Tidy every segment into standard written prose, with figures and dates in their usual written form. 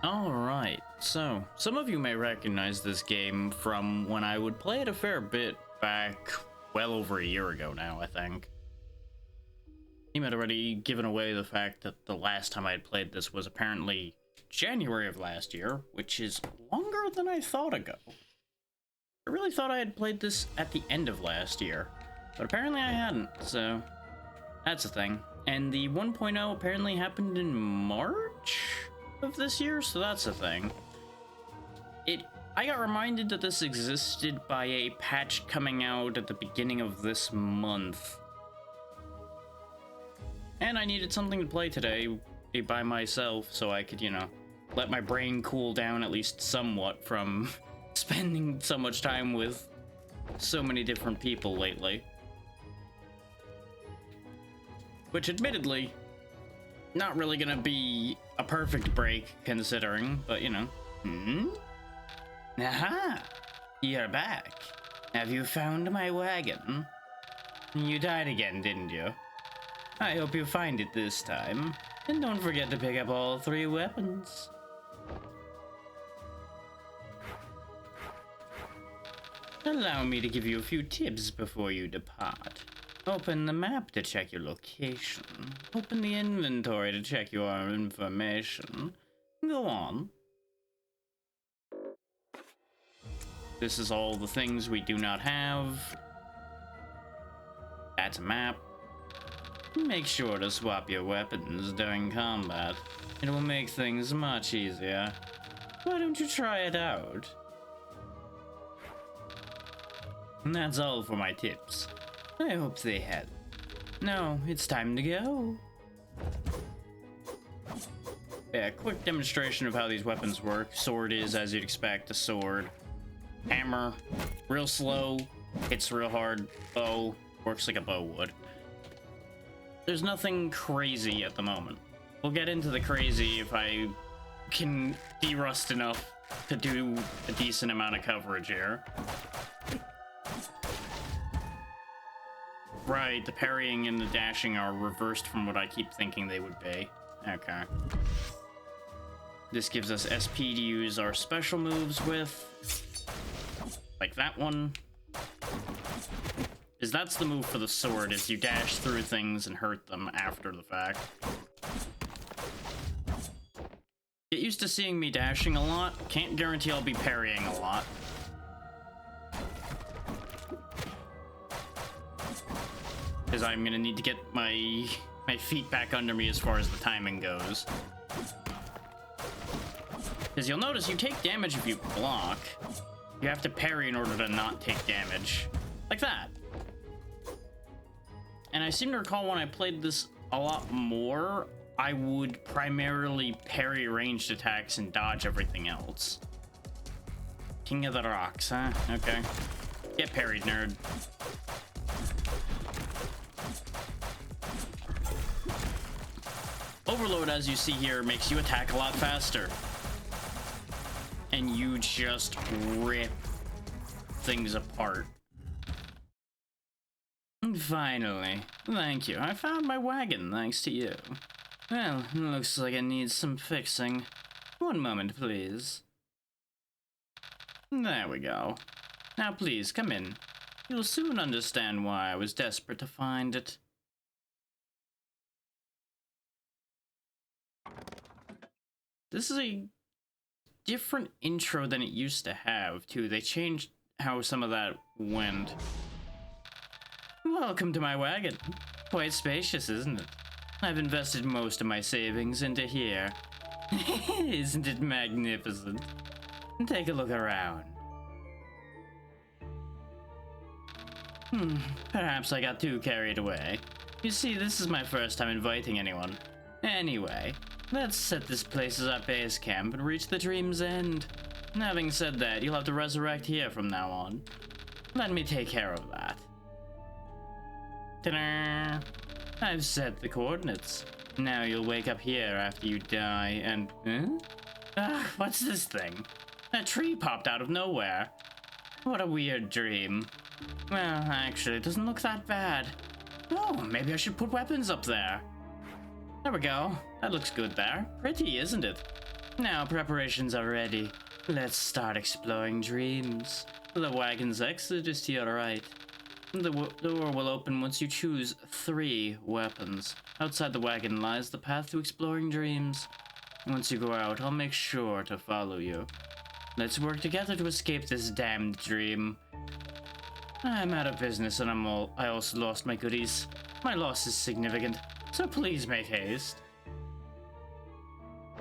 Alright, so some of you may recognize this game from when I would play it a fair bit back well over a year ago now, I think. You had already given away the fact that the last time I had played this was apparently January of last year, which is longer than I thought ago. I really thought I had played this at the end of last year, but apparently I hadn't, so that's a thing. And the 1.0 apparently happened in March of this year, so that's a thing. I got reminded that this existed by a patch coming out at the beginning of this month. And I needed something to play today by myself so I could, let my brain cool down at least somewhat from spending so much time with so many different people lately. Which admittedly, not really gonna be a perfect break considering, but Aha! You're back. Have you found my wagon? You died again, didn't you? I hope you find it this time. And don't forget to pick up all 3 weapons. Allow me to give you a few tips before you depart. Open the map to check your location. Open the inventory to check your information. Go on. This is all the things we do not have. That's a map. Make sure to swap your weapons during combat. It will make things much easier. Why don't you try it out? And that's all for my tips. I hope they help. Now, it's time to go. Yeah, quick demonstration of how these weapons work. Sword is, as you'd expect, a sword. Hammer, real slow, hits real hard. Bow, works like a bow would. There's nothing crazy at the moment. We'll get into the crazy if I can de-rust enough to do a decent amount of coverage here. Right, the parrying and the dashing are reversed from what I keep thinking they would be. Okay. This gives us SP to use our special moves with. Like that one. Because that's the move for the sword, is you dash through things and hurt them after the fact. Get used to seeing me dashing a lot. Can't guarantee I'll be parrying a lot. Because I'm gonna need to get my feet back under me as far as the timing goes. Because you'll notice you take damage if you block. You have to parry in order to not take damage. Like that. And I seem to recall when I played this a lot more, I would primarily parry ranged attacks and dodge everything else. King of the Rocks, huh? Okay. Get parried, nerd. Overload, as you see here, makes you attack a lot faster. And you just rip things apart. Finally. Thank you. I found my wagon thanks to you. Well, it looks like it needs some fixing. One moment, please. There we go. Now please, come in. You'll soon understand why I was desperate to find it. This is a different intro than it used to have, too. They changed how some of that went. Welcome to my wagon. Quite spacious, isn't it? I've invested most of my savings into here. Isn't it magnificent? Take a look around. Perhaps I got too carried away. You see, this is my first time inviting anyone. Anyway, let's set this place as our base camp and reach the dream's end. Having said that, you'll have to resurrect here from now on. Let me take care of that. Ta-da! I've set the coordinates. Now you'll wake up here after you die and... what's this thing? A tree popped out of nowhere. What a weird dream. Well, actually, it doesn't look that bad. Oh, maybe I should put weapons up there. There we go. That looks good there. Pretty, isn't it? Now preparations are ready. Let's start exploring dreams. The wagon's exit is to your right. The door will open once you choose 3 weapons. Outside the wagon lies the path to exploring dreams. Once you go out, I'll make sure to follow you. Let's work together to escape this damned dream. I'm out of business and I also lost my goodies. My loss is significant, so please make haste.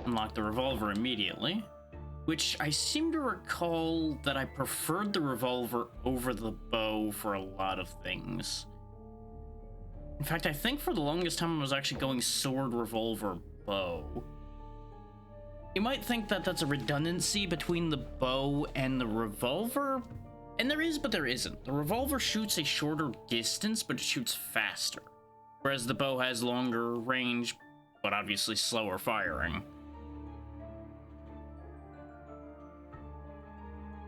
Unlock the revolver immediately, which I seem to recall that I preferred the revolver over the bow for a lot of things. In fact, I think for the longest time I was actually going sword, revolver, bow. You might think that that's a redundancy between the bow and the revolver, and there is, but there isn't. The revolver shoots a shorter distance, but it shoots faster, whereas the bow has longer range, but obviously slower firing.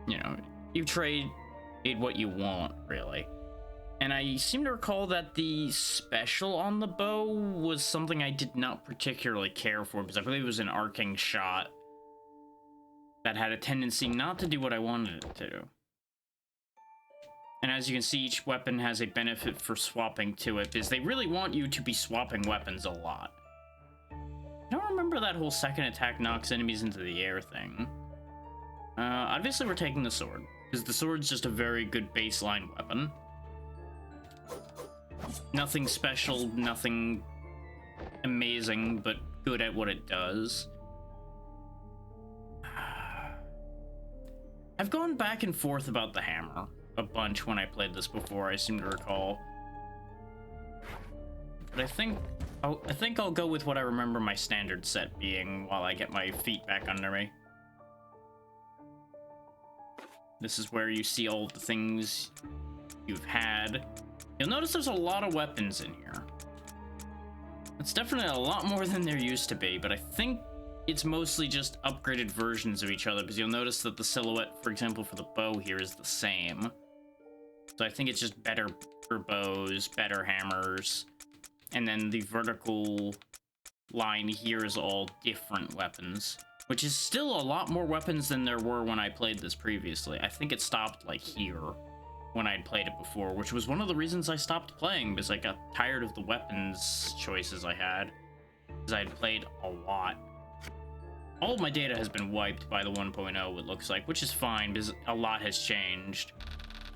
You know, you trade what you want, really. And I seem to recall that the special on the bow was something I did not particularly care for, because I believe it was an arcing shot that had a tendency not to do what I wanted it to. And as you can see, each weapon has a benefit for swapping to it, because they really want you to be swapping weapons a lot. I don't remember that whole second attack knocks enemies into the air thing. Obviously we're taking the sword, because the sword's just a very good baseline weapon. Nothing special, nothing amazing, but good at what it does. I've gone back and forth about the hammer a bunch when I played this before, I seem to recall. But I think I'll go with what I remember my standard set being while I get my feet back under me. This is where you see all the things you've had. You'll notice there's a lot of weapons in here. It's definitely a lot more than there used to be, but I think it's mostly just upgraded versions of each other, because you'll notice that the silhouette, for example, for the bow here is the same. So I think it's just better bows, better hammers, and then the vertical line here is all different weapons. Which is still a lot more weapons than there were when I played this previously. I think it stopped, like, here when I'd played it before, which was one of the reasons I stopped playing, because I got tired of the weapons choices I had, because I'd played a lot. All of my data has been wiped by the 1.0, it looks like, which is fine, because a lot has changed.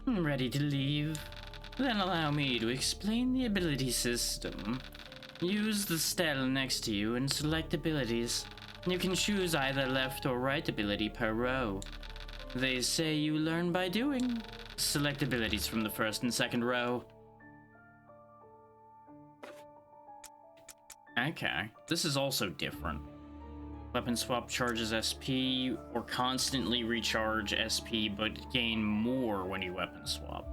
Ready to leave? Then allow me to explain the ability system. Use the stele next to you and select abilities. You can choose either left or right ability per row. They say you learn by doing. Select abilities from the first and second row. Okay, this is also different. Weapon swap charges SP or constantly recharge SP but gain more when you weapon swap.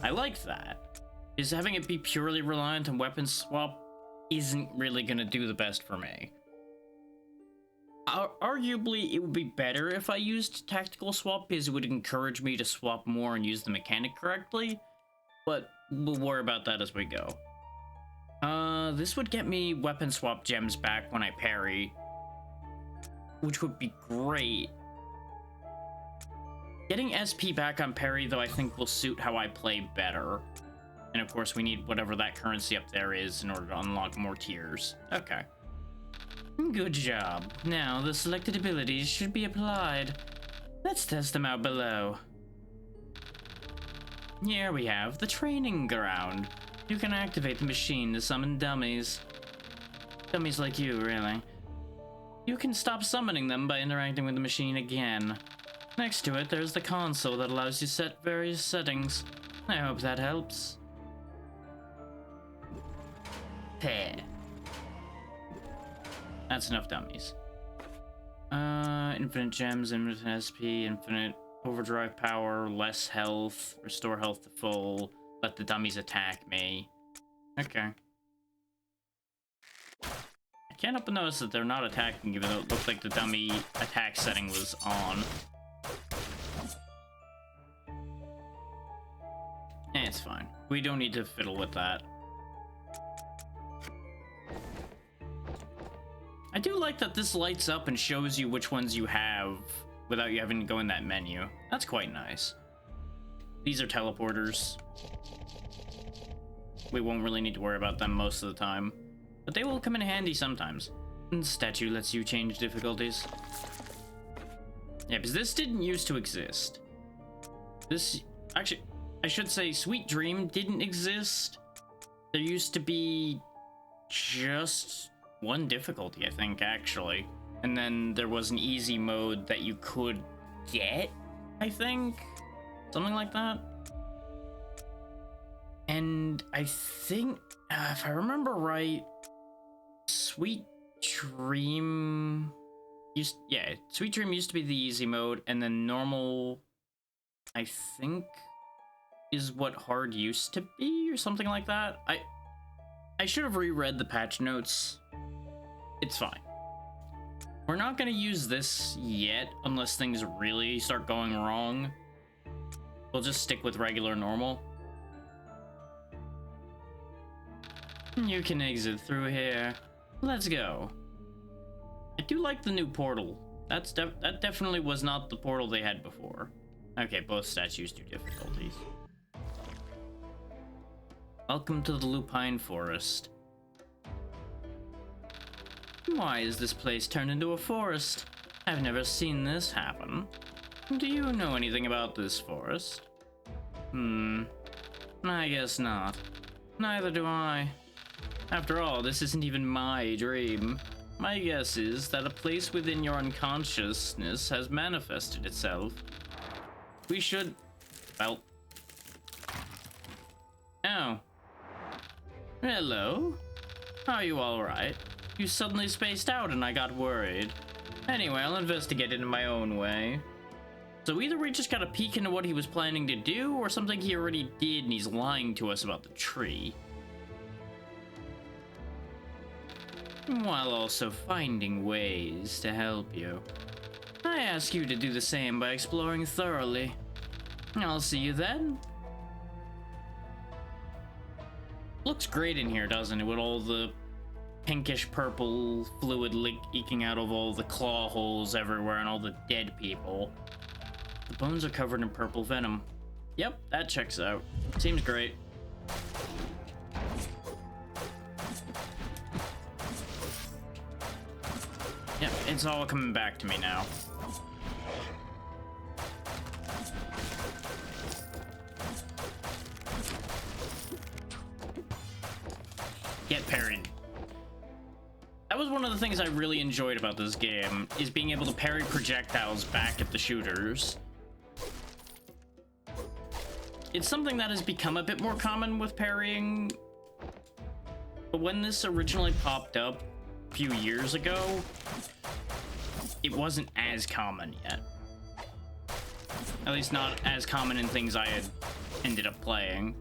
I like that. Because having it be purely reliant on weapon swap isn't really gonna do the best for me. Arguably, it would be better if I used tactical swap, because it would encourage me to swap more and use the mechanic correctly, but we'll worry about that as we go. This would get me weapon swap gems back when I parry, which would be great. Getting SP back on parry, though, I think will suit how I play better. And of course, we need whatever that currency up there is in order to unlock more tiers. Okay. Good job. Now, the selected abilities should be applied. Let's test them out below. Here we have the training ground. You can activate the machine to summon dummies. Dummies like you, really. You can stop summoning them by interacting with the machine again. Next to it, there's the console that allows you to set various settings. I hope that helps. Peh. That's enough dummies. Infinite gems, infinite SP, infinite overdrive power, less health, restore health to full, let the dummies attack me. Okay. I can't help but notice that they're not attacking, even though it looked like the dummy attack setting was on. It's fine. We don't need to fiddle with that. I do like that this lights up and shows you which ones you have without you having to go in that menu. That's quite nice. These are teleporters. We won't really need to worry about them most of the time, but they will come in handy sometimes. And statue lets you change difficulties. Yeah, because this didn't used to exist. This, actually, I should say Sweet Dream didn't exist. There used to be just one difficulty, I think, actually. And then there was an easy mode that you could get, I think. Something like that. And I think, if I remember right, Sweet Dream Sweet Dream used to be the easy mode, and then normal, I think, is what hard used to be, or something like that. I should have reread the patch notes. It's fine. We're not gonna use this yet, unless things really start going wrong. We'll just stick with regular normal. You can exit through here. Let's go. I do like the new portal. That definitely was not the portal they had before. Okay, both statues do difficulties. Welcome to the Lupine Forest. Why is this place turned into a forest? I've never seen this happen. Do you know anything about this forest? I guess not. Neither do I. After all, this isn't even my dream. My guess is that a place within your unconsciousness has manifested itself. We should... well... oh. Hello? Are you alright? You suddenly spaced out and I got worried. Anyway, I'll investigate it in my own way. So either we just got a peek into what he was planning to do, or something he already did and he's lying to us about the tree. While also finding ways to help you. I ask you to do the same by exploring thoroughly. I'll see you then. Looks great in here, doesn't it? With all the pinkish purple fluid leaking out of all the claw holes everywhere and all the dead people. The bones are covered in purple venom. Yep, that checks out. Seems great. Yep, it's all coming back to me now. Get parried. That was one of the things I really enjoyed about this game, is being able to parry projectiles back at the shooters. It's something that has become a bit more common with parrying, but when this originally popped up a few years ago, it wasn't as common yet. At least not as common in things I had ended up playing.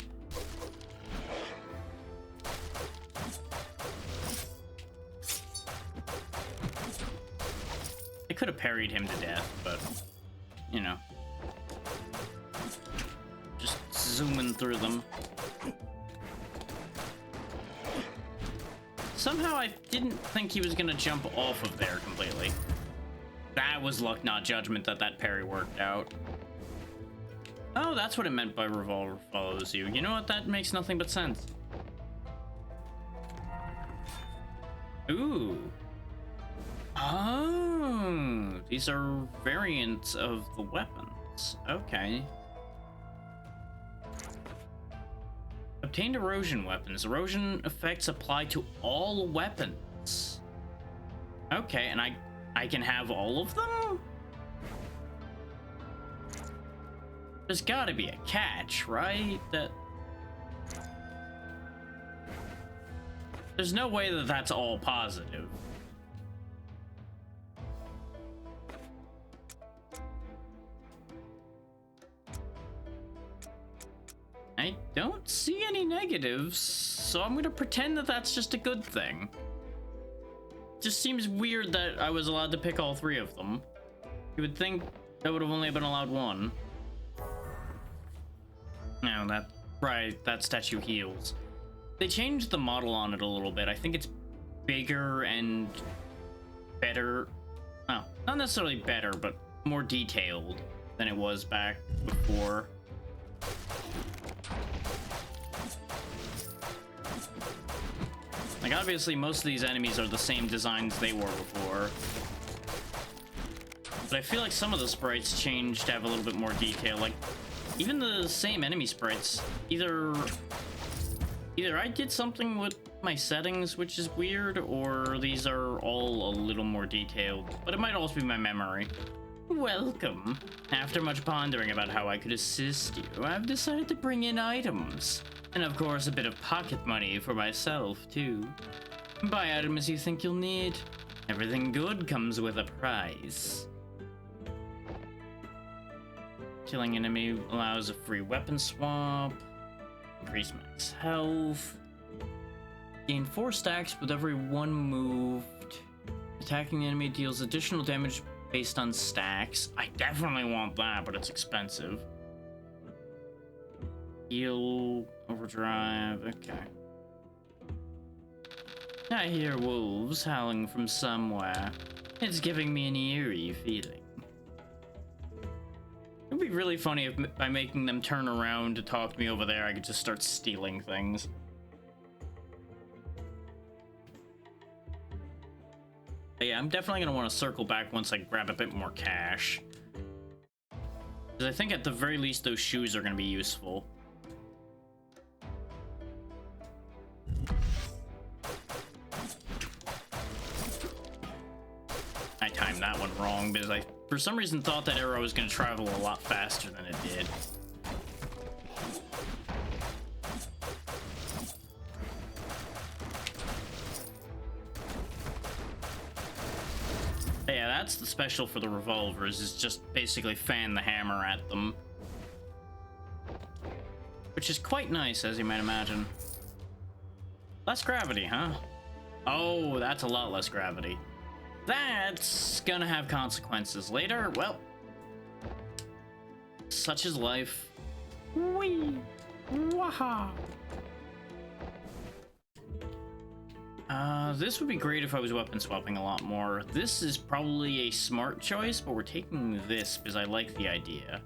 I could have parried him to death, but, you know. Just zooming through them. Somehow I didn't think he was gonna jump off of there completely. That was luck, not judgment, that parry worked out. Oh, that's what it meant by revolver follows you. You know what? That makes nothing but sense. Ooh. Oh, these are variants of the weapons. Okay. Obtained erosion weapons. Erosion effects apply to all weapons. Okay, and I can have all of them? There's gotta be a catch, right? There's no way that that's all positive. I don't see any negatives, so I'm gonna pretend that that's just a good thing. Just seems weird that I was allowed to pick all three of them. You would think I would have only been allowed one. No, that statue heals. They changed the model on it a little bit. I think it's bigger and better. Oh, not necessarily better, but more detailed than it was back before. Like, obviously, most of these enemies are the same designs they were before. But I feel like some of the sprites changed to have a little bit more detail. Like, even the same enemy sprites, either I did something with my settings, which is weird, or these are all a little more detailed. But it might also be my memory. Welcome. After much pondering about how I could assist you, I've decided to bring in items. And of course, a bit of pocket money for myself, too. Buy items you think you'll need. Everything good comes with a price. Killing enemy allows a free weapon swap. Increase max health. Gain 4 stacks with every 1 moved. Attacking the enemy deals additional damage based on stacks. I definitely want that, but it's expensive. Heal, overdrive, okay. I hear wolves howling from somewhere. It's giving me an eerie feeling. It'd be really funny if by making them turn around to talk to me over there, I could just start stealing things. But yeah, I'm definitely gonna want to circle back once I grab a bit more cash. Because I think at the very least those shoes are gonna be useful. I timed that one wrong because I, for some reason, thought that arrow was going to travel a lot faster than it did. But yeah, that's the special for the revolvers, is just basically fan the hammer at them. Which is quite nice, as you might imagine. Less gravity, huh? Oh, that's a lot less gravity. That's gonna have consequences later. Well, such is life. Whee! Waha! This would be great if I was weapon swapping a lot more. This is probably a smart choice, but we're taking this because I like the idea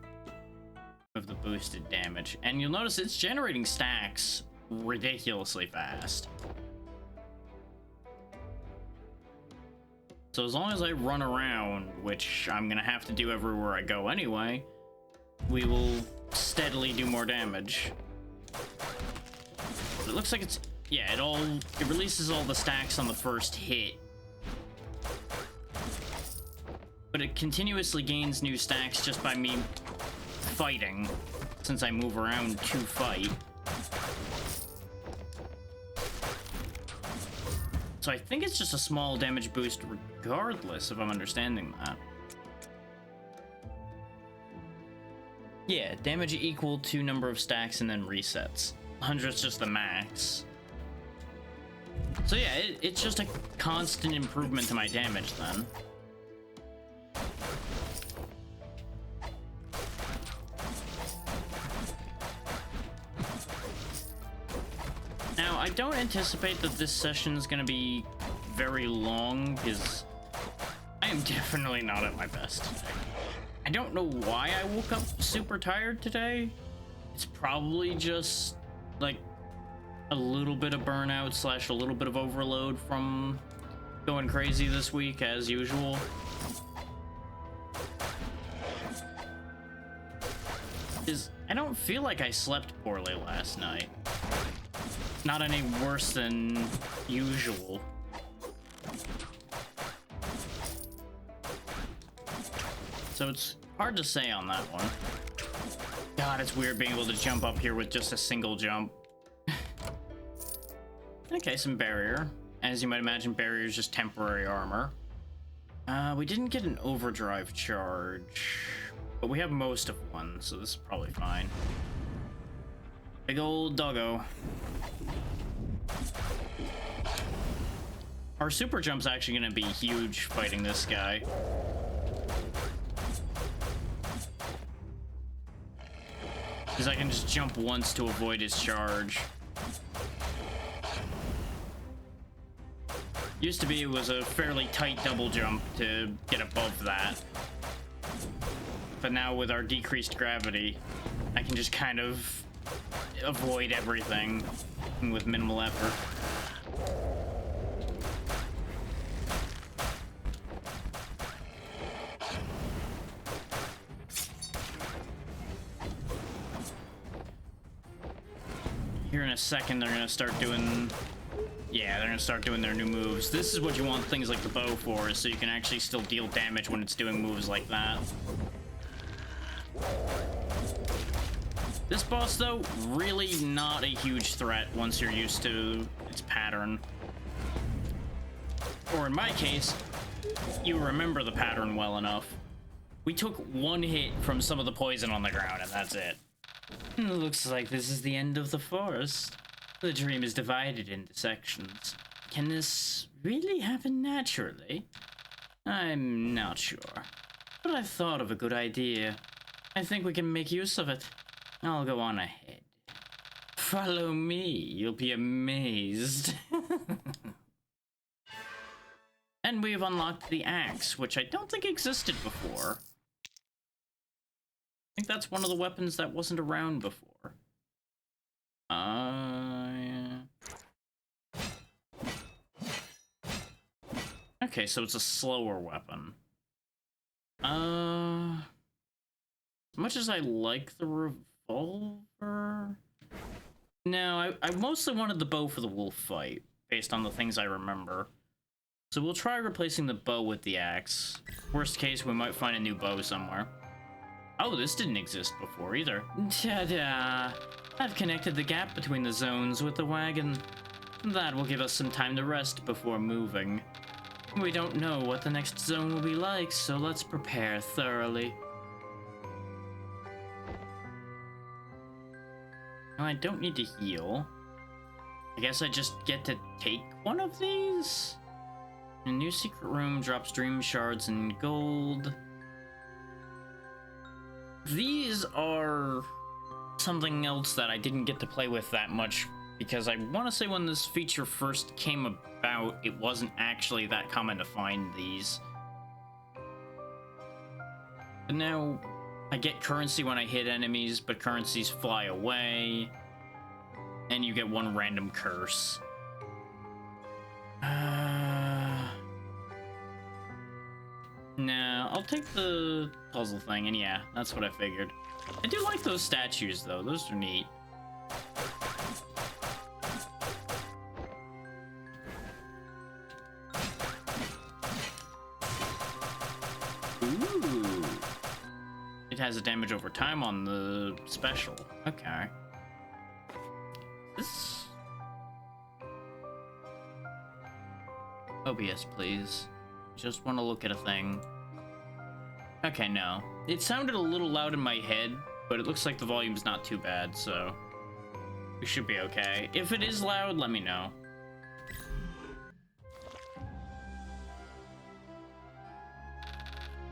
of the boosted damage. And you'll notice it's generating stacks ridiculously fast. So as long as I run around, which I'm gonna have to do everywhere I go anyway, we will steadily do more damage. But it looks like it's, yeah, it releases all the stacks on the first hit. But it continuously gains new stacks just by me fighting, since I move around to fight. So I think it's just a small damage boost regardless, if I'm understanding that. Yeah, damage equal to number of stacks and then resets. 100's just the max. So yeah, it's just a constant improvement to my damage then. Now, I don't anticipate that this session is going to be very long, because I am definitely not at my best today. I don't know why I woke up super tired today. It's probably just, like, a little bit of burnout / a little bit of overload from going crazy this week, as usual. I don't feel like I slept poorly last night. Not any worse than usual. So it's hard to say on that one. God, it's weird being able to jump up here with just a single jump. Okay, some barrier. As you might imagine, barrier is just temporary armor. We didn't get an overdrive charge, but we have most of one, so this is probably fine. Big old doggo. Our super jump's actually gonna be huge fighting this guy. Because I can just jump once to avoid his charge. Used to be it was a fairly tight double jump to get above that. But now with our decreased gravity, I can just kind of avoid everything with minimal effort. Here in a second, they're gonna start doing... Yeah, they're gonna start doing their new moves. This is what you want things like the bow for, so you can actually still deal damage when it's doing moves like that. This boss, though, really not a huge threat once you're used to its pattern. Or in my case, you remember the pattern well enough. We took one hit from some of the poison on the ground, and that's it. Looks like this is the end of the forest. The dream is divided into sections. Can this really happen naturally? I'm not sure, but I've thought of a good idea. I think we can make use of it. I'll go on ahead. Follow me, you'll be amazed. And we've unlocked the axe, which I don't think existed before. I think that's one of the weapons that wasn't around before. Yeah. Okay, so it's a slower weapon. As much as I like the revolver... No, I mostly wanted the bow for the wolf fight, based on the things I remember. So we'll try replacing the bow with the axe. Worst case, we might find a new bow somewhere. Oh, this didn't exist before either. Ta-da! I've connected the gap between the zones with the wagon. That will give us some time to rest before moving. We don't know what the next zone will be like, so let's prepare thoroughly. Now, I don't need to heal. I guess I just get to take one of these? A new secret room drops dream shards and gold. These are something else that I didn't get to play with that much, because I want to say when this feature first came about, it wasn't actually that common to find these. But now, I get currency when I hit enemies, but currencies fly away, and you get one random curse. Nah, I'll take the puzzle thing, and yeah, that's what I figured. I do like those statues, though. Those are neat. Ooh. It has a damage over time on the special. Okay. This... OBS, please. Just want to look at a thing. Okay, no. It sounded a little loud in my head, but it looks like the volume's not too bad, so we should be okay. If it is loud, let me know.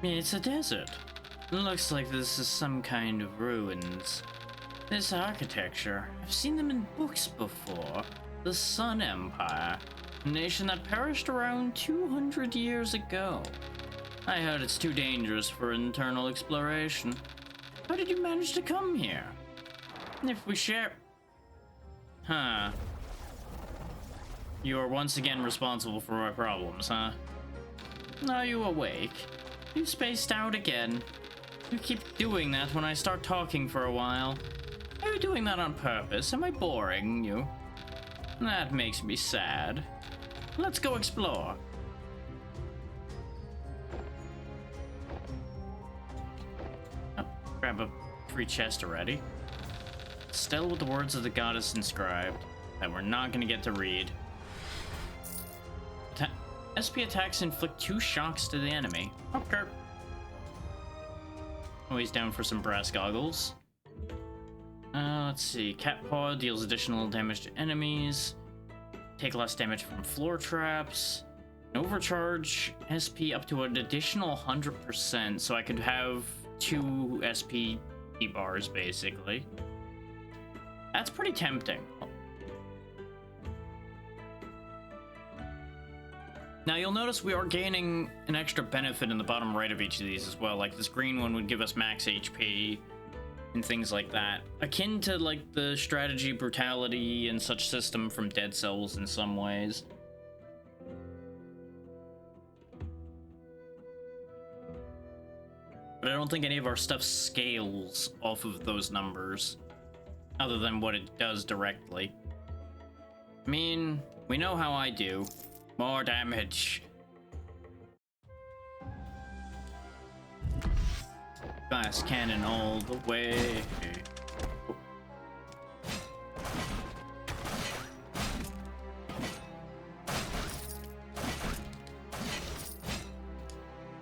It's a desert. Looks like this is some kind of ruins. This architecture, I've seen them in books before. The Sun Empire. A nation that perished around 200 years ago. I heard it's too dangerous for internal exploration. How did you manage to come here? If we share... Huh. You are once again responsible for my problems, huh? Are you awake? You spaced out again. You keep doing that when I start talking for a while. Are you doing that on purpose? Am I boring you? That makes me sad. Let's go explore. Oh, grab a free chest already. Still with the words of the goddess inscribed that we're not going to get to read. SP attacks inflict 2 shocks to the enemy. Okay. Always down for some brass goggles. Let's see. Cat Paw deals additional damage to enemies. Take less damage from floor traps. Overcharge SP up to an additional 100%, so I could have 2 SP bars, basically. That's pretty tempting. Now you'll notice we are gaining an extra benefit in the bottom right of each of these as well. Like this green one would give us max HP and things like that. Akin to like the strategy, brutality, and such system from Dead Cells in some ways. But I don't think any of our stuff scales off of those numbers, other than what it does directly. I mean, we know how I do. More damage. Glass cannon all the way.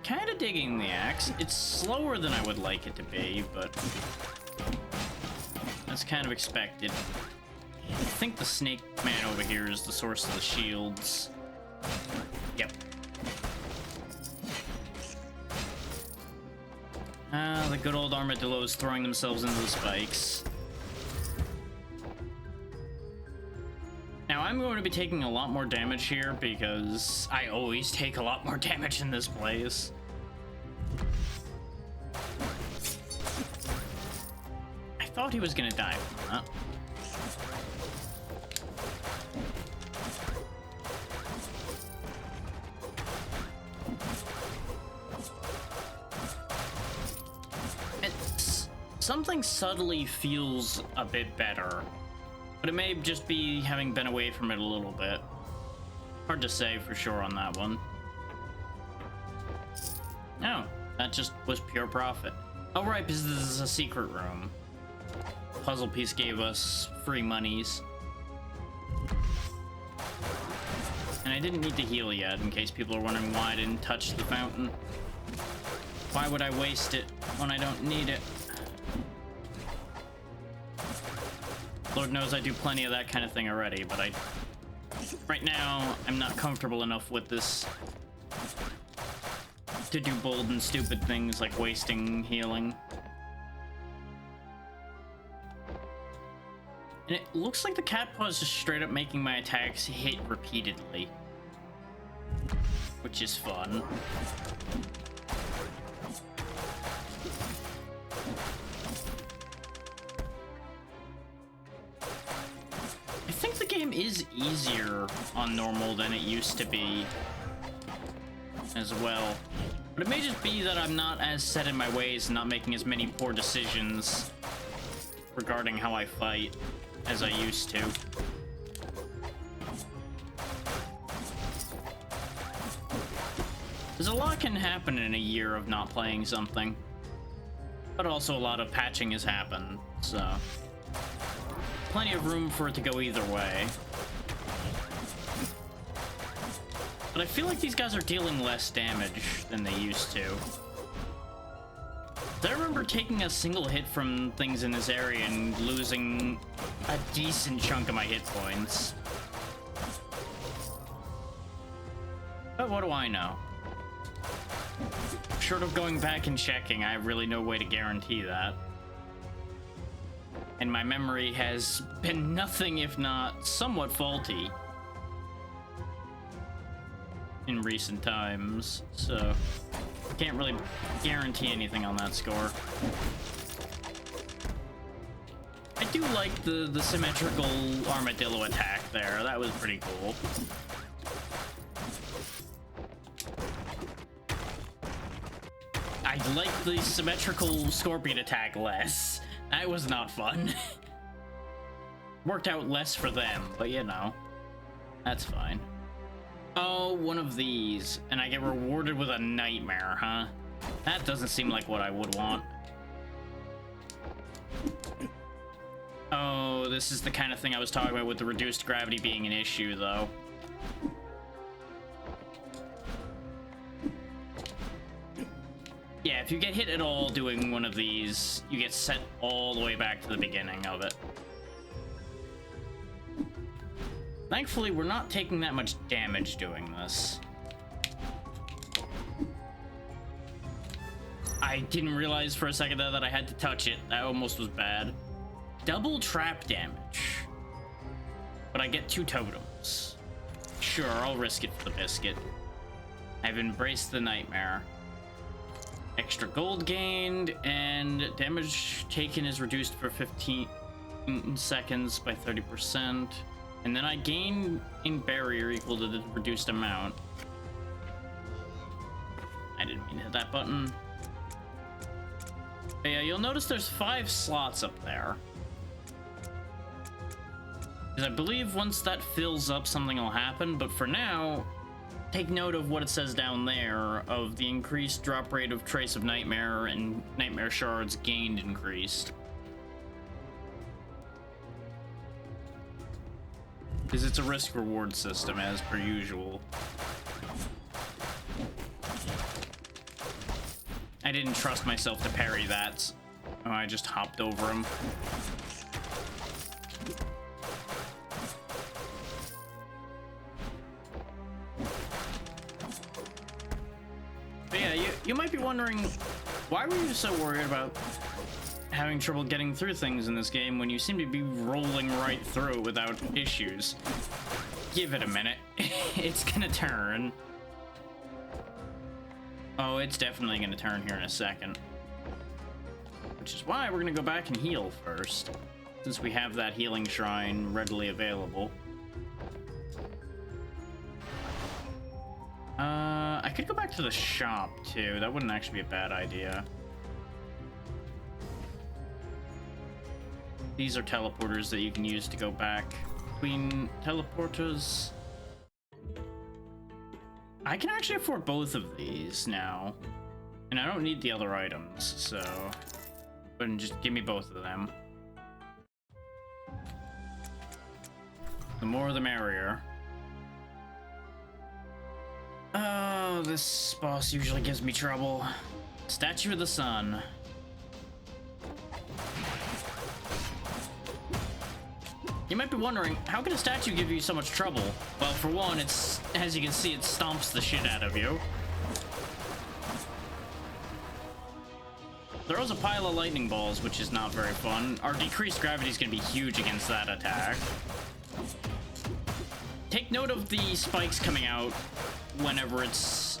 Kinda digging the axe. It's slower than I would like it to be, but that's kind of expected. I think the snake man over here is the source of the shields. Yep. The good old armadillos throwing themselves into the spikes. Now I'm going to be taking a lot more damage here because I always take a lot more damage in this place. I thought he was gonna die from that. Something subtly feels a bit better, but it may just be having been away from it a little bit. Hard to say for sure on that one. No, that just was pure profit. Oh right, because this is a secret room. Puzzle piece gave us free monies. And I didn't need to heal yet, in case people are wondering why I didn't touch the fountain. Why would I waste it when I don't need it? Lord knows I do plenty of that kind of thing already, but right now, I'm not comfortable enough with this to do bold and stupid things like wasting healing. And it looks like the cat paw is just straight up making my attacks hit repeatedly, which is fun. I think the game is easier on normal than it used to be as well. But it may just be that I'm not as set in my ways and not making as many poor decisions regarding how I fight as I used to. There's a lot can happen in a year of not playing something, but also a lot of patching has happened, so plenty of room for it to go either way. But I feel like these guys are dealing less damage than they used to. I remember taking a single hit from things in this area and losing a decent chunk of my hit points. But what do I know? Short of going back and checking, I have really no way to guarantee that. And my memory has been nothing if not somewhat faulty in recent times, so I can't really guarantee anything on that score. I do like the symmetrical armadillo attack there. That was pretty cool. I like the symmetrical scorpion attack less. That was not fun. Worked out less for them, but you know, that's fine. Oh, one of these, and I get rewarded with a nightmare, huh? That doesn't seem like what I would want. Oh, this is the kind of thing I was talking about with the reduced gravity being an issue, though. Yeah, if you get hit at all doing one of these, you get sent all the way back to the beginning of it. Thankfully, we're not taking that much damage doing this. I didn't realize for a second there that I had to touch it. That almost was bad. Double trap damage. But I get 2 totems. Sure, I'll risk it for the biscuit. I've embraced the nightmare. Extra gold gained, and damage taken is reduced for 15 seconds by 30%. And then I gain in barrier equal to the reduced amount. I didn't mean to hit that button. But yeah, you'll notice there's 5 slots up there. Because I believe once that fills up, something will happen, but for now, take note of what it says down there of the increased drop rate of Trace of Nightmare and Nightmare Shards gained increased. Because it's a risk-reward system, as per usual. I didn't trust myself to parry that. Oh, I just hopped over him. But yeah, you might be wondering, why were you so worried about having trouble getting through things in this game when you seem to be rolling right through it without issues? Give it a minute. It's gonna turn. Oh, it's definitely gonna turn here in a second. Which is why we're gonna go back and heal first, since we have that healing shrine readily available. I could go back to the shop too. That wouldn't actually be a bad idea. These are teleporters that you can use to go back between teleporters. I can actually afford both of these now. And I don't need the other items, so go ahead and just give me both of them. The more the merrier. Oh, this boss usually gives me trouble. Statue of the Sun. You might be wondering, how can a statue give you so much trouble? Well, for one, it's, as you can see, it stomps the shit out of you. Throws a pile of lightning balls, which is not very fun. Our decreased gravity is going to be huge against that attack. Take note of the spikes coming out whenever it's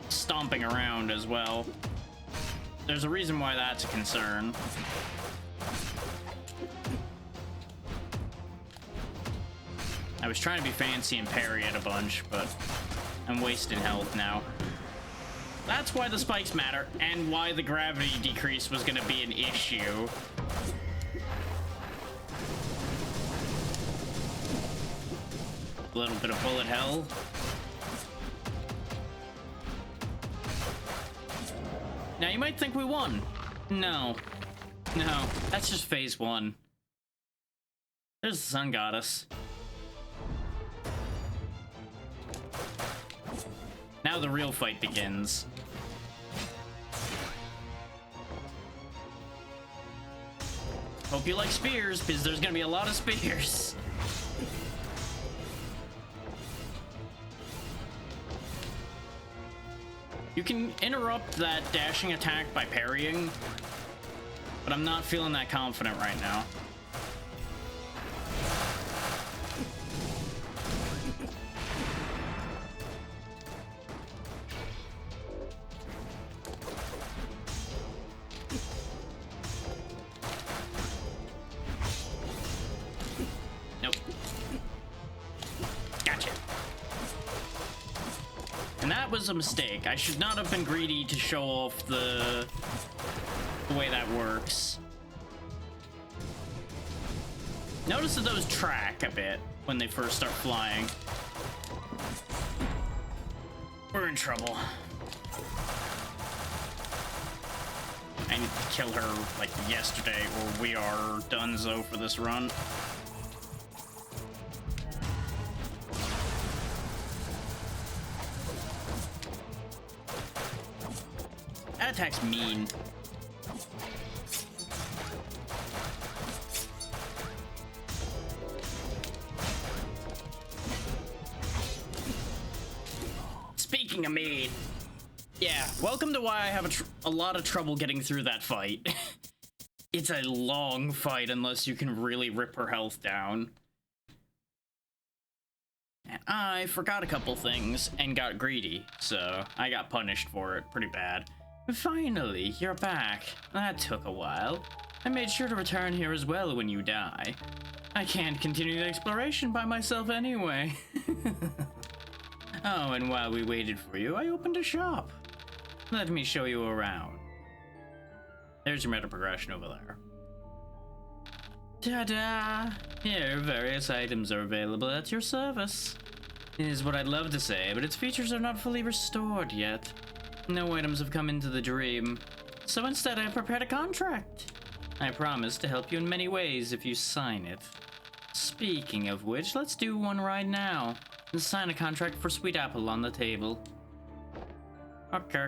stomping around as well. There's a reason why that's a concern. I was trying to be fancy and parry it a bunch, but I'm wasting health now. That's why the spikes matter, and why the gravity decrease was going to be an issue. A little bit of bullet hell. Now you might think we won. No. No, that's just phase 1. There's the sun goddess. Now the real fight begins. Hope you like spears, because there's gonna be a lot of spears. You can interrupt that dashing attack by parrying, but I'm not feeling that confident right now. Nope. Gotcha. And that was a mistake. I should not have been greedy to show off the way that works. Notice that those track a bit when they first start flying. We're in trouble. I need to kill her like yesterday or we are donezo for this run. That attack's mean. Speaking of mean, yeah, welcome to why I have a lot of trouble getting through that fight. It's a long fight unless you can really rip her health down. I forgot a couple things and got greedy, so I got punished for it pretty bad. Finally, you're back. That took a while. I made sure to return here as well when you die. I can't continue the exploration by myself anyway. Oh, and while we waited for you, I opened a shop. Let me show you around. There's your meta progression over there. Ta-da! Here, various items are available at your service. Is what I'd love to say, but its features are not fully restored yet. No items have come into the dream, so instead I prepared a contract. I promise to help you in many ways if you sign it. Speaking of which, let's do one right now. Sign a contract for Sweet Apple on the table. Okay.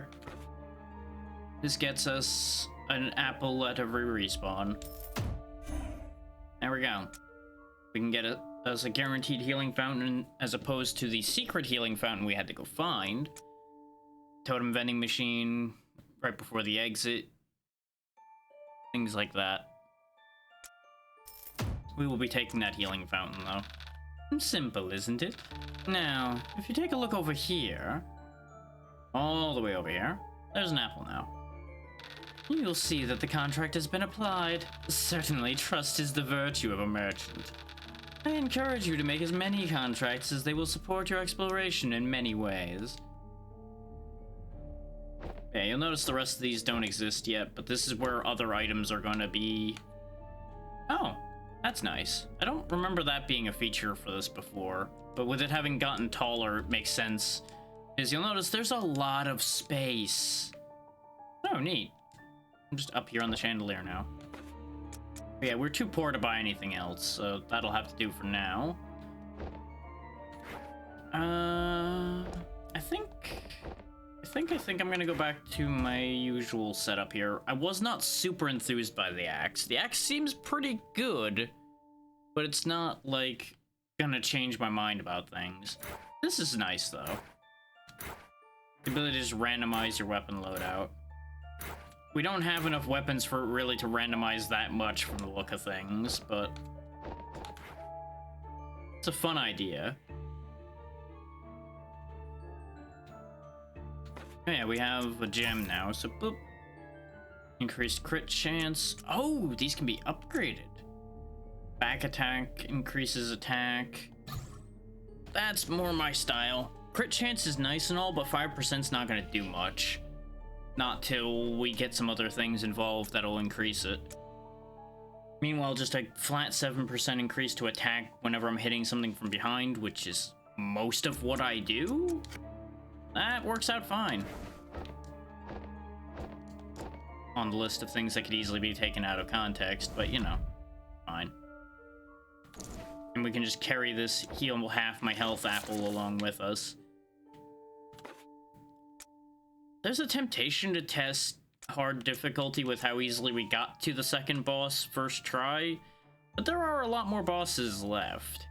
This gets us an apple at every respawn. There we go. We can get us a guaranteed healing fountain as opposed to the secret healing fountain we had to go find. Totem vending machine right before the exit. Things like that. We will be taking that healing fountain though. Simple, isn't it? Now, if you take a look over here, all the way over here, there's an apple now. You'll see that the contract has been applied. Certainly, trust is the virtue of a merchant. I encourage you to make as many contracts as they will support your exploration in many ways. Yeah, you'll notice the rest of these don't exist yet, but this is where other items are going to be. Oh, that's nice. I don't remember that being a feature for this before, but with it having gotten taller, it makes sense. Because you'll notice there's a lot of space. Oh, neat. I'm just up here on the chandelier now. But yeah, we're too poor to buy anything else, so that'll have to do for now. I think I'm gonna go back to my usual setup here. I was not super enthused by the axe. The axe seems pretty good, but it's not, like, gonna change my mind about things. This is nice, though. The ability to just randomize your weapon loadout. We don't have enough weapons for it really to randomize that much from the look of things, but it's a fun idea. Oh yeah, we have a gem now, so boop. Increased crit chance. Oh, these can be upgraded. Back attack increases attack. That's more my style. Crit chance is nice and all, but 5%'s not gonna do much. Not till we get some other things involved that'll increase it. Meanwhile, just a flat 7% increase to attack whenever I'm hitting something from behind, which is most of what I do, that works out fine. On the list of things that could easily be taken out of context, but you know, fine. And we can just carry this heal half my health apple along with us. There's a temptation to test hard difficulty with how easily we got to the second boss first try, but there are a lot more bosses left.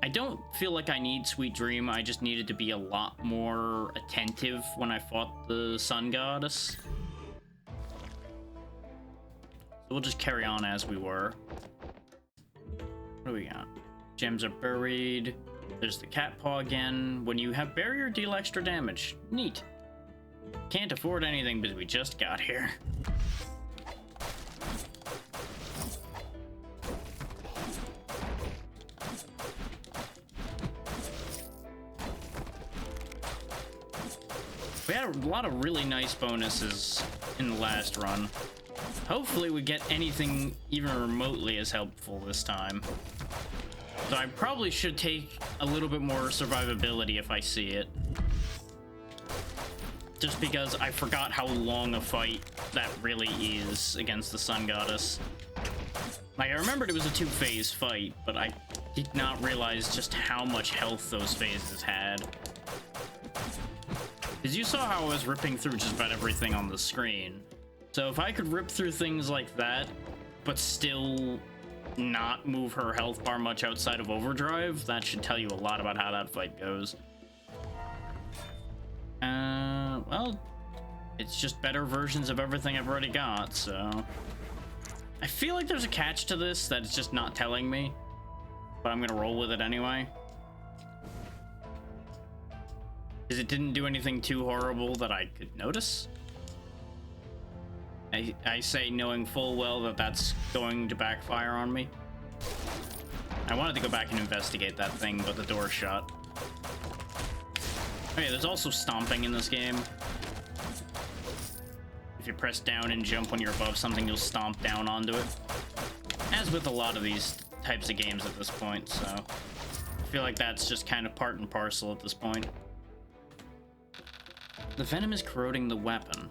I don't feel like I need Sweet Dream, I just needed to be a lot more attentive when I fought the Sun Goddess. So we'll just carry on as we were. What do we got? Gems are buried. There's the cat paw again. When you have barrier, deal extra damage. Neat. Can't afford anything because we just got here. We had a lot of really nice bonuses in the last run. Hopefully we get anything even remotely as helpful this time. So I probably should take a little bit more survivability if I see it. Just because I forgot how long a fight that really is against the Sun Goddess. Like, I remembered it was a 2-phase fight, but I did not realize just how much health those phases had. Because you saw how I was ripping through just about everything on the screen. So if I could rip through things like that, but still not move her health bar much outside of overdrive, that should tell you a lot about how that fight goes. Well, it's just better versions of everything I've already got, so I feel like there's a catch to this that it's just not telling me, but I'm gonna roll with it anyway. Because it didn't do anything too horrible that I could notice. I say knowing full well that that's going to backfire on me. I wanted to go back and investigate that thing, but the door's shut. Okay, there's also stomping in this game. If you press down and jump when you're above something, you'll stomp down onto it. As with a lot of these types of games at this point, so I feel like that's just kind of part and parcel at this point. The venom is corroding the weapon.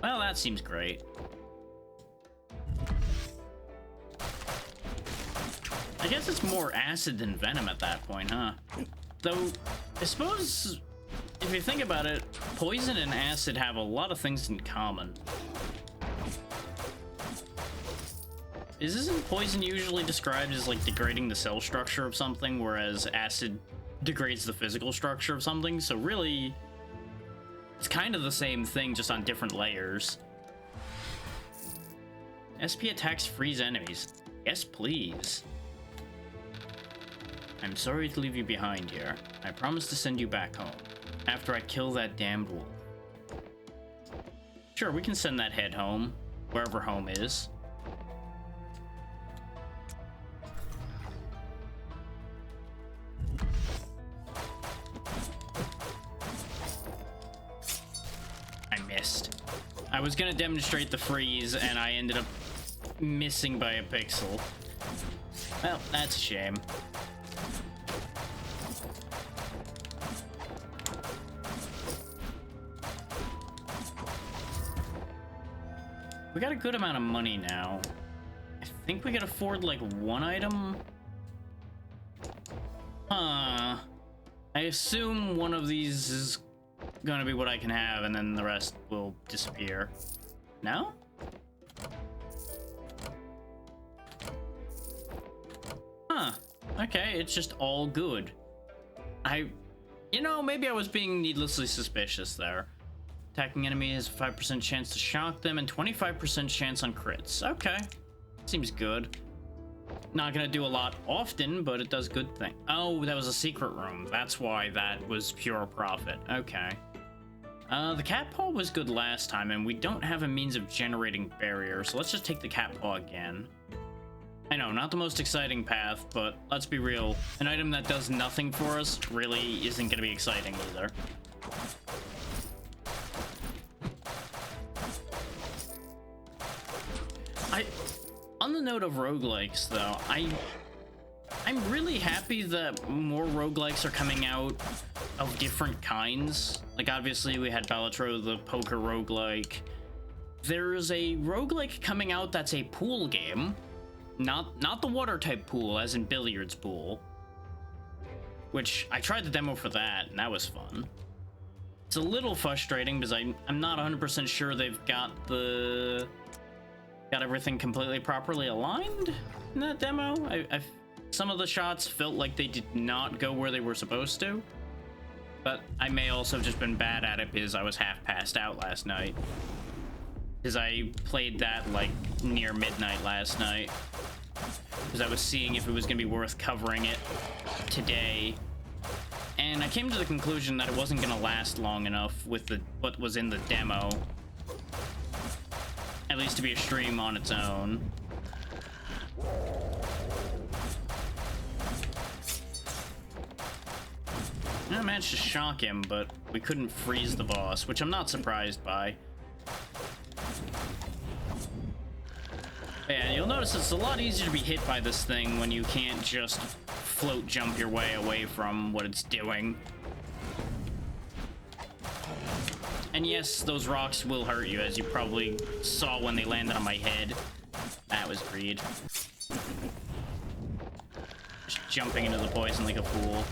Well, that seems great. I guess it's more acid than venom at that point, huh? Though, I suppose, if you think about it, poison and acid have a lot of things in common. Isn't poison usually described as, like, degrading the cell structure of something, whereas acid degrades the physical structure of something? So really, it's kind of the same thing, just on different layers. SP attacks freeze enemies. Yes, please. I'm sorry to leave you behind here. I promise to send you back home, after I kill that damned wolf. Sure, we can send that head home, wherever home is. I missed. I was gonna demonstrate the freeze, and I ended up missing by a pixel. Well, that's a shame. We got a good amount of money now. I think we can afford, like, one item? Huh. I assume one of these is gonna be what I can have, and then the rest will disappear. No? Huh. Okay, it's just all good. You know, maybe I was being needlessly suspicious there. Attacking enemy has a 5% chance to shock them and 25% chance on crits. Okay. Seems good. Not gonna do a lot often, but it does good thing. Oh, that was a secret room. That's why that was pure profit. Okay. The cat paw was good last time, and we don't have a means of generating barriers, so let's just take the cat paw again. I know, not the most exciting path, but let's be real. An item that does nothing for us really isn't gonna be exciting either. On the note of roguelikes, though, I'm really happy that more roguelikes are coming out of different kinds. Like, obviously, we had Balatro, the poker roguelike. There's a roguelike coming out that's a pool game. Not the water-type pool, as in billiards pool. Which, I tried the demo for that, and that was fun. It's a little frustrating, because I'm not 100% sure they've got everything completely properly aligned in that demo. Some of the shots felt like they did not go where they were supposed to, but I may also have just been bad at it because I was half passed out last night, because I played that like near midnight last night, because I was seeing if it was gonna be worth covering it today, and I came to the conclusion that it wasn't gonna last long enough with what was in the demo, at least to be a stream on its own. I managed to shock him, but we couldn't freeze the boss, which I'm not surprised by. Yeah, you'll notice it's a lot easier to be hit by this thing when you can't just float jump your way away from what it's doing. And yes, those rocks will hurt you, as you probably saw when they landed on my head. That was greed. Just jumping into the poison like a fool.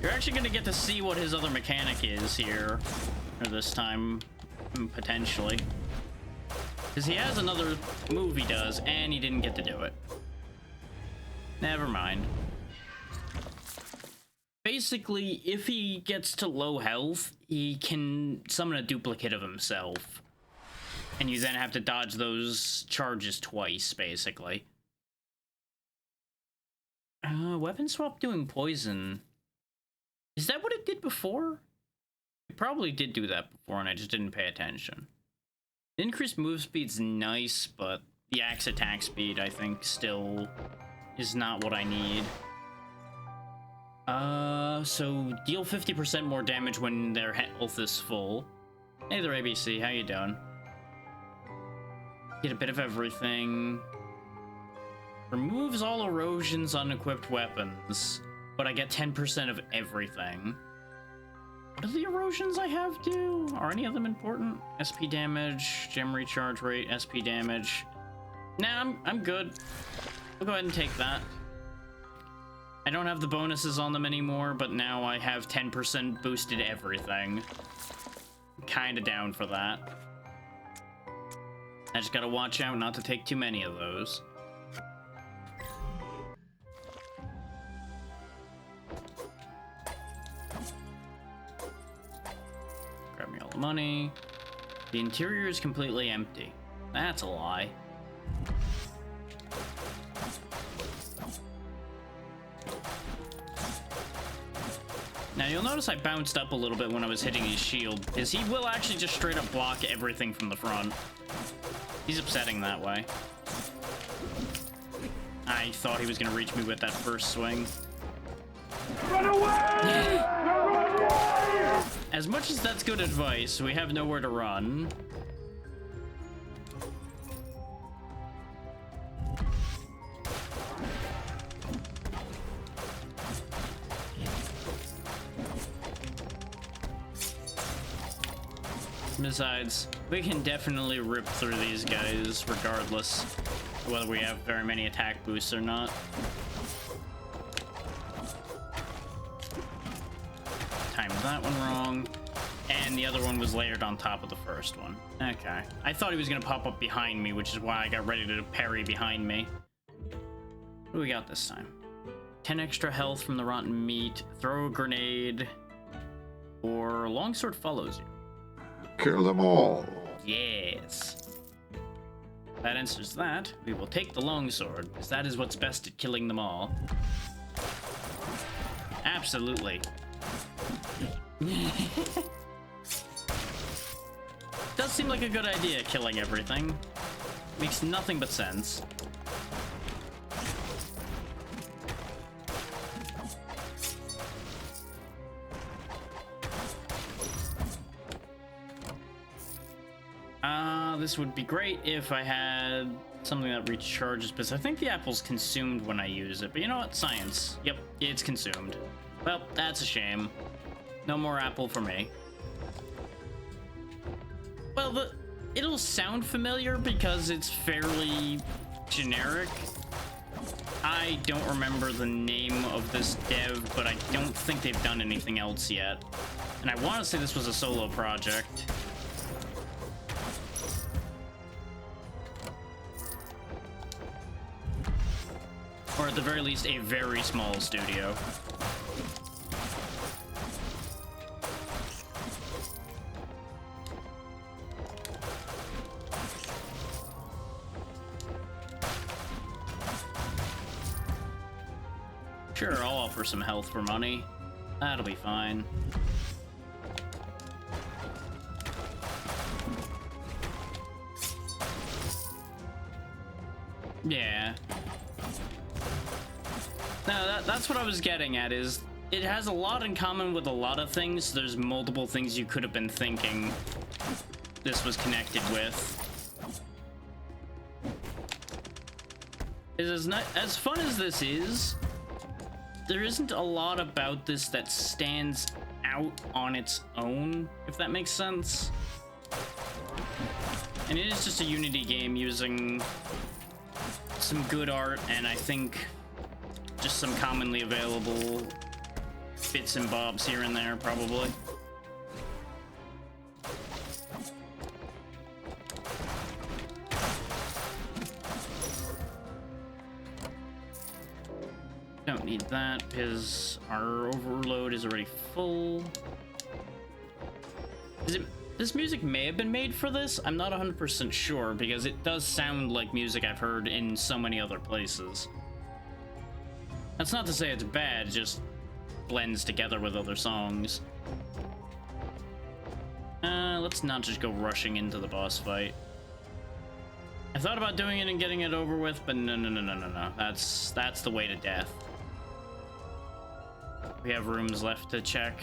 You're actually going to get to see what his other mechanic is here, or this time, potentially. Because he has another move he does, and he didn't get to do it. Never mind. Basically, if he gets to low health, he can summon a duplicate of himself. And you then have to dodge those charges twice, basically. Weapon swap doing poison. Is that what it did before? It probably did do that before and I just didn't pay attention. Increased move speed's nice, but the axe attack speed, I think, still is not what I need. So deal 50% more damage when their health is full. Hey there, ABC, how you doing? Get a bit of everything. Removes all erosions on equipped weapons, but I get 10% of everything. What do the erosions I have do? Are any of them important? SP damage, gem recharge rate, SP damage. Nah, I'm good. We'll go ahead and take that. I don't have the bonuses on them anymore, but now I have 10% boosted everything. Kinda down for that. I just gotta watch out not to take too many of those. Grab me all the money. The interior is completely empty. That's a lie. Now you'll notice I bounced up a little bit when I was hitting his shield, because he will actually just straight up block everything from the front. He's upsetting that way. I thought he was gonna reach me with that first swing. Run away! Run away! As much as that's good advice, we have nowhere to run. Besides, we can definitely rip through these guys regardless of whether we have very many attack boosts or not. Timed that one wrong. And the other one was layered on top of the first one. Okay. I thought he was gonna pop up behind me, which is why I got ready to parry behind me. What do we got this time? 10 extra health from the rotten meat, throw a grenade, or longsword follows you. Kill them all. Yes. That answers that. We will take the longsword, because that is what's best at killing them all. Absolutely. Does seem like a good idea, killing everything. Makes nothing but sense. This would be great if I had something that recharges, because I think the apple's consumed when I use it. But you know what? Science. Yep, it's consumed. Well, that's a shame. No more apple for me. Well, it'll sound familiar because it's fairly generic. I don't remember the name of this dev, but I don't think they've done anything else yet. And I want to say this was a solo project. Or at the very least, a very small studio. Sure, I'll offer some health for money. That'll be fine. Yeah. No, that's what I was getting at, is it has a lot in common with a lot of things. There's multiple things you could have been thinking this was connected with. As fun as this is, there isn't a lot about this that stands out on its own, if that makes sense. And it is just a Unity game using some good art, and I think just some commonly available bits and bobs here and there, probably. Don't need that, because our overload is already full. This music may have been made for this. I'm not 100% sure, because it does sound like music I've heard in so many other places. That's not to say it's bad, it just blends together with other songs. Let's not just go rushing into the boss fight. I thought about doing it and getting it over with, but no. That's the way to death. We have rooms left to check.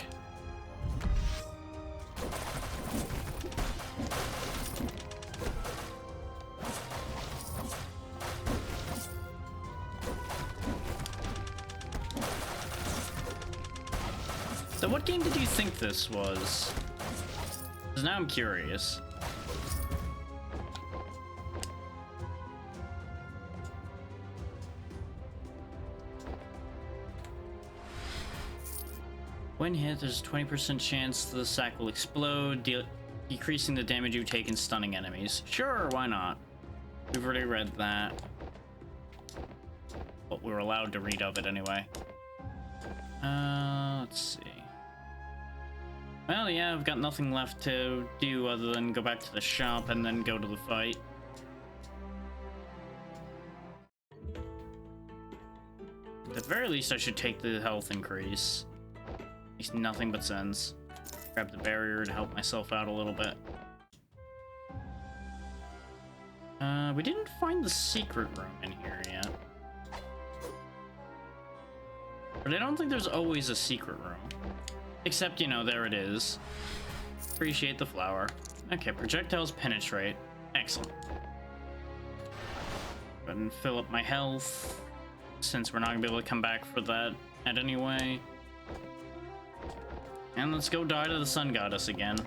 So what game did you think this was? Because now I'm curious. When hit, there's a 20% chance the sack will explode, decreasing the damage you take and stunning enemies. Sure, why not? We've already read that. But we're allowed to read of it anyway. Let's see. Well, yeah, I've got nothing left to do other than go back to the shop and then go to the fight. At the very least, I should take the health increase. Makes nothing but sense. Grab the barrier to help myself out a little bit. We didn't find the secret room in here yet. But I don't think there's always a secret room. Except, you know, there it is. Appreciate the flower. Okay, projectiles penetrate. Excellent. Go ahead and fill up my health, since we're not gonna be able to come back for that anyway. And let's go die to the sun goddess again.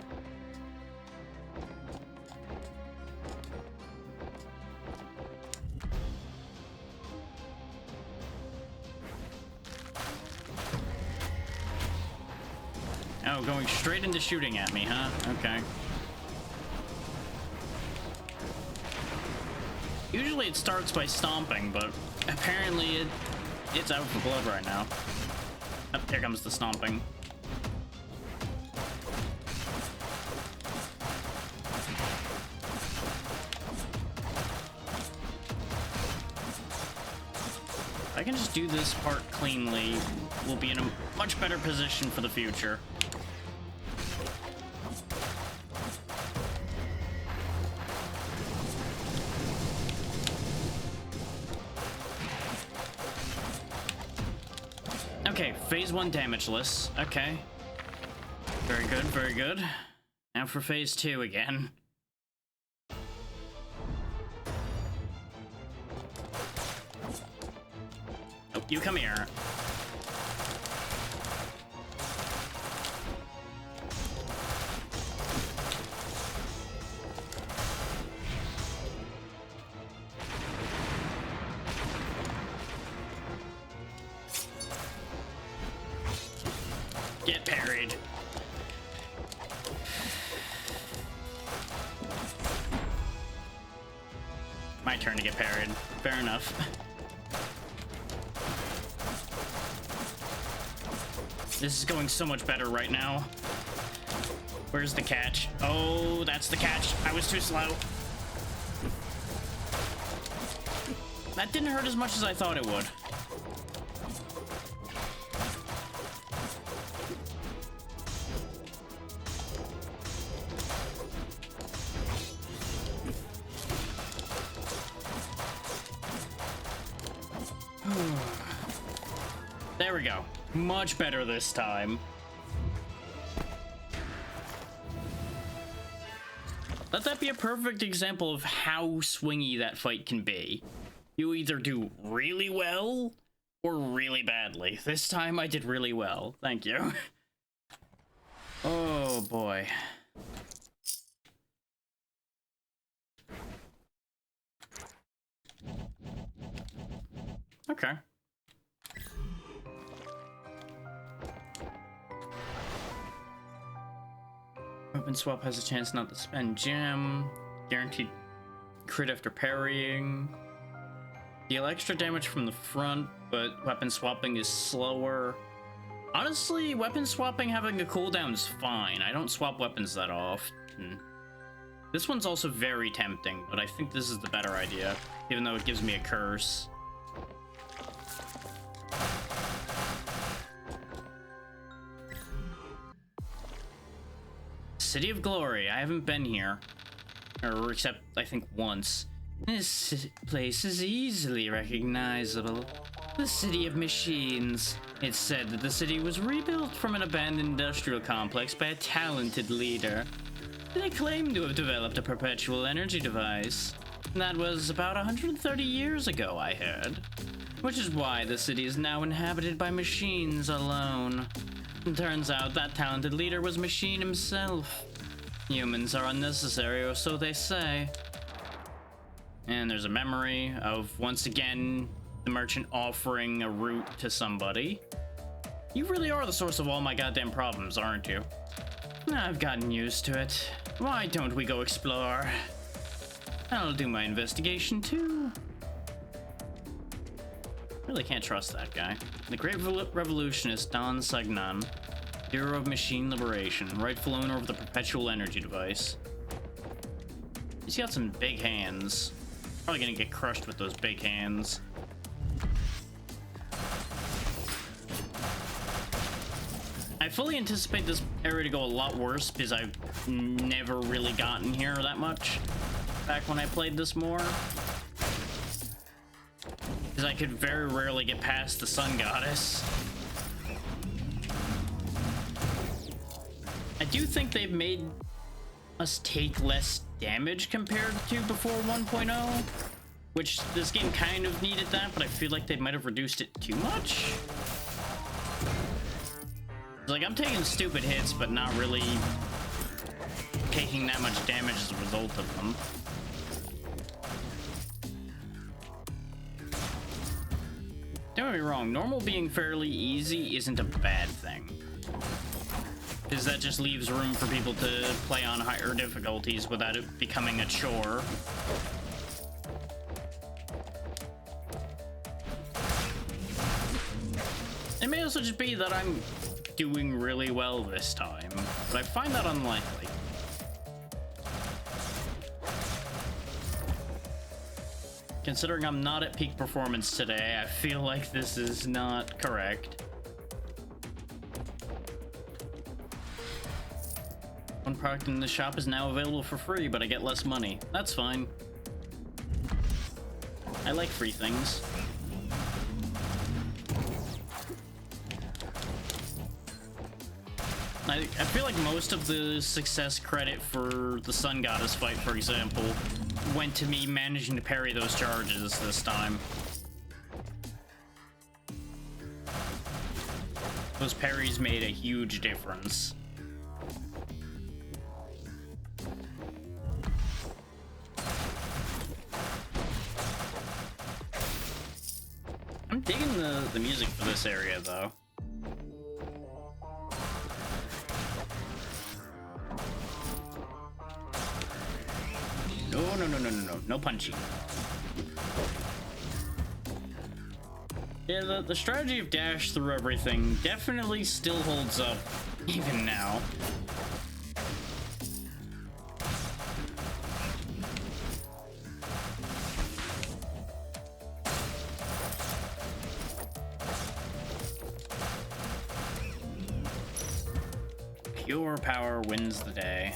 Oh, going straight into shooting at me, huh? Okay. Usually it starts by stomping, but apparently it's out for blood right now. Oh, here comes the stomping. If I can just do this part cleanly, we'll be in a much better position for the future. Okay, phase 1 damageless. Okay. Very good, very good. Now for phase 2 again. Oh, you come here. Get parried. My turn to get parried. Fair enough. This is going so much better right now. Where's the catch? Oh, that's the catch. I was too slow. That didn't hurt as much as I thought it would. There we go. Much better this time. Let that be a perfect example of how swingy that fight can be. You either do really well or really badly. This time I did really well. Thank you. Oh boy. Okay. Weapon swap has a chance not to spend gem. Guaranteed crit after parrying. Deal extra damage from the front, but weapon swapping is slower. Honestly, weapon swapping having a cooldown is fine. I don't swap weapons that often. This one's also very tempting, but I think this is the better idea, even though it gives me a curse. City of Glory. I haven't been here. Or except, I think, once. This place is easily recognizable. The City of Machines. It's said that the city was rebuilt from an abandoned industrial complex by a talented leader. They claim to have developed a perpetual energy device. That was about 130 years ago, I heard. Which is why the city is now inhabited by machines alone. It turns out that talented leader was Machine himself. Humans are unnecessary, or so they say. And there's a memory of, once again, the merchant offering a route to somebody. You really are the source of all my goddamn problems, aren't you? I've gotten used to it. Why don't we go explore? I'll do my investigation too. Really can't trust that guy. The great revolutionist Don Sagnan, hero of machine liberation, rightful owner of the perpetual energy device. He's got some big hands. Probably gonna get crushed with those big hands. I fully anticipate this area to go a lot worse because I've never really gotten here that much back when I played this more. Because I could very rarely get past the sun goddess. I do think they've made us take less damage compared to before 1.0, which this game kind of needed that, but I feel like they might have reduced it too much. Like, I'm taking stupid hits, but not really taking that much damage as a result of them. Don't get me wrong, normal being fairly easy isn't a bad thing. Because that just leaves room for people to play on higher difficulties without it becoming a chore. It may also just be that I'm doing really well this time, but I find that unlikely. Considering I'm not at peak performance today, I feel like this is not correct. One product in the shop is now available for free, but I get less money. That's fine. I like free things. I feel like most of the success credit for the Sun Goddess fight, for example, went to me managing to parry those charges this time. Those parries made a huge difference. I'm digging the music for this area, though. No punching. Yeah, the strategy of dash through everything definitely still holds up, even now. Pure power wins the day.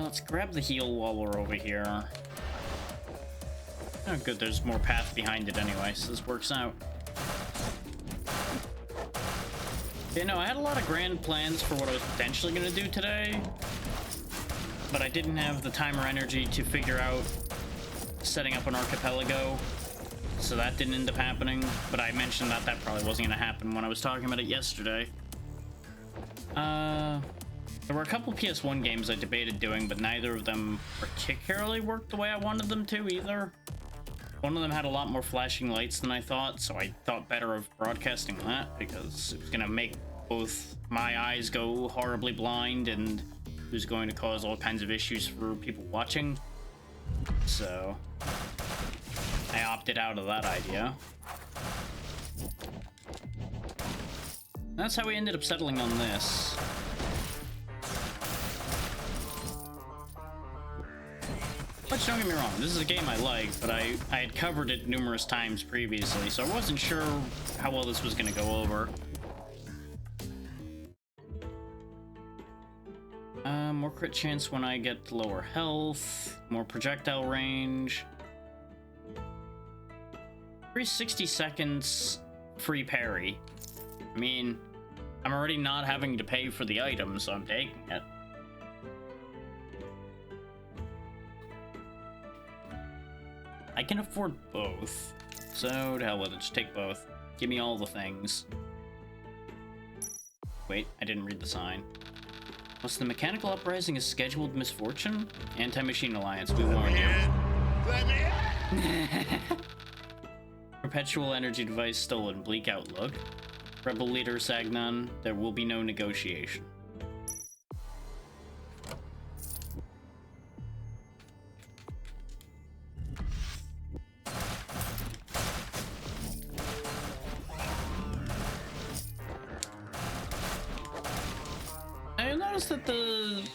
Let's grab the heal while we're over here. Oh, good, there's more path behind it anyway, so this works out. You know, I had a lot of grand plans for what I was potentially going to do today, but I didn't have the time or energy to figure out setting up an archipelago, so that didn't end up happening, but I mentioned that that probably wasn't going to happen when I was talking about it yesterday. There were a couple PS1 games I debated doing, but neither of them particularly worked the way I wanted them to either. One of them had a lot more flashing lights than I thought, so I thought better of broadcasting that because it was going to make both my eyes go horribly blind and it was going to cause all kinds of issues for people watching. So I opted out of that idea. That's how we ended up settling on this. Which, don't get me wrong, this is a game I like, but I had covered it numerous times previously, so I wasn't sure how well this was going to go over. More crit chance when I get lower health, more projectile range. Every 60 seconds, free parry. I mean, I'm already not having to pay for the item, so I'm taking it. I can afford both, so to hell with it, just take both. Give me all the things. Wait, I didn't read the sign. Was the mechanical uprising a scheduled misfortune? Anti-Machine Alliance, we warned you. Let me in! Perpetual energy device stolen, bleak outlook. Rebel leader Sagnon, there will be no negotiation. I noticed that the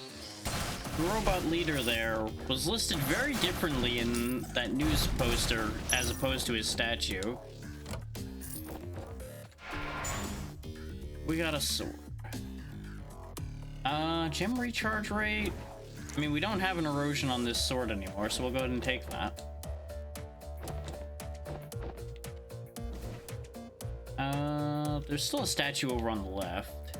robot leader there was listed very differently in that news poster as opposed to his statue. We got a sword. Gem recharge rate. I mean, we don't have an erosion on this sword anymore, so we'll go ahead and take that. There's still a statue over on the left.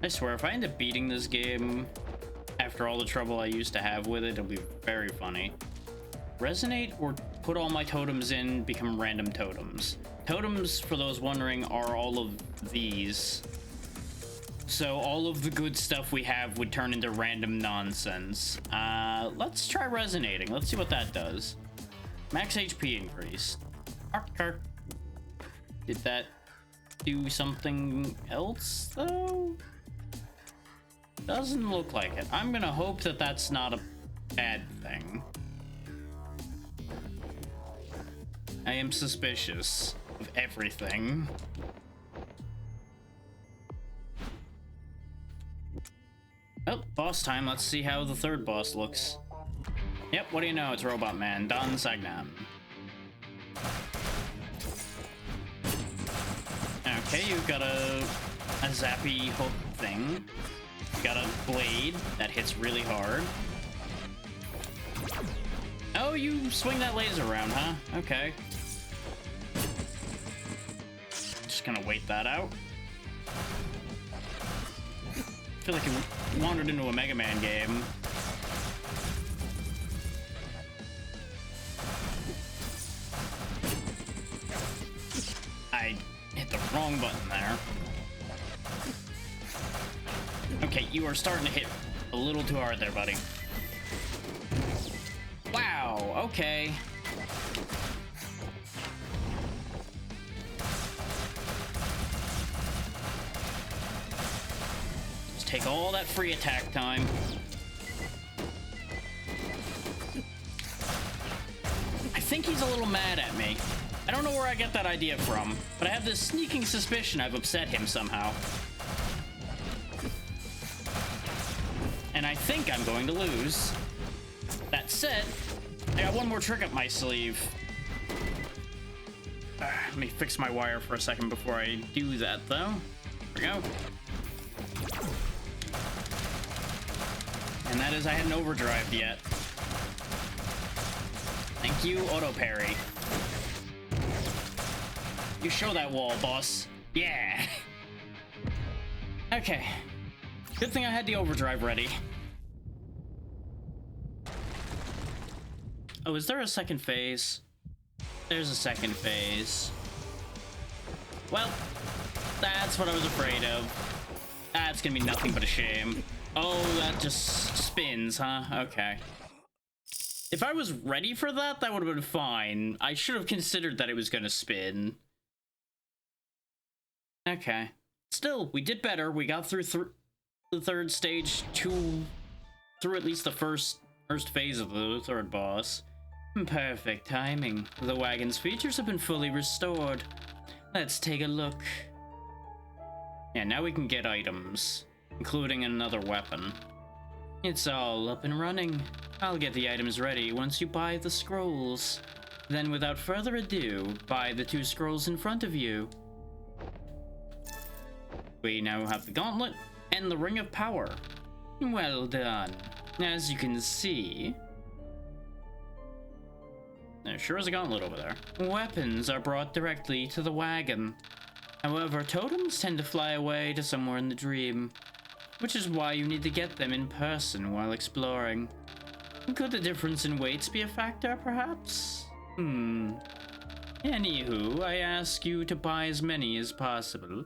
I swear, if I end up beating this game after all the trouble I used to have with it, it'll be very funny. Resonate or put all my totems in, become random totems. Totems, for those wondering, are all of these. So all of the good stuff we have would turn into random nonsense. Let's try resonating. Let's see what that does. Max HP increase. Ark. Did that do something else, though? Doesn't look like it. I'm gonna hope that that's not a bad thing. I am suspicious of everything. Oh, boss time. Let's see how the third boss looks. Yep, what do you know? It's Robot Man, Don Sagnan. Okay, you've got a zappy hook thing. You got a blade that hits really hard. Oh, you swing that laser around, huh? Okay. Just gonna wait that out. I feel like you wandered into a Mega Man game. I hit the wrong button there. Okay, you are starting to hit a little too hard there, buddy. Wow, okay. Let's take all that free attack time. I think he's a little mad at me. I don't know where I get that idea from, but I have this sneaking suspicion I've upset him somehow. And I think I'm going to lose. That said, I got one more trick up my sleeve. Let me fix my wire for a second before I do that, though. There we go. And that is I hadn't overdrived yet. Thank you, auto parry. You show that wall, boss. Yeah. Okay. Good thing I had the overdrive ready. Oh, is there a second phase? There's a second phase. Well, that's what I was afraid of. That's gonna be nothing but a shame. Oh, that just spins, huh? Okay. If I was ready for that, that would have been fine. I should have considered that it was gonna spin. Okay. Still, we did better. We got through the third stage through at least the first phase of the third boss. Perfect timing. The wagon's features have been fully restored. Let's take a look. Yeah, now we can get items, including another weapon. It's all up and running. I'll get the items ready once you buy the scrolls. Then without further ado, buy the 2 scrolls in front of you. We now have the gauntlet and the ring of power. Well done. As you can see, there sure is a gauntlet over there. Weapons are brought directly to the wagon. However, totems tend to fly away to somewhere in the dream, which is why you need to get them in person while exploring. Could the difference in weights be a factor, perhaps? Anywho, I ask you to buy as many as possible.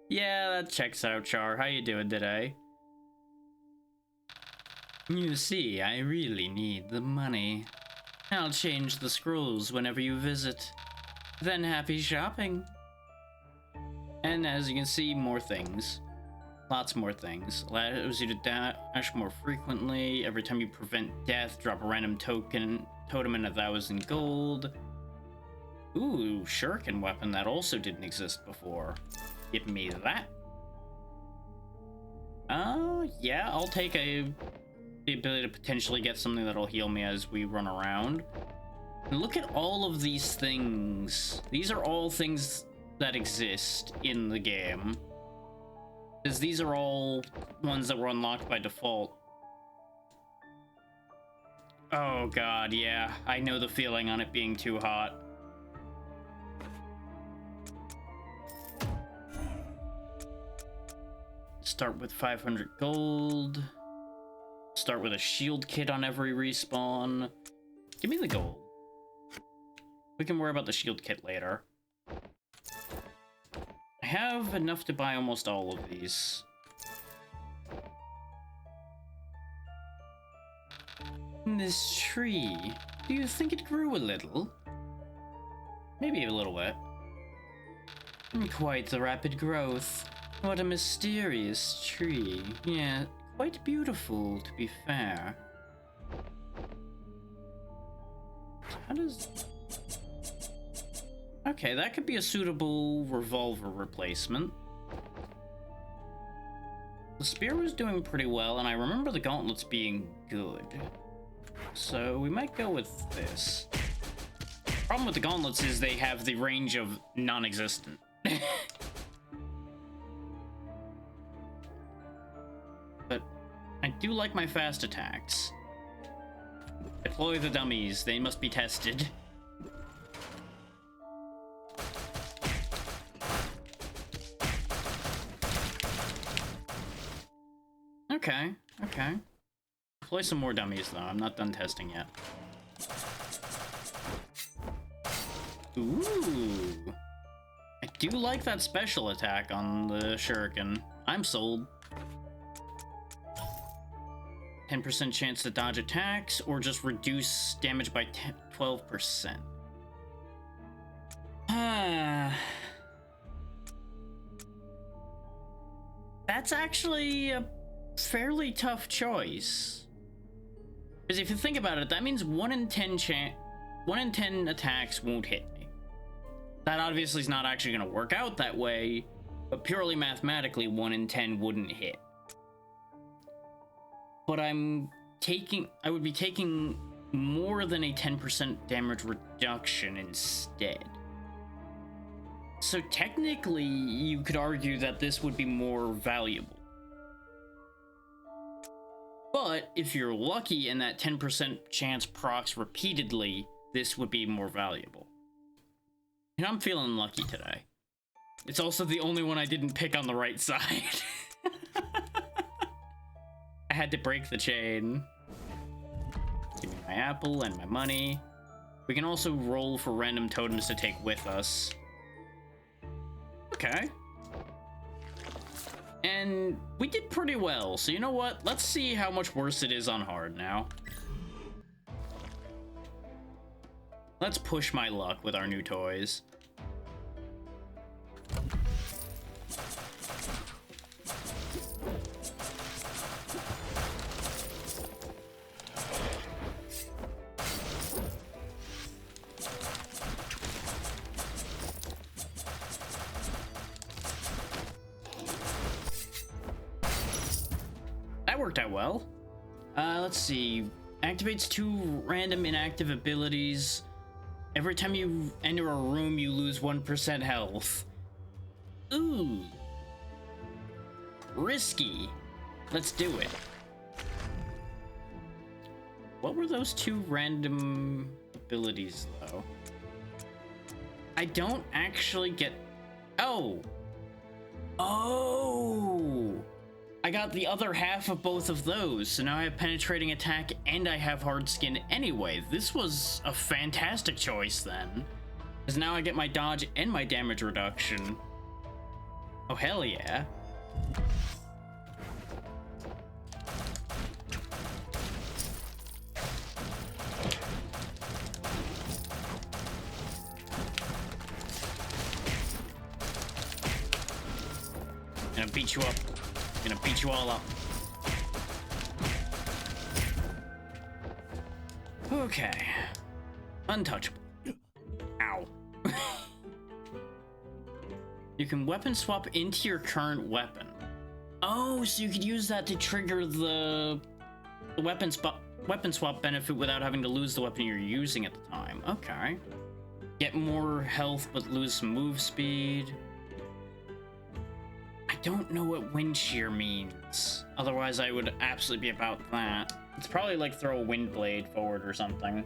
Yeah, that checks out, Char. How you doing today? You see, I really need the money. I'll change the scrolls whenever you visit. Then happy shopping. And as you can see, more things. Lots more things. Allows you to dash more frequently. Every time you prevent death, drop a random totem and 1,000 gold. Ooh, shuriken weapon that also didn't exist before. Give me that. Yeah, I'll take the ability to potentially get something that'll heal me as we run around. And look at all of these things. These are all things that exist in the game. Because these are all ones that were unlocked by default. Oh god, yeah. I know the feeling on it being too hot. Start with 500 gold. Start with a shield kit on every respawn. Give me the gold. We can worry about the shield kit later. I have enough to buy almost all of these. This tree, do you think it grew a little? Maybe a little bit. Quite the rapid growth. What a mysterious tree. Yeah, quite beautiful, to be fair. How does... Okay, that could be a suitable revolver replacement. The spear was doing pretty well, and I remember the gauntlets being good. So we might go with this. Problem with the gauntlets is they have the range of non-existent. But I do like my fast attacks. Deploy the dummies, they must be tested. Okay, okay. Deploy some more dummies though, I'm not done testing yet. Ooh. I do like that special attack on the shuriken. I'm sold. 10% chance to dodge attacks, or just reduce damage by 12%. That's actually a fairly tough choice. Because if you think about it, that means 1 in 10 attacks won't hit me. That obviously is not actually going to work out that way, but purely mathematically, 1 in 10 wouldn't hit. But I would be taking more than a 10% damage reduction instead. So technically, you could argue that this would be more valuable. But if you're lucky and that 10% chance procs repeatedly, this would be more valuable. And I'm feeling lucky today. It's also the only one I didn't pick on the right side. I had to break the chain. Give me my apple and my money. We can also roll for random totems to take with us. Okay. And we did pretty well, so you know what? Let's see how much worse it is on hard now. Let's push my luck with our new toys. That worked out well. Let's see. Activates 2 random inactive abilities. Every time you enter a room, you lose 1% health. Ooh. Risky. Let's do it. What were those 2 random abilities, though? I don't actually get... Oh! Oh! I got the other half of both of those, so now I have penetrating attack and I have hard skin anyway. This was a fantastic choice then. Because now I get my dodge and my damage reduction. Oh, hell yeah. Gonna beat you up. Gonna beat you all up. Okay. Untouchable. Ow. You can weapon swap into your current weapon. Oh, so you could use that to trigger the weapon swap benefit without having to lose the weapon you're using at the time. Okay. Get more health but lose some move speed. I don't know what wind shear means. Otherwise, I would absolutely be about that. It's probably like throw a wind blade forward or something.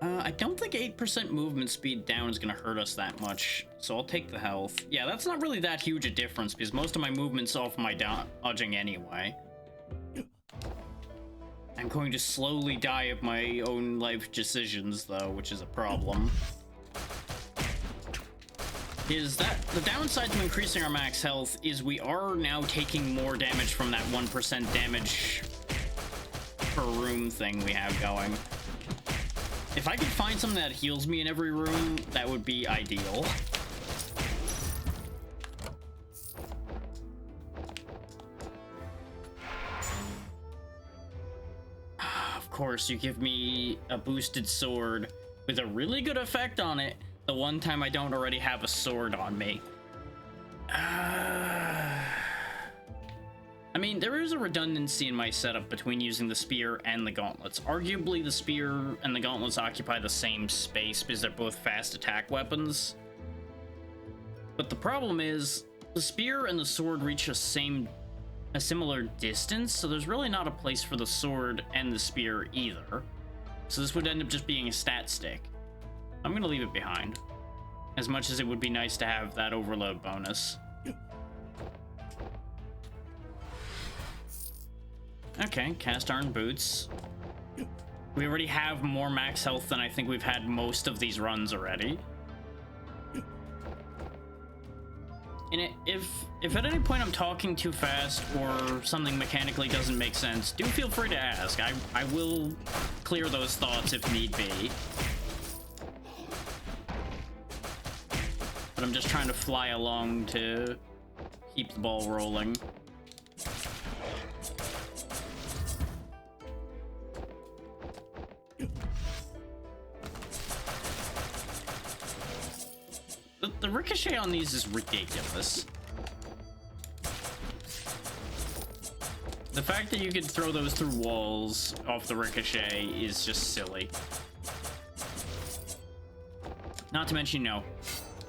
I don't think 8% movement speed down is going to hurt us that much, so I'll take the health. Yeah, that's not really that huge a difference, because most of my movement's off my dodging anyway. I'm going to slowly die of my own life decisions, though, which is a problem. Is that the downside to increasing our max health is we are now taking more damage from that 1% damage per room thing we have going. If I could find something that heals me in every room, that would be ideal. Of course, you give me a boosted sword with a really good effect on it the one time I don't already have a sword on me. I mean, there is a redundancy in my setup between using the spear and the gauntlets. Arguably, the spear and the gauntlets occupy the same space because they're both fast attack weapons. But the problem is, the spear and the sword reach a similar distance, so there's really not a place for the sword and the spear either. So this would end up just being a stat stick. I'm gonna leave it behind, as much as it would be nice to have that overload bonus. Okay, cast iron boots. We already have more max health than I think we've had most of these runs already. And if at any point I'm talking too fast or something mechanically doesn't make sense, do feel free to ask. I will clear those thoughts if need be. But I'm just trying to fly along to keep the ball rolling. The ricochet on these is ridiculous. The fact that you could throw those through walls off the ricochet is just silly. Not to mention, you know,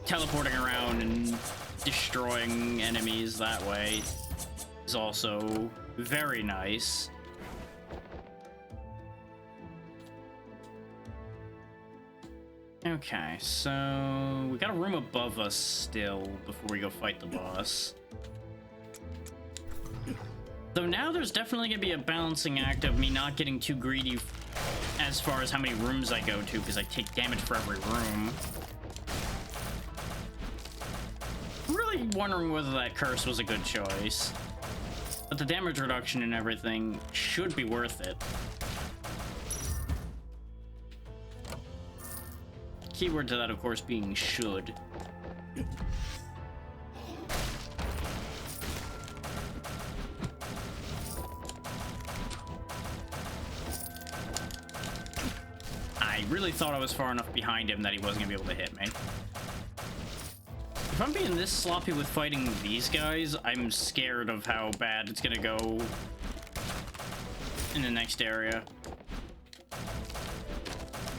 teleporting around and destroying enemies that way is also very nice. Okay, so we got a room above us still before we go fight the boss. Though now there's definitely gonna be a balancing act of me not getting too greedy as far as how many rooms I go to, because I take damage for every room. I'm really wondering whether that curse was a good choice. But the damage reduction and everything should be worth it. Keyword to that, of course, being should. I really thought I was far enough behind him that he wasn't gonna be able to hit me. If if I'm being this sloppy with fighting these guys, I'm scared of how bad it's gonna go in the next area.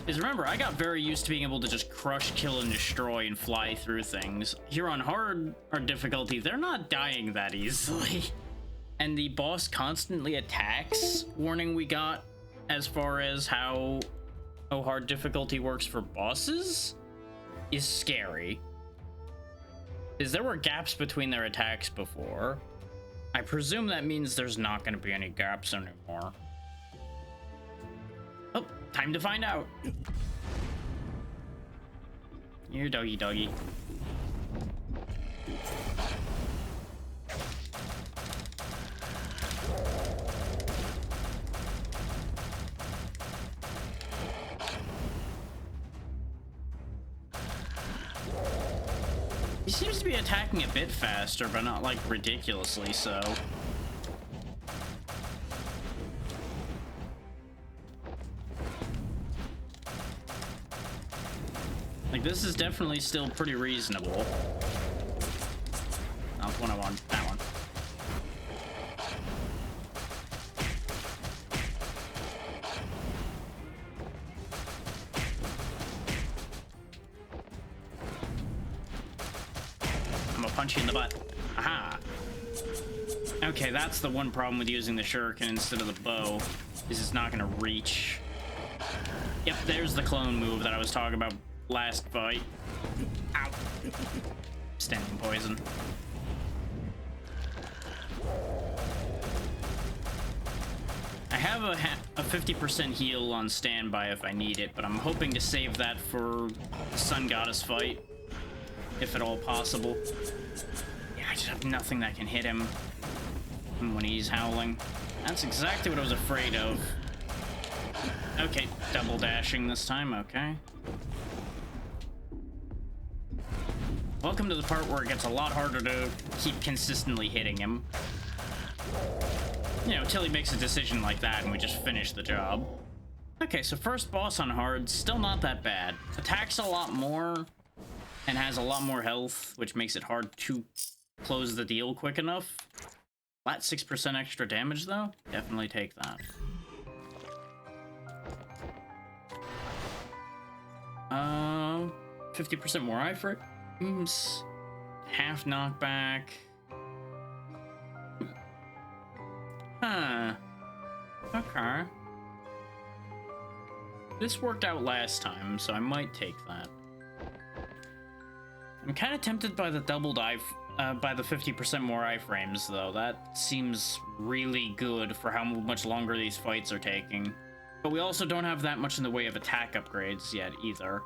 Because remember, I got very used to being able to just crush, kill, and destroy and fly through things. Here on hard or difficulty, they're not dying that easily. And the boss constantly attacks warning we got as far as how hard difficulty works for bosses is scary. Because there were gaps between their attacks before. I presume that means there's not going to be any gaps anymore. Oh, time to find out. Here, doggy doggy. He seems to be attacking a bit faster, but not like ridiculously so. Like, this is definitely still pretty reasonable. Not the one I want, that one. I'm gonna punch you in the butt. Aha! Okay, that's the one problem with using the shuriken instead of the bow, is it's not gonna reach. Yep, there's the clone move that I was talking about last fight. Ow. Standing poison. I have a 50% heal on standby if I need it, but I'm hoping to save that for the Sun Goddess fight, if at all possible. Yeah, I just have nothing that can hit him when he's howling. That's exactly what I was afraid of. Okay, double dashing this time, okay. Welcome to the part where it gets a lot harder to keep consistently hitting him. You know, till he makes a decision like that and we just finish the job. Okay, so first boss on hard, still not that bad. Attacks a lot more and has a lot more health, which makes it hard to close the deal quick enough. Flat 6% extra damage though, definitely take that. 50% more iframes, half knockback. Huh. Okay. This worked out last time, so I might take that. I'm kind of tempted by the doubled by the 50% more iframes, though. That seems really good for how much longer these fights are taking. But we also don't have that much in the way of attack upgrades yet, either.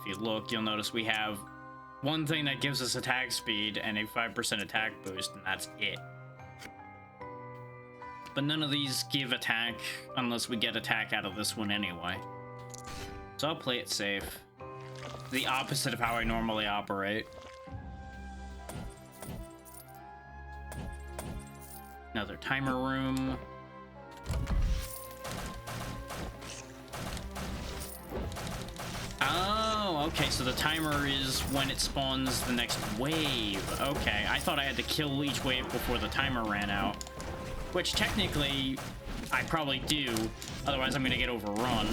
If you look, you'll notice we have one thing that gives us attack speed and a 5% attack boost, and that's it. But none of these give attack unless we get attack out of this one anyway. So I'll play it safe. The opposite of how I normally operate. Another timer room. Oh, okay, so the timer is when it spawns the next wave. Okay, I thought I had to kill each wave before the timer ran out. Which, technically, I probably do. Otherwise, I'm gonna get overrun.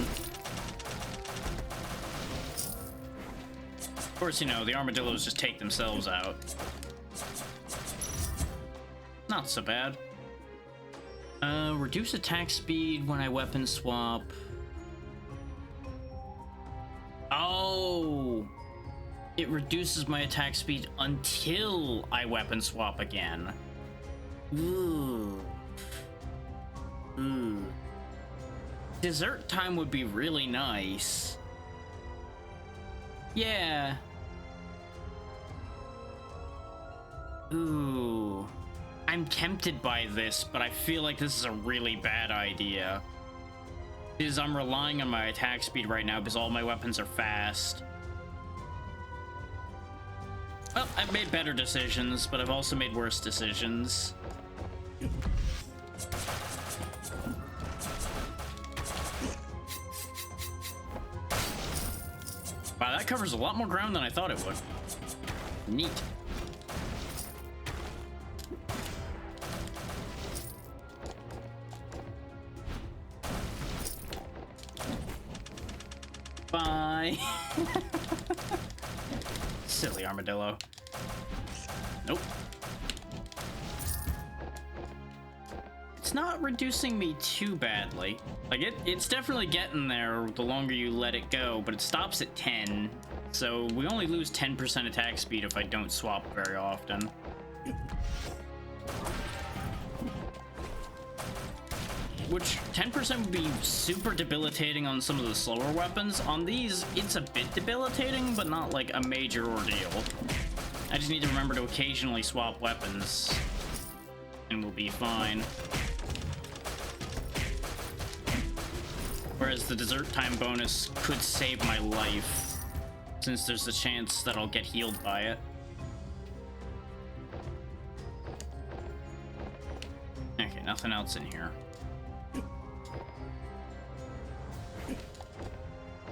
Of course, you know, the armadillos just take themselves out. Not so bad. Reduce attack speed when I weapon swap. Oh! It reduces my attack speed until I weapon swap again. Ooh. Ooh. Dessert time would be really nice. Yeah. Ooh. I'm tempted by this, but I feel like this is a really bad idea. Because I'm relying on my attack speed right now because all my weapons are fast. Well, I've made better decisions, but I've also made worse decisions. Wow, that covers a lot more ground than I thought it would. Neat. Bye. Silly armadillo. Nope. It's not reducing me too badly. Like, it's definitely getting there the longer you let it go, but it stops at 10. So we only lose 10% attack speed if I don't swap very often. Which 10% would be super debilitating on some of the slower weapons. On these, it's a bit debilitating, but not like a major ordeal. I just need to remember to occasionally swap weapons, and we'll be fine. Whereas the dessert time bonus could save my life, since there's a chance that I'll get healed by it. Okay, nothing else in here.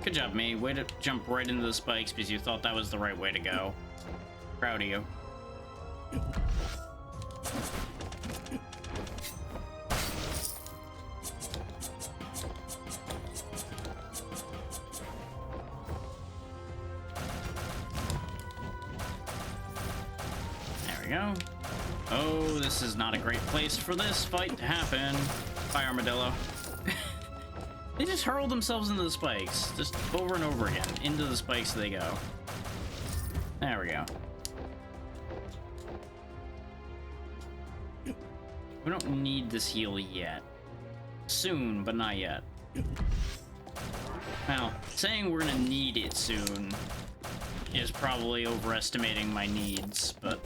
Good job, me. Way to jump right into the spikes because you thought that was the right way to go. Proud of you. There we go. Oh, this is not a great place for this fight to happen. Bye, armadillo. They just hurl themselves into the spikes, just over and over again. Into the spikes they go. There we go. We don't need this heal yet. Soon, but not yet. Well, saying we're gonna need it soon is probably overestimating my needs, but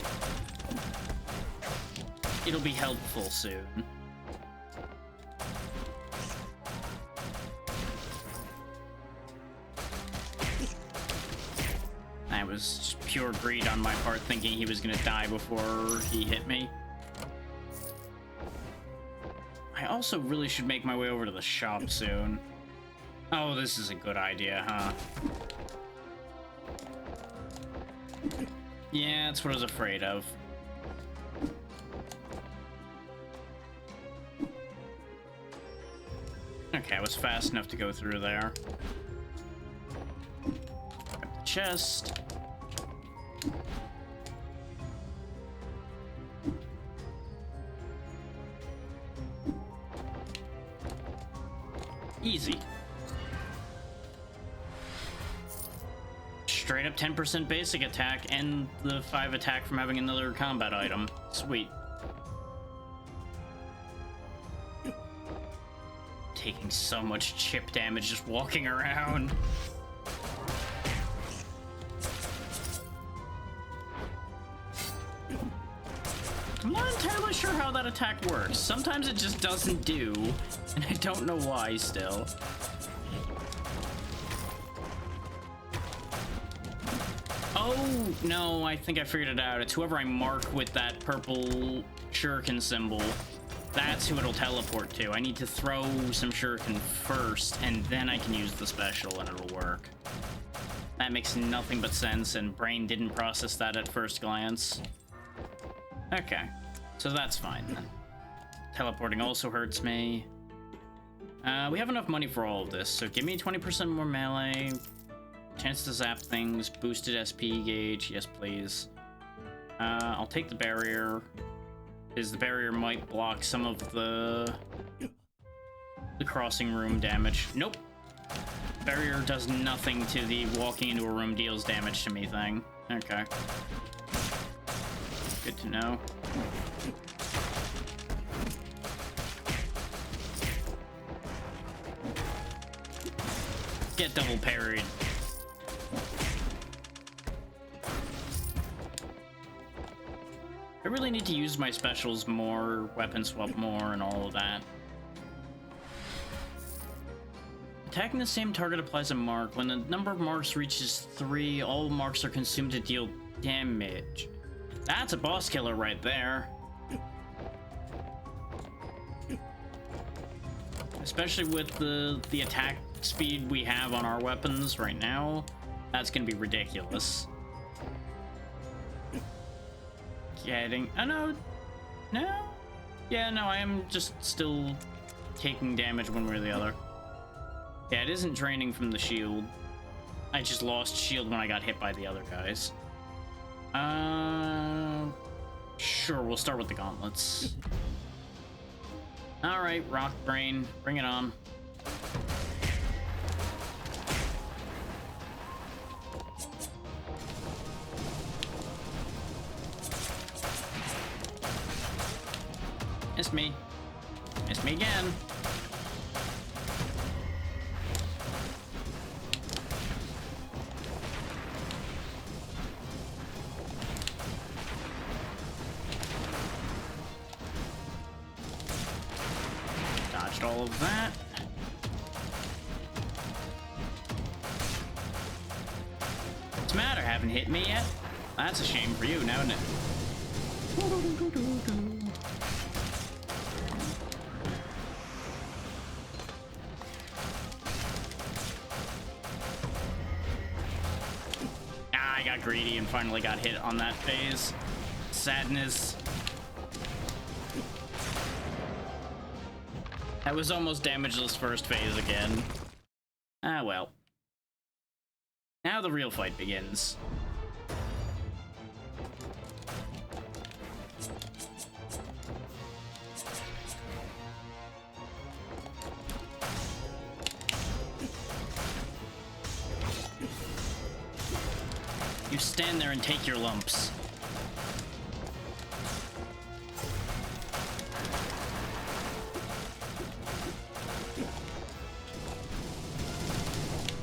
it'll be helpful soon. That was just pure greed on my part, thinking he was gonna die before he hit me. I also really should make my way over to the shop soon. Oh, this is a good idea, huh? Yeah, that's what I was afraid of. Okay, I was fast enough to go through there. Grab the chest. Easy. Straight up 10% basic attack and the 5 attack from having another combat item. Sweet. Taking so much chip damage just walking around. I'm not entirely sure how that attack works. Sometimes it just doesn't do, and I don't know why still. Oh, no, I think I figured it out. It's whoever I mark with that purple shuriken symbol. That's who it'll teleport to. I need to throw some shuriken first, and then I can use the special, and it'll work. That makes nothing but sense, and brain didn't process that at first glance. Okay, so that's fine then. Teleporting also hurts me. We have enough money for all of this, so give me 20% more melee, chance to zap things, boosted SP gauge, yes please. I'll take the barrier, because the barrier might block some of the crossing room damage. Nope. Barrier does nothing to the walking into a room deals damage to me thing. Okay. Good to know. Get double parried. I really need to use my specials more, weapon swap more, and all of that. Attacking the same target applies a mark. When the number of marks reaches 3, all marks are consumed to deal damage. That's a boss killer right there. Especially with the attack speed we have on our weapons right now. That's gonna be ridiculous. Getting... Oh, no. No? Yeah, no, I am just still taking damage one way or the other. Yeah, it isn't draining from the shield. I just lost shield when I got hit by the other guys. Sure, we'll start with the gauntlets. Alright, Rock Brain, bring it on. Missed me. Missed me again. Dodged all of that. What's the matter? Haven't hit me yet? That's a shame for you, now isn't it? I got greedy and finally got hit on that phase. Sadness. That was almost damageless first phase again. Ah, well. Now the real fight begins. You stand there and take your lumps.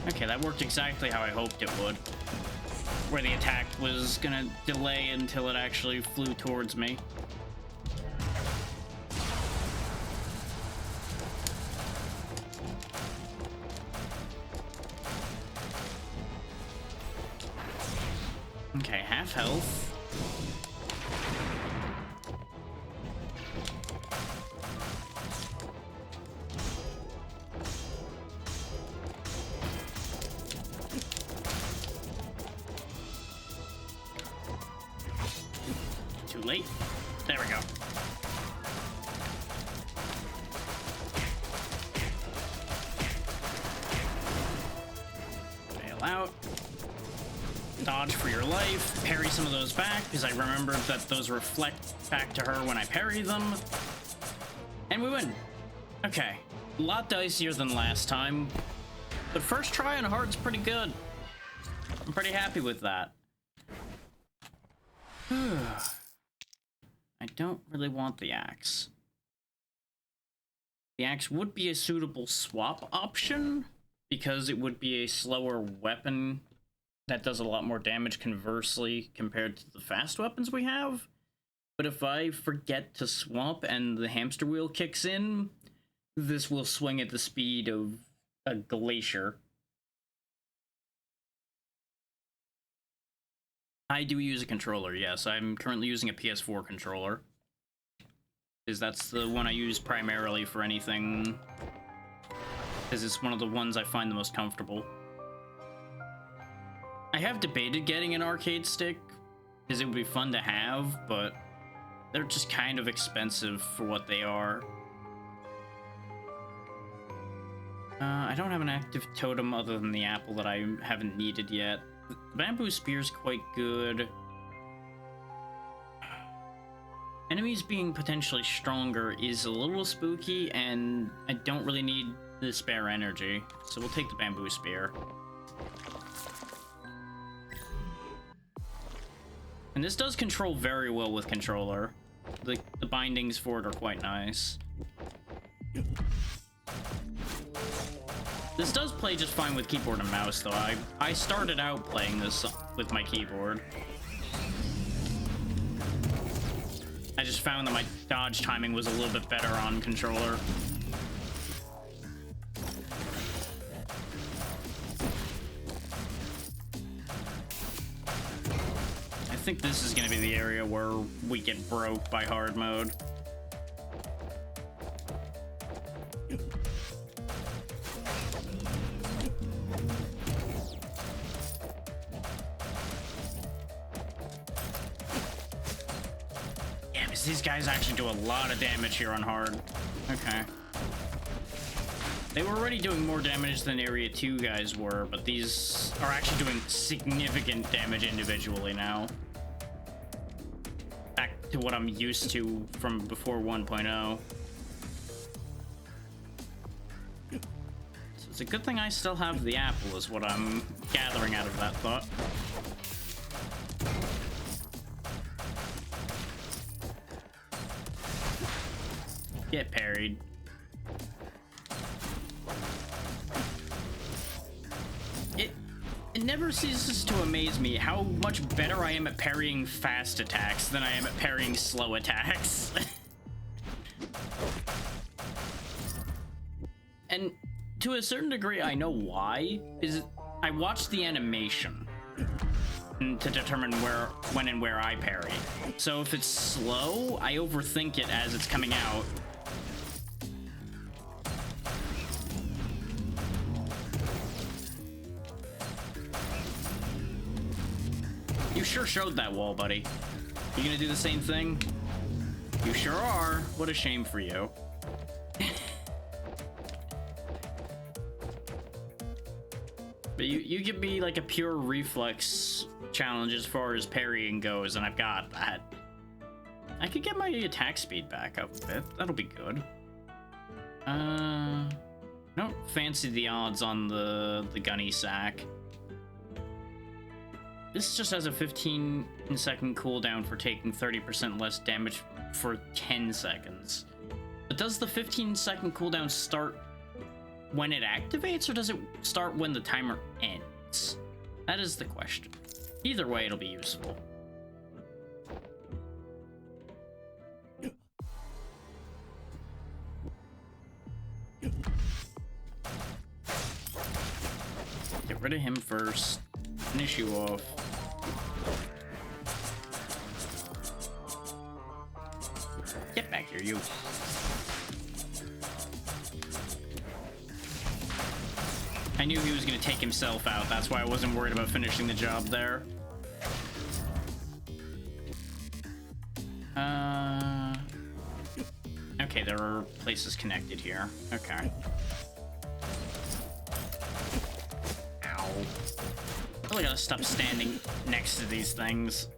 Okay, that worked exactly how I hoped it would. Where the attack was gonna delay until it actually flew towards me. Okay, half health. Too late. There we go. Bail out. Dodge for your life. Parry some of those back, because I remembered that those reflect back to her when I parry them. And we win. Okay. A lot dicier than last time. But first try on hard's pretty good. I'm pretty happy with that. I don't really want the axe. The axe would be a suitable swap option, because it would be a slower weapon that does a lot more damage conversely compared to the fast weapons we have. But if I forget to swap and the hamster wheel kicks in, this will swing at the speed of a glacier. I do use a controller, yes. I'm currently using a PS4 controller, because that's the one I use primarily for anything, because it's one of the ones I find the most comfortable. I have debated getting an arcade stick, because it would be fun to have, but they're just kind of expensive for what they are. I don't have an active totem other than the apple that I haven't needed yet. The bamboo spear's quite good. Enemies being potentially stronger is a little spooky, and I don't really need the spare energy, so we'll take the bamboo spear. And this does control very well with controller. The bindings for it are quite nice. This does play just fine with keyboard and mouse, though. I started out playing this with my keyboard. I just found that my dodge timing was a little bit better on controller. I think this is going to be the area where we get broke by hard mode. These guys actually do a lot of damage here on hard. Okay. They were already doing more damage than Area 2 guys were, but these are actually doing significant damage individually now. Back to what I'm used to from before 1.0. So it's a good thing I still have the apple, is what I'm gathering out of that thought. Get parried. It never ceases to amaze me how much better I am at parrying fast attacks than I am at parrying slow attacks. And to a certain degree, I know why. Is I watched the animation to determine when and where I parry. So if it's slow, I overthink it as it's coming out. You sure showed that wall, buddy. You gonna do the same thing? You sure are. What a shame for you. But you give me like a pure reflex challenge as far as parrying goes, and I've got that. I could get my attack speed back up a bit. That'll be good. Don't fancy the odds on the gunny sack. This just has a 15-second cooldown for taking 30% less damage for 10 seconds. But does the 15-second cooldown start when it activates, or does it start when the timer ends? That is the question. Either way, it'll be useful. Get rid of him first. Finish you off. Get back here, you. I knew he was going to take himself out. That's why I wasn't worried about finishing the job there. Okay, there are places connected here. Okay. Ow. I really gotta stop standing next to these things.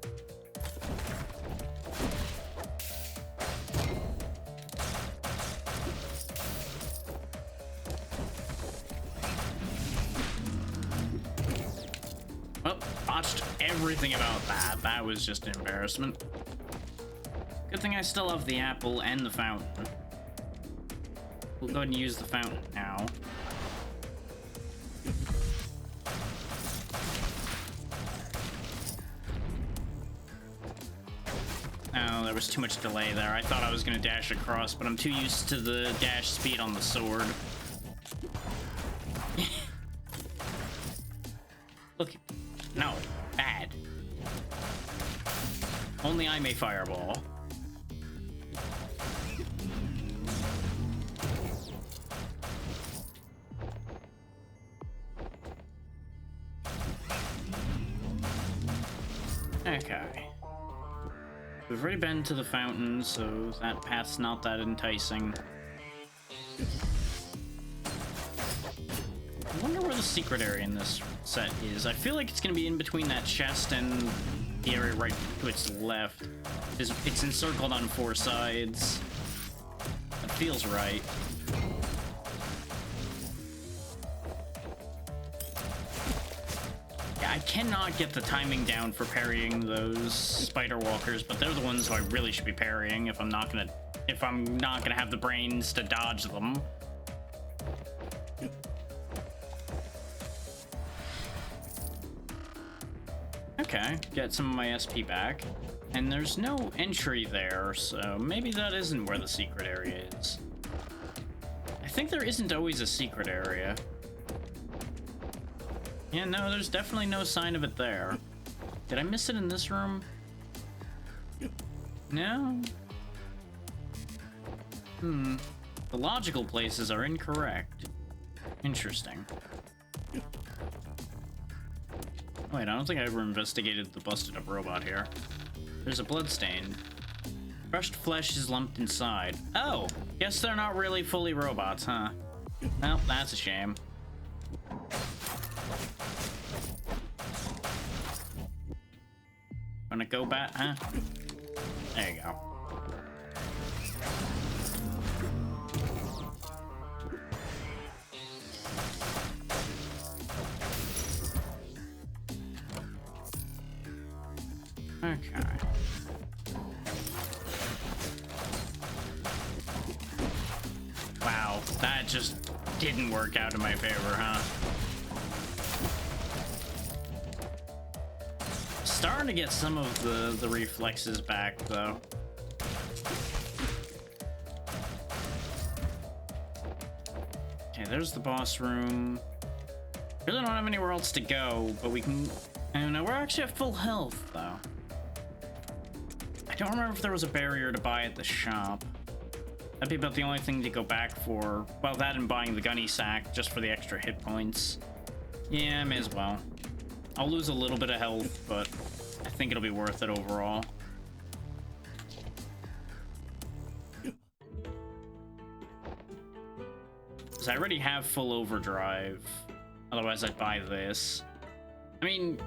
Well, botched everything about that. That was just an embarrassment. Good thing I still have the apple and the fountain. We'll go ahead and use the fountain now. Oh, there was too much delay there. I thought I was going to dash across, but I'm too used to the dash speed on the sword. Look. No. Bad. Only I may fireball. Okay. We've already been to the fountain, so that path's not that enticing. I wonder where the secret area in this set is. I feel like it's going to be in between that chest and the area right to its left. It's encircled on 4 sides. That feels right. I cannot get the timing down for parrying those spider walkers, but they're the ones who I really should be parrying if I'm not gonna have the brains to dodge them. Okay, get some of my SP back. And there's no entry there, so maybe that isn't where the secret area is. I think there isn't always a secret area. Yeah, no, there's definitely no sign of it there. Did I miss it in this room? No? The logical places are incorrect. Interesting. Wait, I don't think I ever investigated the busted up robot here. There's a bloodstain. Crushed flesh is lumped inside. Oh! Guess they're not really fully robots, huh? Well, that's a shame. Gonna go back, huh? There you go. Okay. Wow, that just didn't work out in my favor, huh? Starting to get some of the reflexes back, though. Okay, there's the boss room. Really don't have anywhere else to go, but we can... I don't know, we're actually at full health, though. I don't remember if there was a barrier to buy at the shop. That'd be about the only thing to go back for. Well, that and buying the gunny sack just for the extra hit points. Yeah, may as well. I'll lose a little bit of health, but I think it'll be worth it overall. Because I already have full overdrive. Otherwise, I'd buy this. I mean,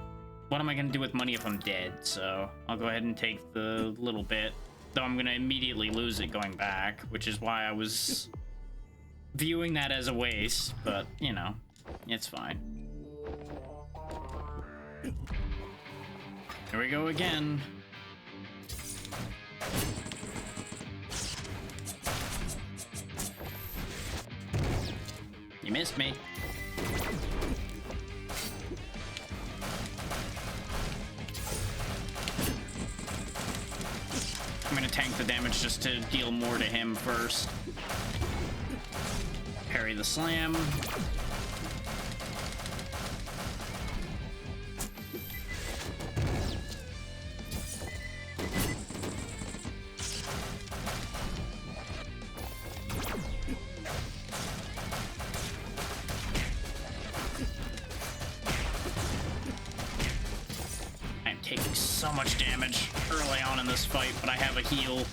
what am I going to do with money if I'm dead? So I'll go ahead and take the little bit. Though I'm going to immediately lose it going back, which is why I was viewing that as a waste. But, you know, it's fine. Here we go again. You missed me. I'm gonna tank the damage just to deal more to him first. Parry the slam. I'm taking so much damage early on in this fight, but I have a heal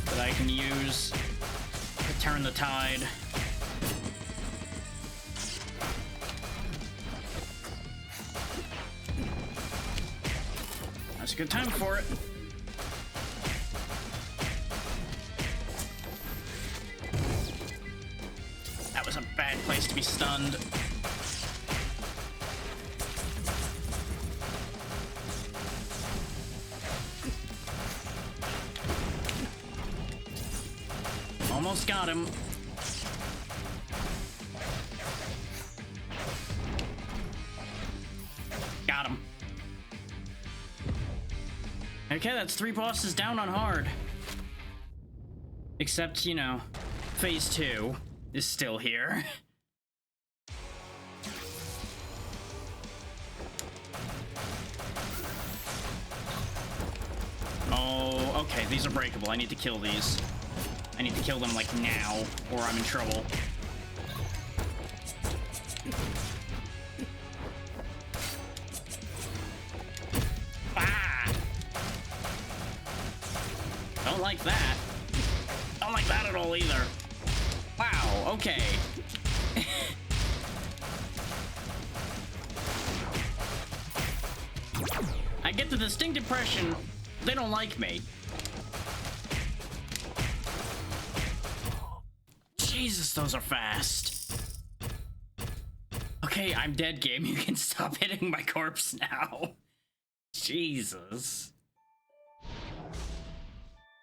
that I can use to turn the tide. That's a good time for it. That was a bad place to be stunned. Almost got him. Got him. Okay, that's 3 bosses down on hard. Except, you know, phase 2 is still here. Oh, okay, these are breakable. I need to kill these. I need to kill them, like, now, or I'm in trouble. Ah! Don't like that. Don't like that at all, either. Wow, okay. I get the distinct impression they don't like me. Jesus, those are fast. Okay, I'm dead, game. You can stop hitting my corpse now. Jesus.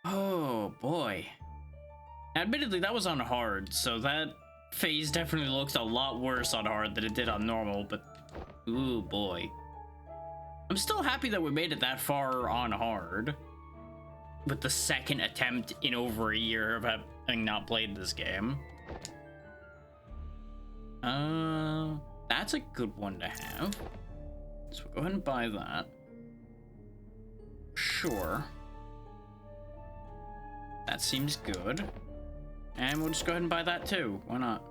Oh, boy. Admittedly, that was on hard, so that phase definitely looks a lot worse on hard than it did on normal, but... Ooh, boy. I'm still happy that we made it that far on hard. With the second attempt in over a year of having not played this game. That's a good one to have. So we'll go ahead and buy that. Sure. That seems good. And we'll just go ahead and buy that too. Why not?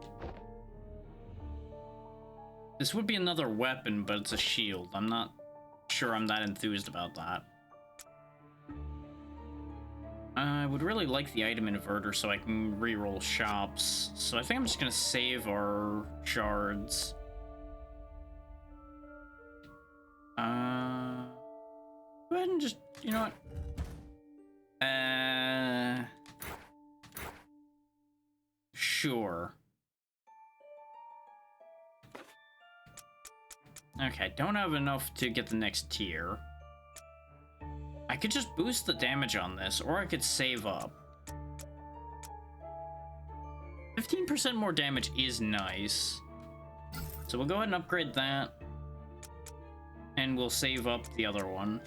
This would be another weapon, but it's a shield. I'm not sure I'm that enthused about that. I would really like the item inverter so I can reroll shops. So I think I'm just gonna save our shards. Go ahead and just, you know what? Sure. Okay, don't have enough to get the next tier. I could just boost the damage on this, or I could save up. 15% more damage is nice. So we'll go ahead and upgrade that. And we'll save up the other one.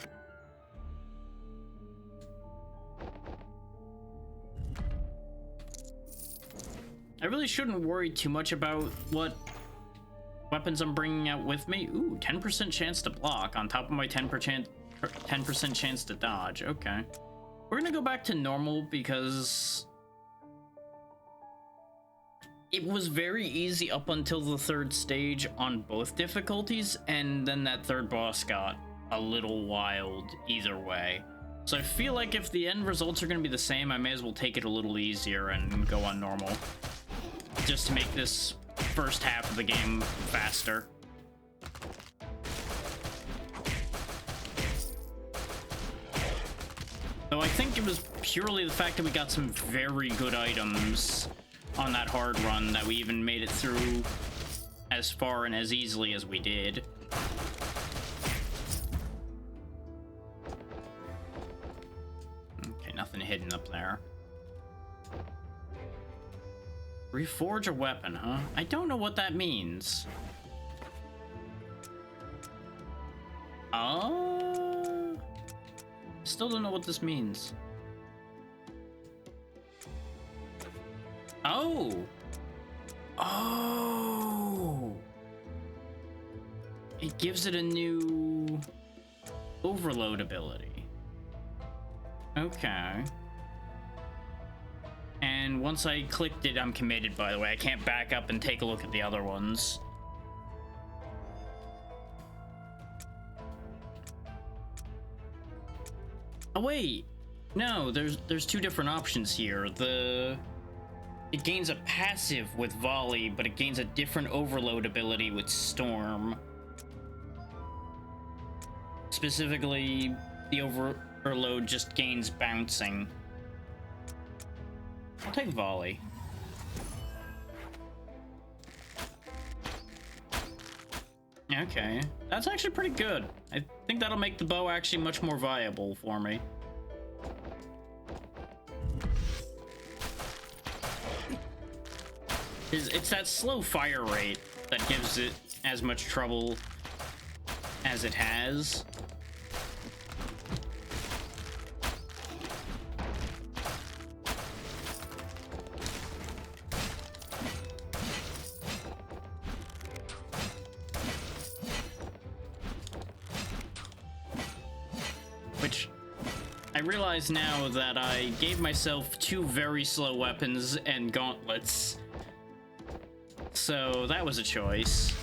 I really shouldn't worry too much about what weapons I'm bringing out with me. Ooh, 10% chance to block on top of my 10% chance to dodge. Okay. We're gonna go back to normal because it was very easy up until the third stage on both difficulties, and then that third boss got a little wild either way. So I feel like if the end results are gonna be the same, I may as well take it a little easier and go on normal. Just to make this first half of the game faster. Though I think it was purely the fact that we got some very good items on that hard run that we even made it through as far and as easily as we did. Okay, nothing hidden up there. Reforge a weapon, huh? I don't know what that means. Still don't know what this means. Oh! It gives it a new overload ability. Okay. And once I clicked it, I'm committed, by the way. I can't back up and take a look at the other ones. Oh, wait. No, there's two different options here. It gains a passive with Volley, but it gains a different overload ability with Storm. Specifically, the overload just gains bouncing. I'll take Volley. Okay, that's actually pretty good. I think that'll make the bow actually much more viable for me. It's that slow fire rate that gives it as much trouble as it has. Which I realize now that I gave myself two very slow weapons and gauntlets. So that was a choice.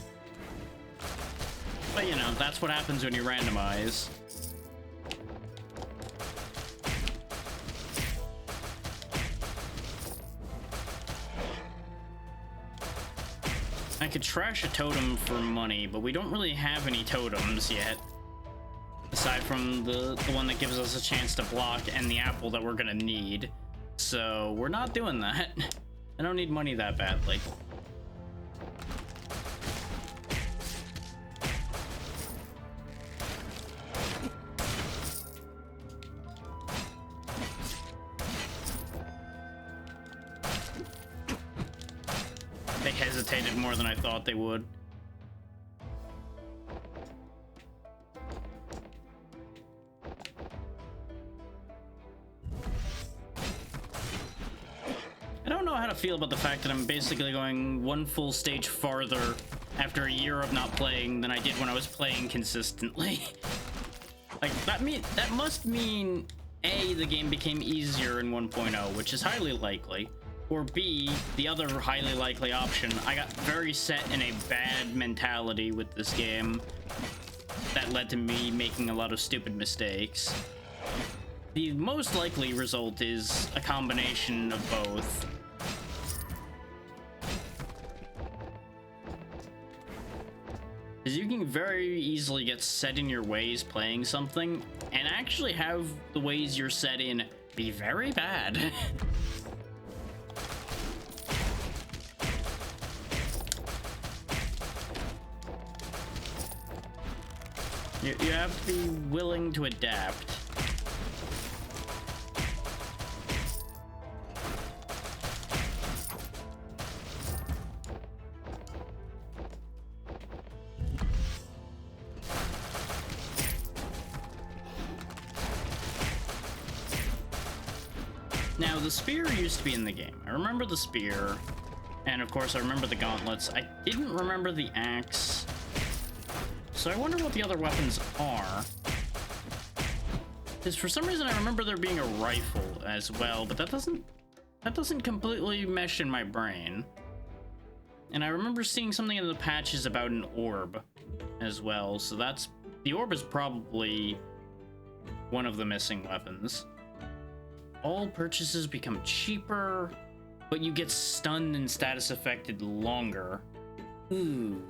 But you know, that's what happens when you randomize. I could trash a totem for money, but we don't really have any totems yet. Aside from the one that gives us a chance to block and the apple that we're gonna need. So we're not doing that. I don't need money that badly. They hesitated more than I thought they would. I don't know how to feel about the fact that I'm basically going one full stage farther after a year of not playing than I did when I was playing consistently. Like, that must mean, A, the game became easier in 1.0, which is highly likely. Or B, the other highly likely option, I got very set in a bad mentality with this game that led to me making a lot of stupid mistakes. the most likely result is a combination of both. Because you can very easily get set in your ways playing something, and actually have the ways you're set in be very bad. You have to be willing to adapt. Now, the spear used to be in the game. I remember the spear, and of course I remember the gauntlets. I didn't remember the axe. So I wonder what the other weapons are. Because for some reason I remember there being a rifle as well, but that doesn't completely mesh in my brain. And I remember seeing something in the patches about an orb as well, so the orb is probably one of the missing weapons. All purchases become cheaper, but you get stunned and status affected longer. Ooh.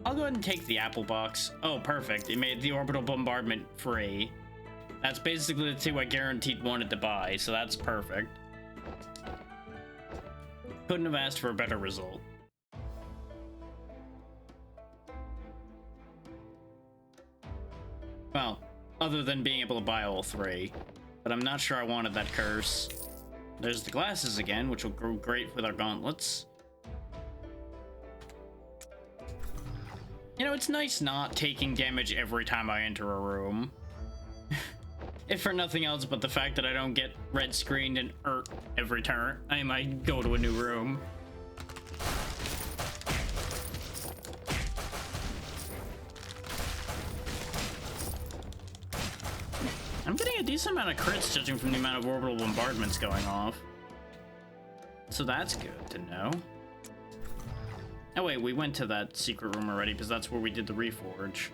I'll go ahead and take the apple box. Oh, perfect. It made the orbital bombardment free. That's basically the two I guaranteed wanted to buy, so that's perfect. Couldn't have asked for a better result. Well, other than being able to buy all three. But I'm not sure I wanted that curse. There's the glasses again, which will go great with our gauntlets. You know, it's nice not taking damage every time I enter a room. If for nothing else but the fact that I don't get red screened and every turn I might go to a new room. I'm getting a decent amount of crits judging from the amount of orbital bombardments going off. So that's good to know. Oh wait, we went to that secret room already because that's where we did the reforge.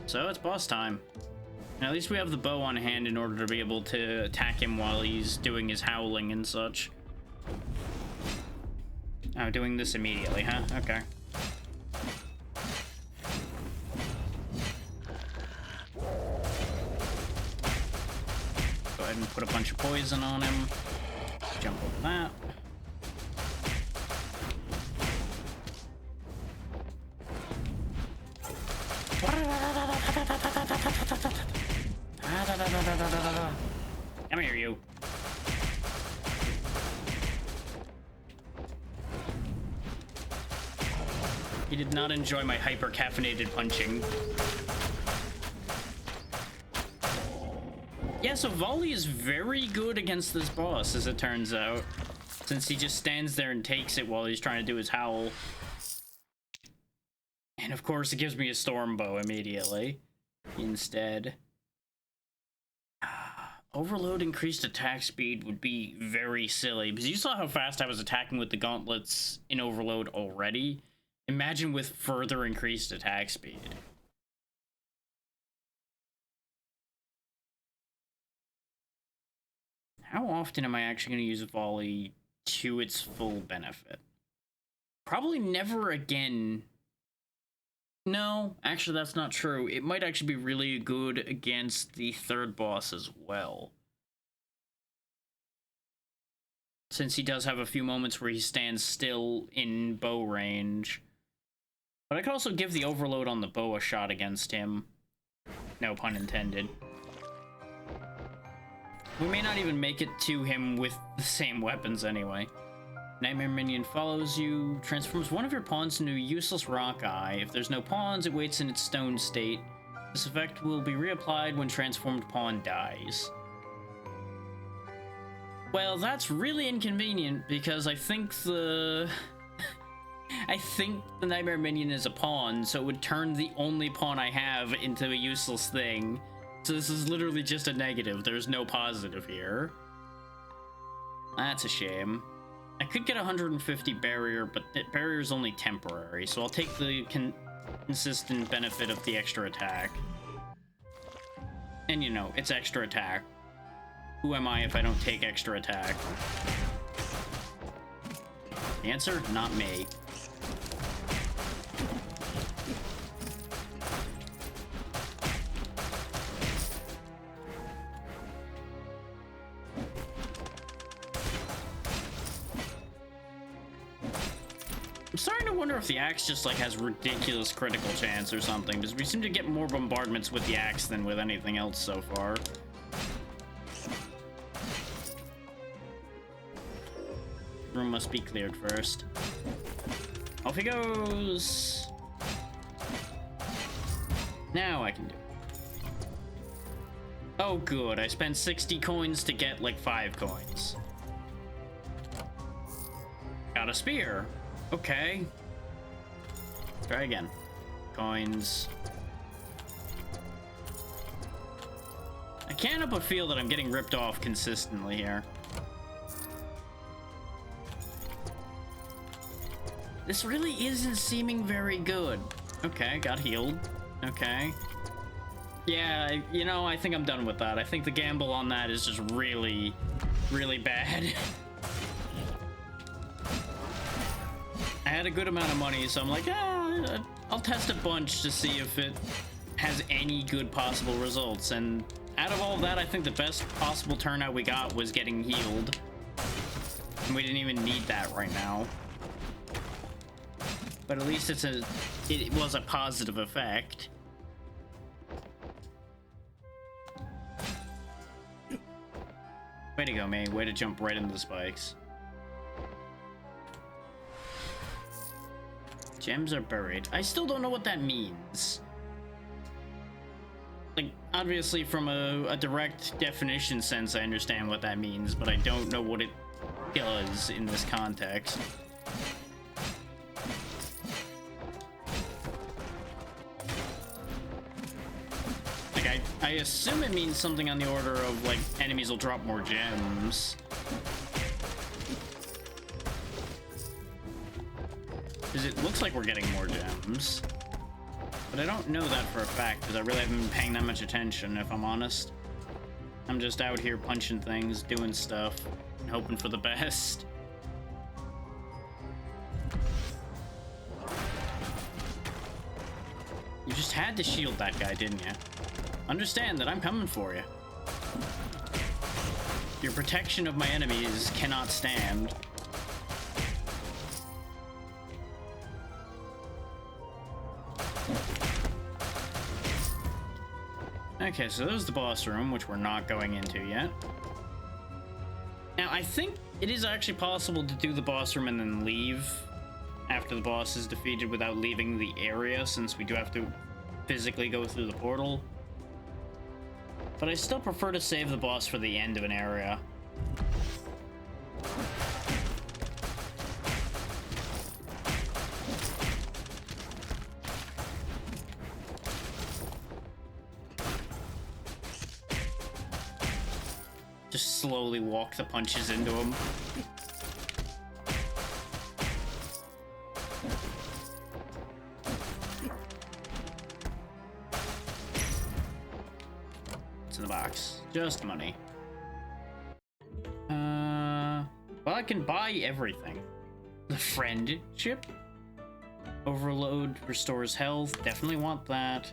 So it's boss time. And at least we have the bow on hand in order to be able to attack him while he's doing his howling and such. Oh, doing this immediately, huh? Okay. Go ahead and put a bunch of poison on him. Jump over that. Come here, you. He did not enjoy my hyper-caffeinated punching. Yeah, so Volley is very good against this boss, as it turns out. Since he just stands there and takes it while he's trying to do his howl. And of course, it gives me a storm bow immediately. Instead. Overload increased attack speed would be very silly, because you saw how fast I was attacking with the gauntlets in Overload already. Imagine with further increased attack speed. How often am I actually going to use Volley to its full benefit? Probably never again. No, actually that's not true. It might actually be really good against the third boss as well. Since he does have a few moments where he stands still in bow range. But I could also give the overload on the bow a shot against him. No pun intended. We may not even make it to him with the same weapons anyway. Nightmare minion follows you, transforms one of your pawns into a useless rock eye. If there's no pawns, it waits in its stone state. This effect will be reapplied when transformed pawn dies. Well, that's really inconvenient because I think the Nightmare minion is a pawn, so it would turn the only pawn I have into a useless thing. So this is literally just a negative. There's no positive here. That's a shame. I could get 150 barrier, but that barrier is only temporary, so I'll take the consistent benefit of the extra attack. And you know, it's extra attack. Who am I if I don't take extra attack? Answer, not me. I'm starting to wonder if the axe just like has ridiculous critical chance or something, because we seem to get more bombardments with the axe than with anything else so far. Room must be cleared first. Off he goes. Now I can do it. Oh good, I spent 60 coins to get like 5 coins. Got a spear. Okay. Try again. Coins. I can't help but feel that I'm getting ripped off consistently here. This really isn't seeming very good. Okay, got healed. Okay. Yeah, you know, I think I'm done with that. I think the gamble on that is just really, really bad. I had a good amount of money, so I'm like, I'll test a bunch to see if it has any good possible results. And out of all of that, I think the best possible turnout we got was getting healed. And we didn't even need that right now. But at least it was a positive effect. Way to go, May. Way to jump right into the spikes. Gems are buried. I still don't know what that means. Like, obviously from a direct definition sense, I understand what that means, but I don't know what it does in this context. Like, I assume it means something on the order of, like, enemies will drop more gems. Because it looks like we're getting more gems. But I don't know that for a fact, because I really haven't been paying that much attention, if I'm honest. I'm just out here punching things, doing stuff, and hoping for the best. You just had to shield that guy, didn't you? Understand that I'm coming for you. Your protection of my enemies cannot stand. Okay, so there's the boss room, which we're not going into yet. Now, I think it is actually possible to do the boss room and then leave after the boss is defeated without leaving the area, since we do have to physically go through the portal. But I still prefer to save the boss for the end of an area. Just slowly walk the punches into him. What's in the box? Just money. Well, I can buy everything. The friendship? Overload restores health. Definitely want that.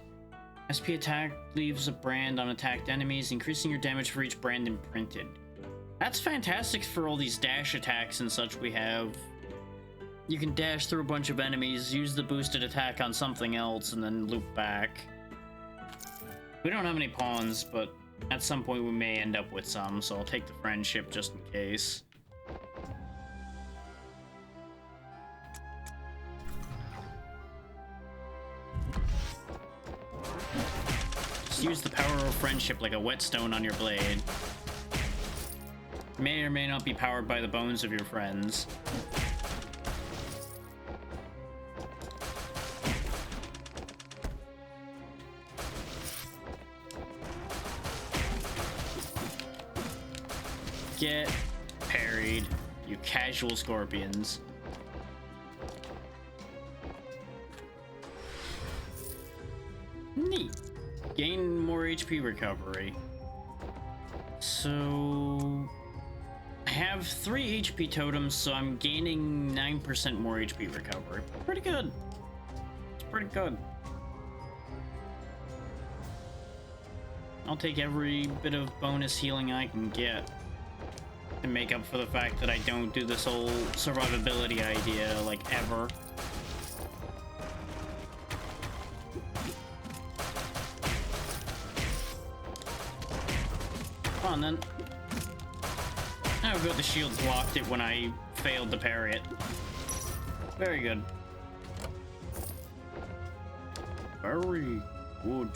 SP attack leaves a brand on attacked enemies, increasing your damage for each brand imprinted. That's fantastic for all these dash attacks and such we have. You can dash through a bunch of enemies, use the boosted attack on something else, and then loop back. We don't have any pawns, but at some point we may end up with some, so I'll take the friendship just in case. Use the power of friendship like a whetstone on your blade. May or may not be powered by the bones of your friends. Get parried, you casual scorpions. Neat. gain more HP recovery. So I have 3 HP totems, so I'm gaining 9% more HP recovery. Pretty good. It's pretty good. I'll take every bit of bonus healing I can get to make up for the fact that I don't do this whole survivability idea, like, ever. Come on, then. Oh, good, the shields blocked it when I failed to parry it. Very good. Very good.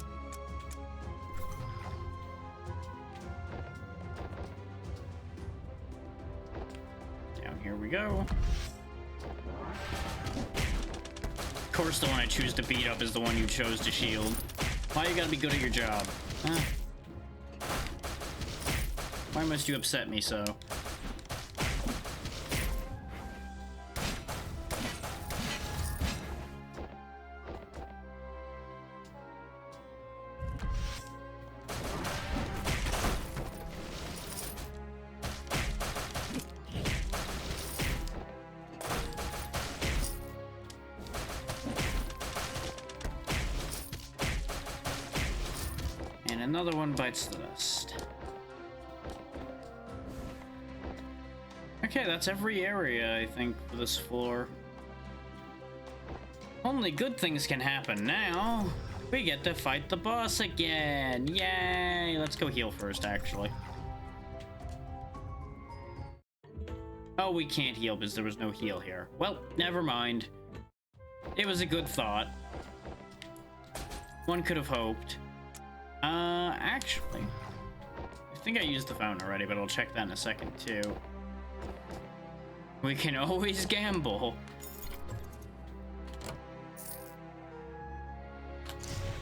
Down here we go. Of course, the one I choose to beat up is the one you chose to shield. Why you gotta be good at your job? Huh? Why must you upset me so? And another one bites the dust. Okay, that's every area, I think, for this floor. Only good things can happen now. We get to fight the boss again. Yay! Let's go heal first, actually. Oh, we can't heal because there was no heal here. Well, never mind. It was a good thought. One could have hoped. Actually, I think I used the fountain already, but I'll check that in a second, too. We can always gamble.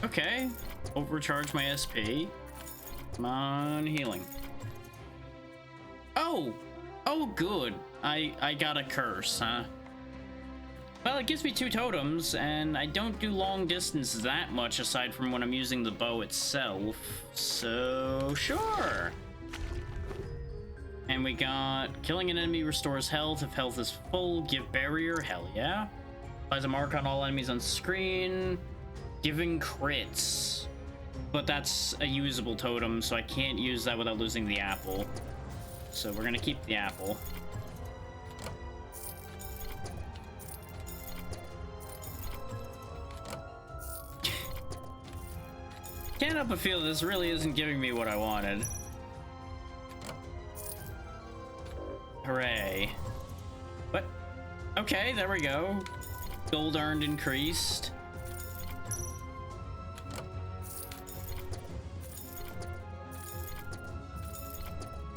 Okay, overcharge my SP. Come on, healing. Oh! Oh, good. I got a curse, huh? Well, it gives me 2 totems, and I don't do long distance that much aside from when I'm using the bow itself. So, sure. And we got killing an enemy restores health. If health is full, give barrier. Hell yeah. Applies a mark on all enemies on screen. Giving crits. But that's a usable totem, so I can't use that without losing the apple. So we're gonna keep the apple. Can't help but feel this really isn't giving me what I wanted. Hooray. What? Okay, there we go. Gold earned increased.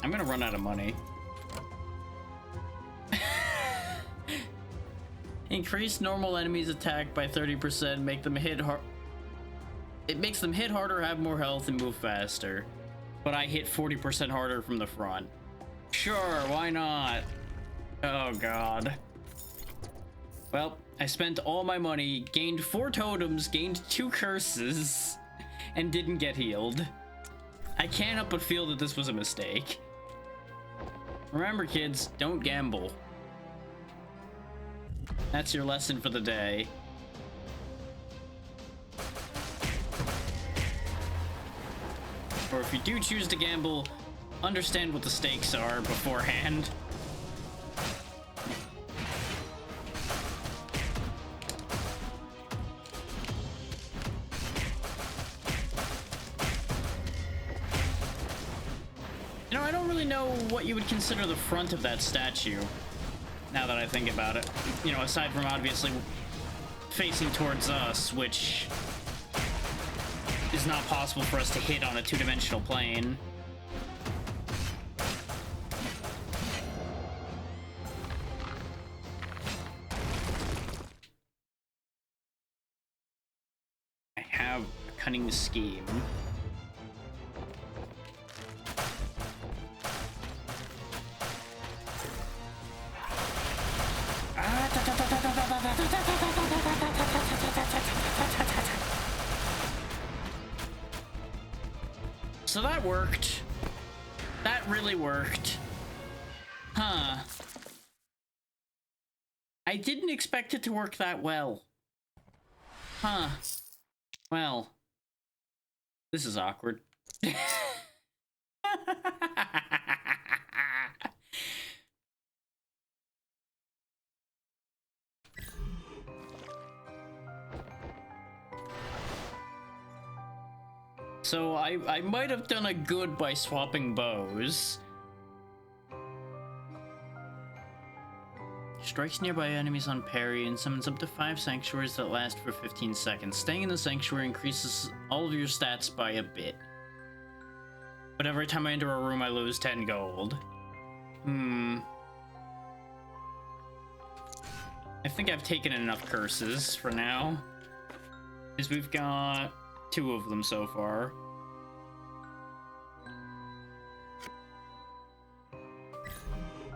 I'm gonna run out of money. Increase normal enemies' attack by 30%, make them hit hard. It makes them hit harder, have more health, and move faster. But I hit 40% harder from the front. Sure, why not? Oh god. Well, I spent all my money, gained 4 totems, gained 2 curses, and didn't get healed. I can't help but feel that this was a mistake. Remember, kids, don't gamble. That's your lesson for the day. Or if you do choose to gamble, understand what the stakes are beforehand. You know, I don't really know what you would consider the front of that statue, now that I think about it. You know, aside from obviously facing towards us, which is not possible for us to hit on a 2-dimensional plane. I have a cunning scheme. so that worked. That really worked. Huh. I didn't expect it to work that well. Huh. Well. This is awkward. So I might have done a good by swapping bows. Strikes nearby enemies on parry and summons up to 5 sanctuaries that last for 15 seconds. Staying in the sanctuary increases all of your stats by a bit. But every time I enter a room, I lose 10 gold. I think I've taken enough curses for now. Because we've got 2 of them so far.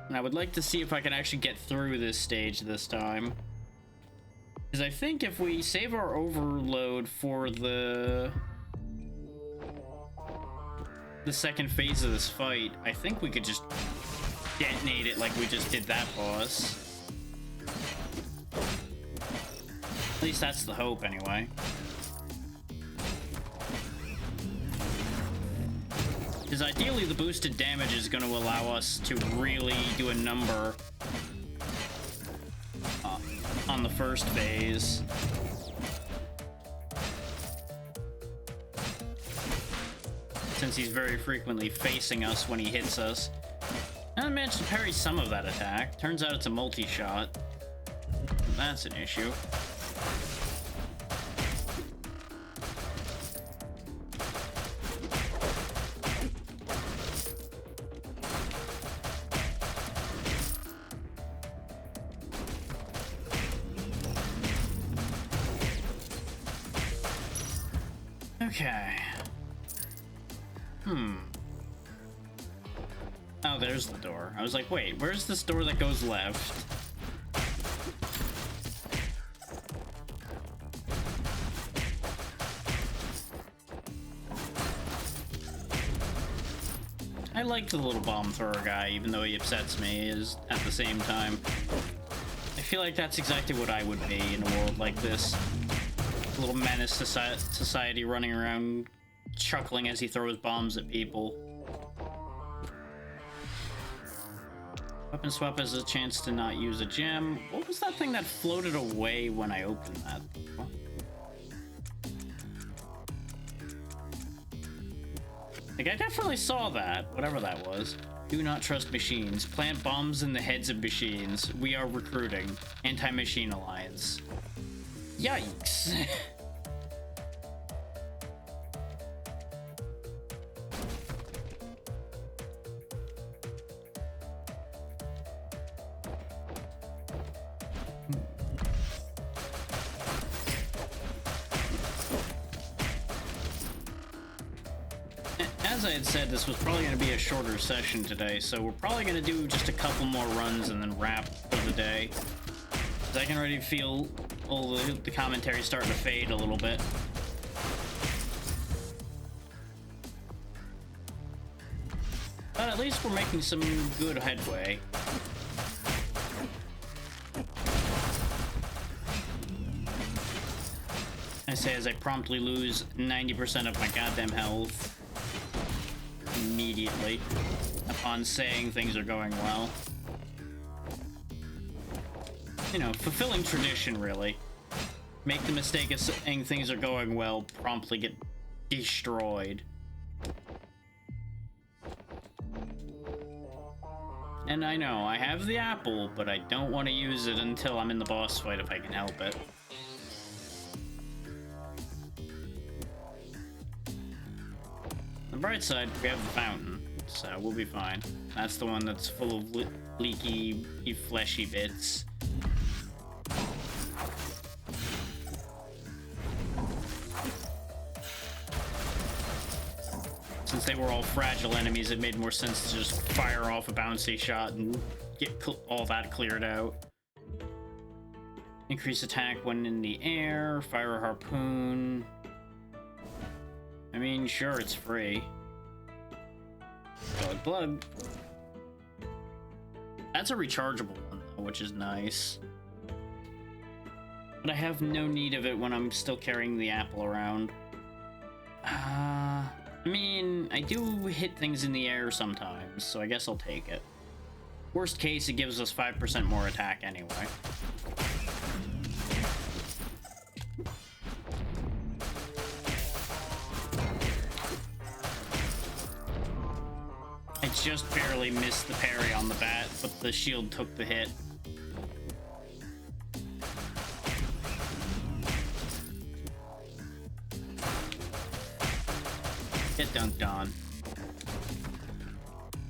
And I would like to see if I can actually get through this stage this time. Because I think if we save our overload for the second phase of this fight, I think we could just detonate it like we just did that boss. At least that's the hope, anyway. Because ideally, the boosted damage is going to allow us to really do a number on the first phase. Since he's very frequently facing us when he hits us. And I managed to parry some of that attack. Turns out it's a multi-shot. That's an issue. Okay. Oh, there's the door. I was like, wait, where's this door that goes left? I like the little bomb thrower guy, even though he upsets me at the same time. I feel like that's exactly what I would be in a world like this. A little menace to society running around chuckling as he throws bombs at people. Weapon swap has a chance to not use a gem. What was that thing that floated away when I opened that? Like, I definitely saw that, whatever that was. Do not trust machines. Plant bombs in the heads of machines. We are recruiting. Anti-machine alliance. Yikes. As I had said, this was probably going to be a shorter session today, so we're probably going to do just a couple more runs and then wrap for the day. Because I can already feel all the commentary starting to fade a little bit. But at least we're making some good headway. I say as I promptly lose 90% of my goddamn health immediately upon saying things are going well. You know, fulfilling tradition, really. Make the mistake of saying things are going well, promptly get destroyed. And I know, I have the apple, but I don't want to use it until I'm in the boss fight if I can help it. On the bright side, we have the fountain, so we'll be fine. That's the one that's full of leaky, fleshy bits. Since they were all fragile enemies, it made more sense to just fire off a bouncy shot and get all that cleared out. Increase attack when in the air, fire a harpoon. I mean, sure, it's free. Blood. That's a rechargeable one, though, which is nice. But I have no need of it when I'm still carrying the apple around. I mean, I do hit things in the air sometimes, so I guess I'll take it. Worst case, it gives us 5% more attack anyway. I just barely missed the parry on the bat, but the shield took the hit. Get dunked on.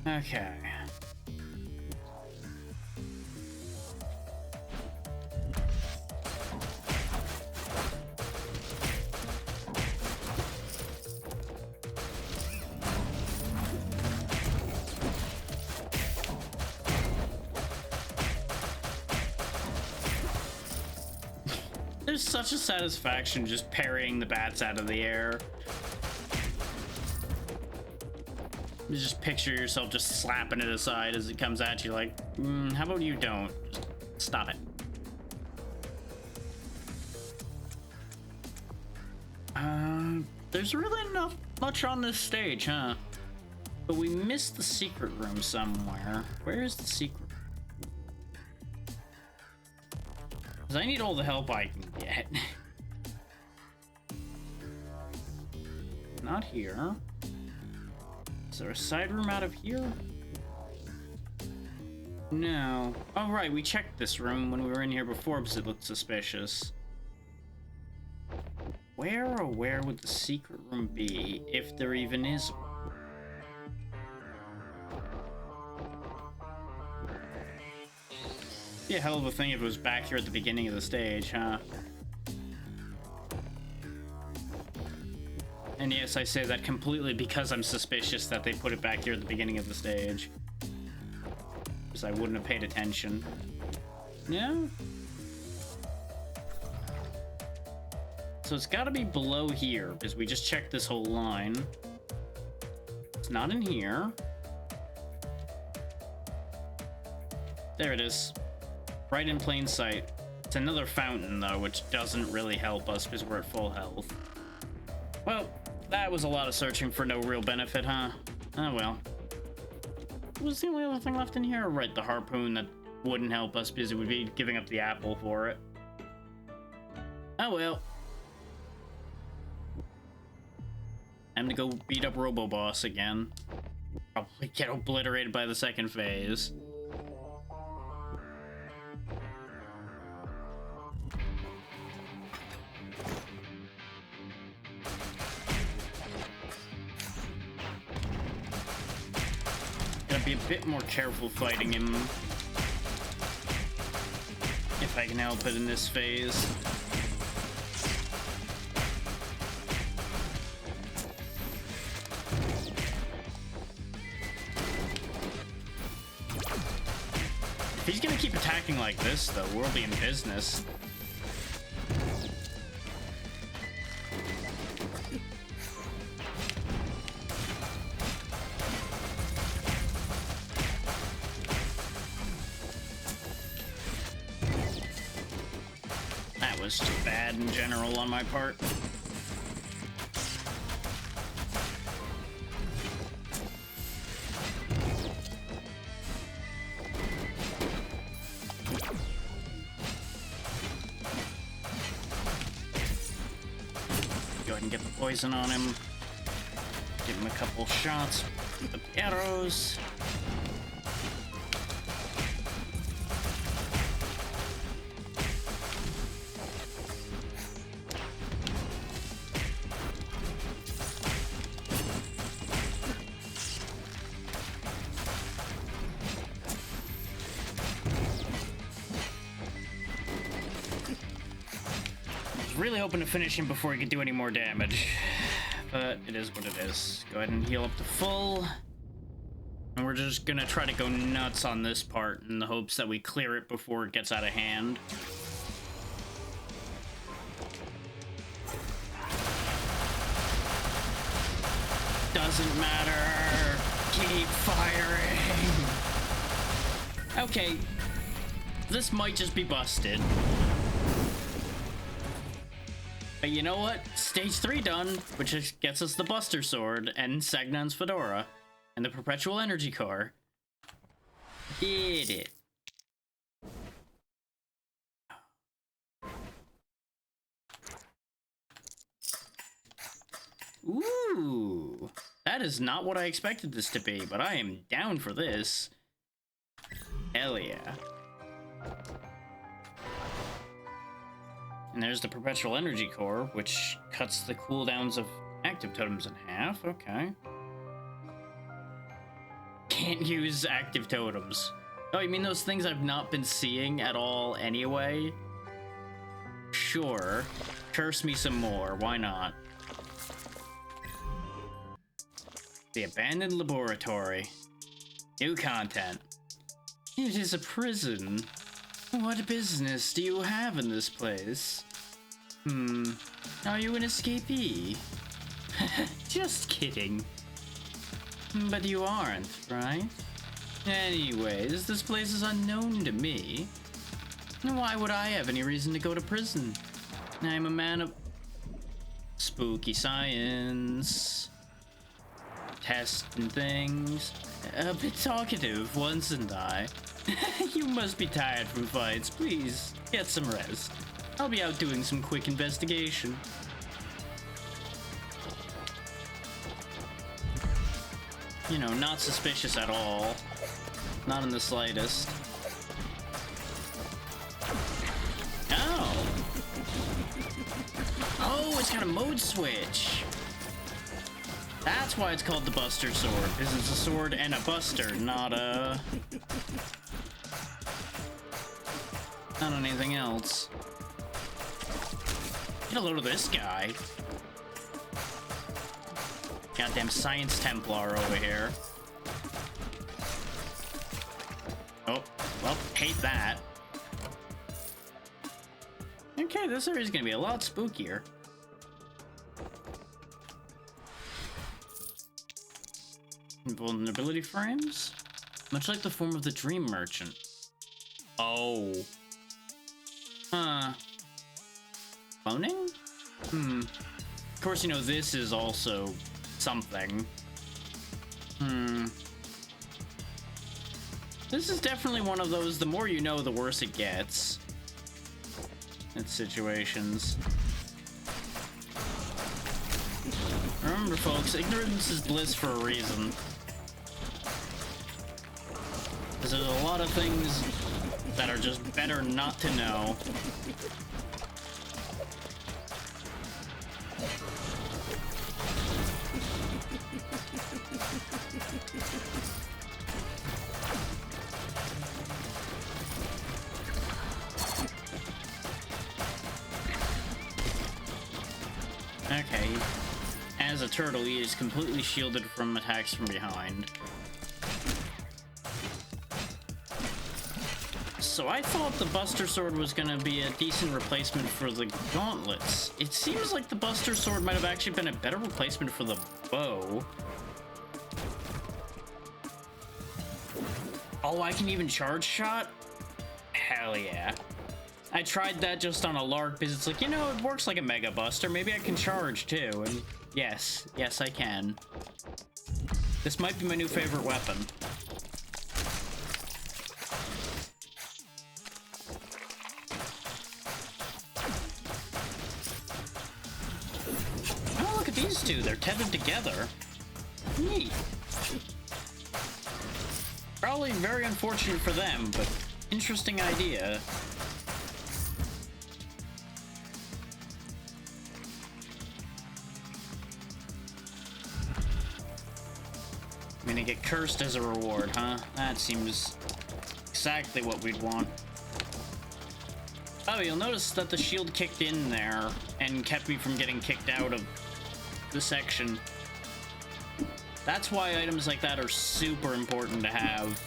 Okay. There's such a satisfaction just parrying the bats out of the air. You just picture yourself just slapping it aside as it comes at you like, how about you don't? Just stop it. There's really not much on this stage, huh? But we missed the secret room somewhere. Where is the secret? Because I need all the help I can get. Not here. Is there a side room out of here? No. Oh, right, we checked this room when we were in here before because it looked suspicious. Where would the secret room be, if there even is one? Be a hell of a thing if it was back here at the beginning of the stage, huh? And yes, I say that completely because I'm suspicious that they put it back here at the beginning of the stage. Because I wouldn't have paid attention. No? So it's gotta be below here, because we just checked this whole line. It's not in here. There it is. Right in plain sight. It's another fountain, though, which doesn't really help us because we're at full health. Well, that was a lot of searching for no real benefit, huh? Oh well. What was the only other thing left in here? Right, the harpoon that wouldn't help us because it would be giving up the apple for it. Oh well. Time to go beat up Robo-Boss again. Probably get obliterated by the second phase. Gotta be a bit more careful fighting him. If I can help it in this phase. If he's gonna keep attacking like this, though, we'll be in business. That was just bad in general on my part. Go ahead and get the poison on him. Give him a couple shots with the arrows. Really hoping to finish him before he could do any more damage, but it is what it is. Go ahead and heal up to full, and we're just gonna try to go nuts on this part in the hopes that we clear it before it gets out of hand. Doesn't matter. Keep firing. Okay, this might just be busted. But you know what? Stage 3 done, which just gets us the Buster Sword and Sagnon's Fedora and the Perpetual Energy Core. Did it. Ooh, that is not what I expected this to be, but I am down for this. Hell yeah. And there's the Perpetual Energy Core, which cuts the cooldowns of active totems in half. Okay. Can't use active totems. Oh, you mean those things I've not been seeing at all anyway? Sure. Curse me some more. Why not? The Abandoned Laboratory. New content. It is a prison. What business do you have in this place? Are you an escapee? Just kidding. But you aren't, right? Anyways, this place is unknown to me. Why would I have any reason to go to prison? I'm a man of spooky science. Testing things. A bit talkative, wasn't I? You must be tired from fights. Please, get some rest. I'll be out doing some quick investigation. You know, not suspicious at all. Not in the slightest. Oh! Oh, it's got a mode switch! That's why it's called the Buster Sword, because it's a sword and a buster, not anything else. Get a load of this guy. Goddamn Science Templar over here. Oh, well, hate that. Okay, this area's gonna be a lot spookier. Vulnerability frames? Much like the form of the Dream Merchant. Oh. Huh. Cloning? Of course, you know, this is also something. This is definitely one of those, the more you know, the worse it gets. It's situations. Remember, folks, ignorance is bliss for a reason. Because there's a lot of things that are just better not to know. Okay. As a turtle, he is completely shielded from attacks from behind. So I thought the Buster Sword was gonna be a decent replacement for the gauntlets. It seems like the Buster Sword might have actually been a better replacement for the bow. Oh, I can even charge shot? Hell yeah. I tried that just on a lark because it's like, you know, it works like a Mega Buster. Maybe I can charge too. And yes, I can. This might be my new favorite weapon. Oh, look at these two. They're tethered together. Neat. Probably very unfortunate for them, but interesting idea. I'm gonna get cursed as a reward, huh? That seems exactly what we'd want. Oh, you'll notice that the shield kicked in there and kept me from getting kicked out of the section. That's why items like that are super important to have.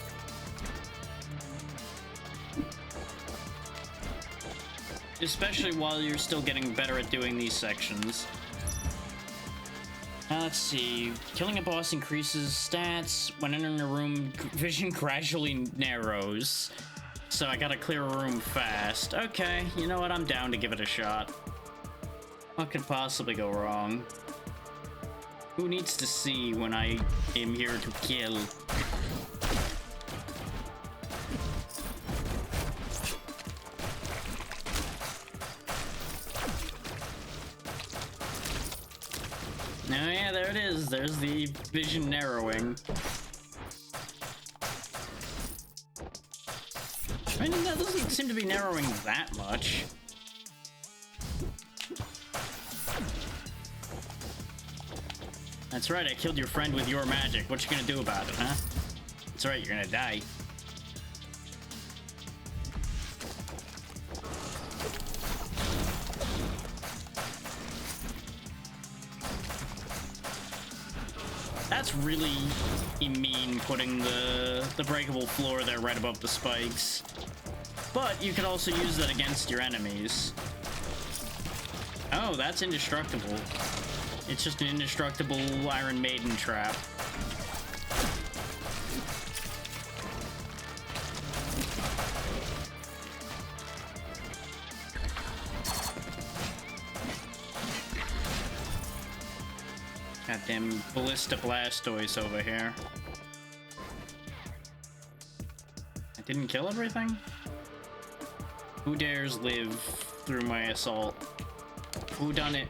Especially while you're still getting better at doing these sections. Let's see. Killing a boss increases stats. When entering a room, vision gradually narrows. So I gotta clear a room fast. Okay, you know what? I'm down to give it a shot. What could possibly go wrong? Who needs to see when I am here to kill? Oh yeah, there it is. There's the vision narrowing. I mean, that doesn't seem to be narrowing that much. That's right, I killed your friend with your magic. What you gonna do about it, huh? That's right, you're gonna die. That's really mean, putting the breakable floor there right above the spikes. But you could also use that against your enemies. Oh, that's indestructible. It's just an indestructible Iron Maiden trap. Goddamn Ballista Blastoise over here. I didn't kill everything? Who dares live through my assault? Who done it?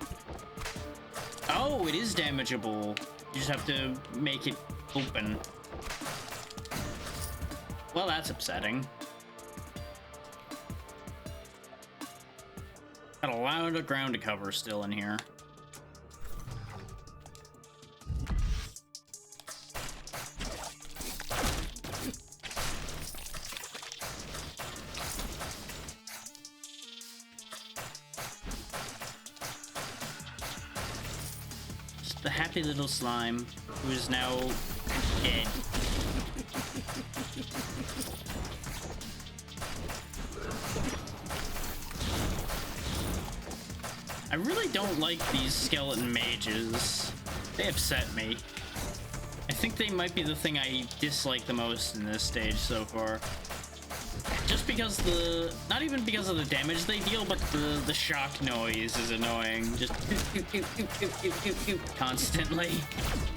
Oh, it is damageable. You just have to make it open. Well, that's upsetting. Got a lot of ground to cover still in here. The happy little slime who is now dead. I really don't like these skeleton mages. They upset me. I think they might be the thing I dislike the most in this stage so far. Just because not even because of the damage they deal, but the shock noise is annoying. Just constantly.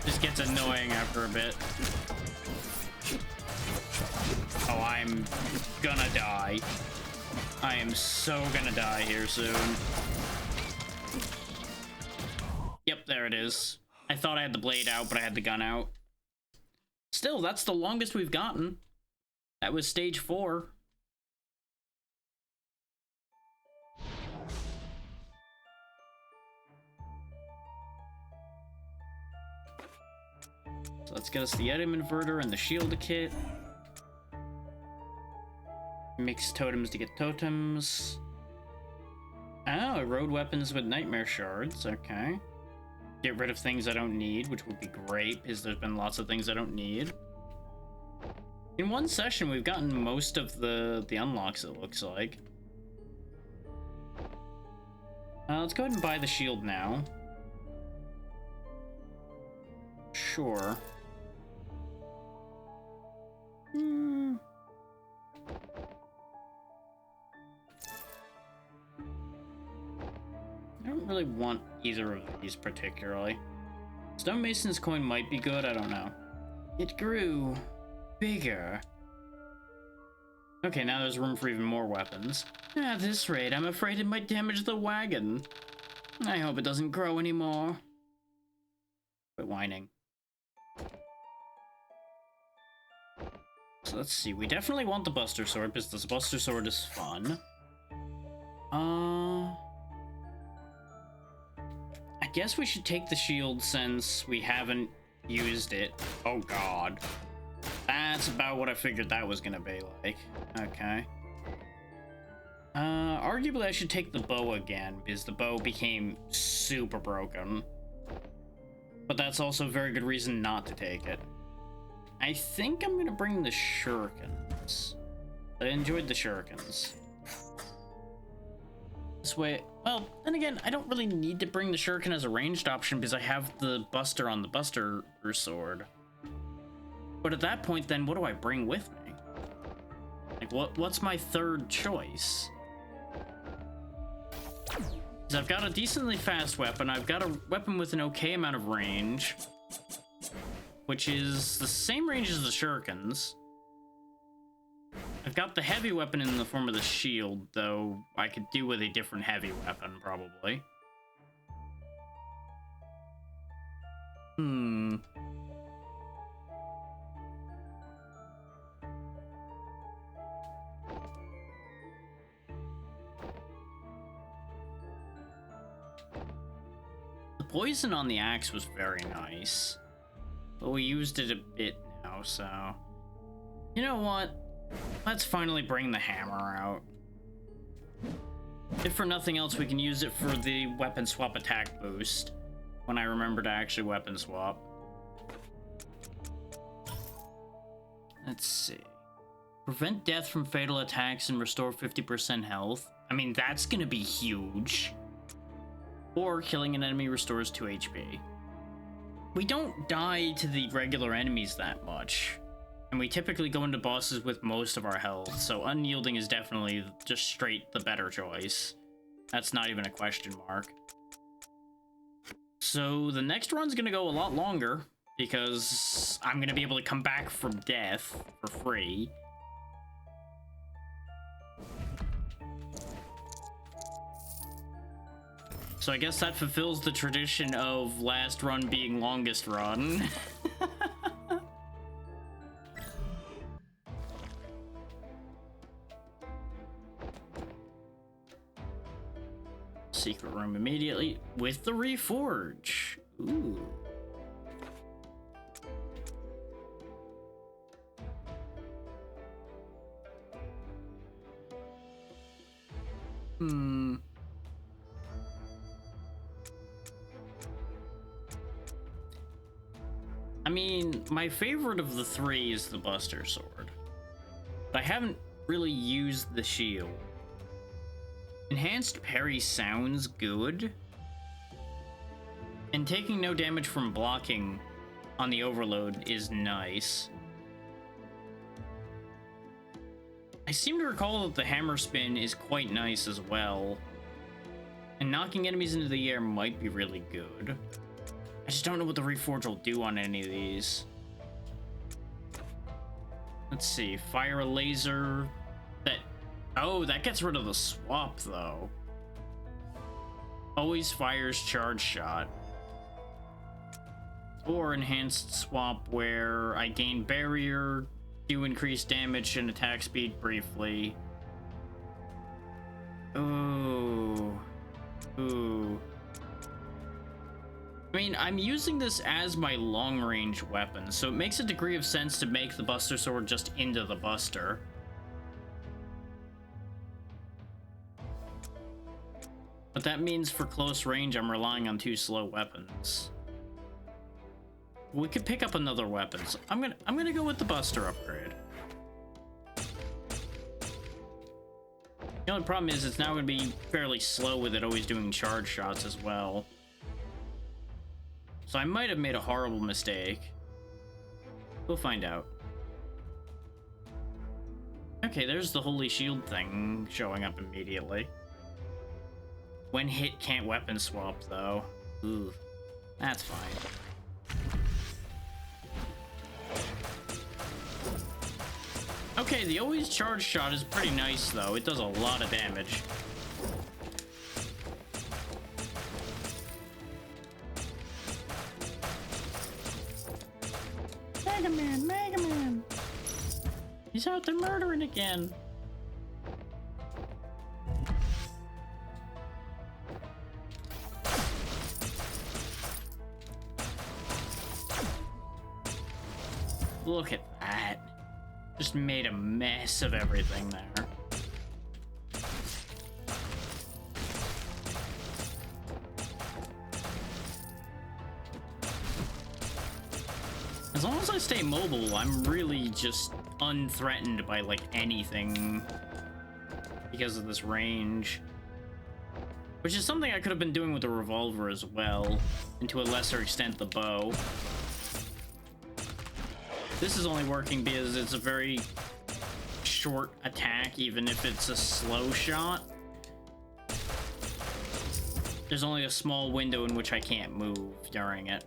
Just gets annoying after a bit. Oh, I'm gonna die. I am so gonna die here soon. Yep, there it is. I thought I had the blade out, but I had the gun out. Still, that's the longest we've gotten. That was stage 4. So let's get us the item inverter and the shield kit. Mix totems to get totems. Oh, erode weapons with nightmare shards. Okay. Get rid of things I don't need, which would be great, because there's been lots of things I don't need. In one session, we've gotten most of the unlocks, it looks like. Let's go ahead and buy the shield now. Sure. I don't really want either of these particularly. Stonemason's coin might be good, I don't know. It grew bigger. Okay, now there's room for even more weapons. At this rate, I'm afraid it might damage the wagon. I hope it doesn't grow anymore. Quit whining. So let's see, we definitely want the Buster Sword, because the Buster Sword is fun. I guess we should take the shield since we haven't used it. Oh god. That's about what I figured that was gonna be like. Okay. Arguably I should take the bow again, because the bow became super broken. But that's also a very good reason not to take it. I think I'm gonna bring the shurikens. I enjoyed the shurikens. This way, well, then again, I don't really need to bring the shuriken as a ranged option because I have the buster on the buster sword. But at that point, then what do I bring with me? Like, what's my third choice? Because I've got a decently fast weapon, I've got a weapon with an okay amount of range, which is the same range as the shurikens. I've got the heavy weapon in the form of the shield, though I could do with a different heavy weapon, probably. The poison on the axe was very nice, but we used it a bit now, so... You know what? Let's finally bring the hammer out. If for nothing else, we can use it for the weapon swap attack boost when I remember to actually weapon swap. Let's see. Prevent death from fatal attacks and restore 50% health. I mean, that's gonna be huge. Or killing an enemy restores 2 HP. We don't die to the regular enemies that much. And we typically go into bosses with most of our health, so unyielding is definitely just straight the better choice. That's not even a question mark. So the next run's gonna go a lot longer, because I'm gonna be able to come back from death for free. So I guess that fulfills the tradition of last run being longest run. Secret room immediately with the reforge. Ooh. I mean, my favorite of the three is the Buster Sword, but I haven't really used the shield. Enhanced parry sounds good, and taking no damage from blocking on the overload is nice. I seem to recall that the hammer spin is quite nice as well, and knocking enemies into the air might be really good. I just don't know what the reforge will do on any of these. Let's see, fire a laser that... Oh, that gets rid of the swap, though. Always fires charge shot. Or enhanced swap where I gain barrier, do increase damage and attack speed briefly. Ooh. Ooh. I mean, I'm using this as my long-range weapon, so it makes a degree of sense to make the Buster Sword just into the Buster. But that means for close range, I'm relying on 2 slow weapons. We could pick up another weapon, so I'm gonna go with the Buster upgrade. The only problem is it's now gonna be fairly slow with it always doing charge shots as well. So I might have made a horrible mistake. We'll find out. Okay, there's the Holy Shield thing showing up immediately. When hit, can't weapon swap, though. Ooh, that's fine. Okay, the always charge shot is pretty nice, though. It does a lot of damage. Mega Man! He's out there murdering again. Look at that. Just made a mess of everything there. As long as I stay mobile, I'm really just unthreatened by, like, anything because of this range. Which is something I could have been doing with the revolver as well, and to a lesser extent the bow. This is only working because it's a very short attack, even if it's a slow shot. There's only a small window in which I can't move during it.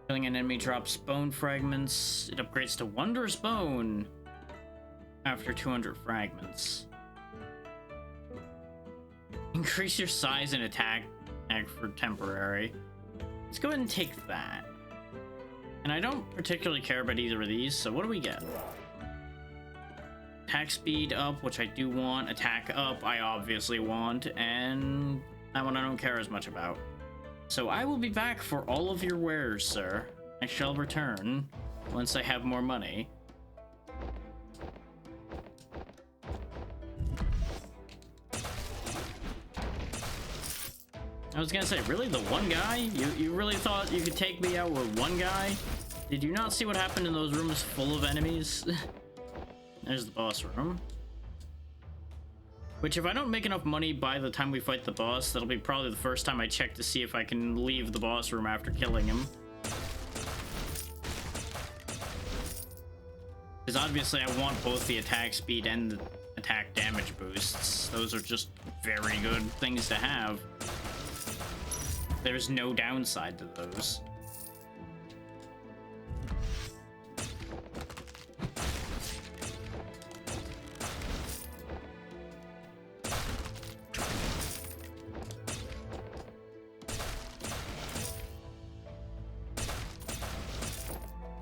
Killing an enemy drops bone fragments. It upgrades to Wondrous Bone after 200 fragments. Increase your size and attack for temporary. Let's go ahead and take that. And I don't particularly care about either of these, so what do we get? Attack speed up, which I do want. Attack up, I obviously want. And that one I don't care as much about. So I will be back for all of your wares, sir. I shall return once I have more money. I was gonna say, really, the one guy? You really thought you could take me out with one guy? Did you not see what happened in those rooms full of enemies? There's the boss room. Which, if I don't make enough money by the time we fight the boss, that'll be probably the first time I check to see if I can leave the boss room after killing him. Because obviously I want both the attack speed and the attack damage boosts. Those are just very good things to have. There's no downside to those.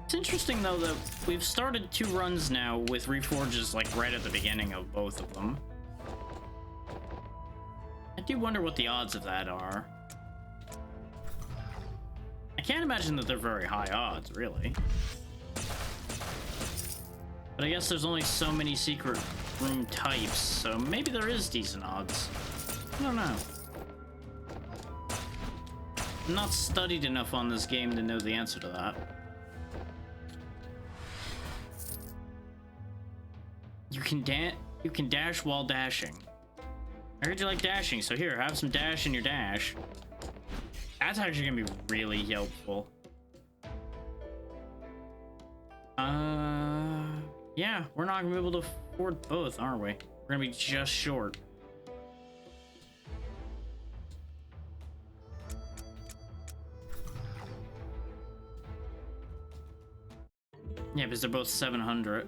It's interesting though that we've started 2 runs now with reforges like right at the beginning of both of them. I do wonder what the odds of that are. I can't imagine that they're very high odds, really. But I guess there's only so many secret room types, so maybe there is decent odds. I don't know. I'm not studied enough on this game to know the answer to that. You can dash while dashing. I heard you like dashing, so here, have some dash in your dash. That's actually gonna be really helpful. Yeah, we're not gonna be able to afford both, are we? We're gonna be just short. Yeah, because they're both 700.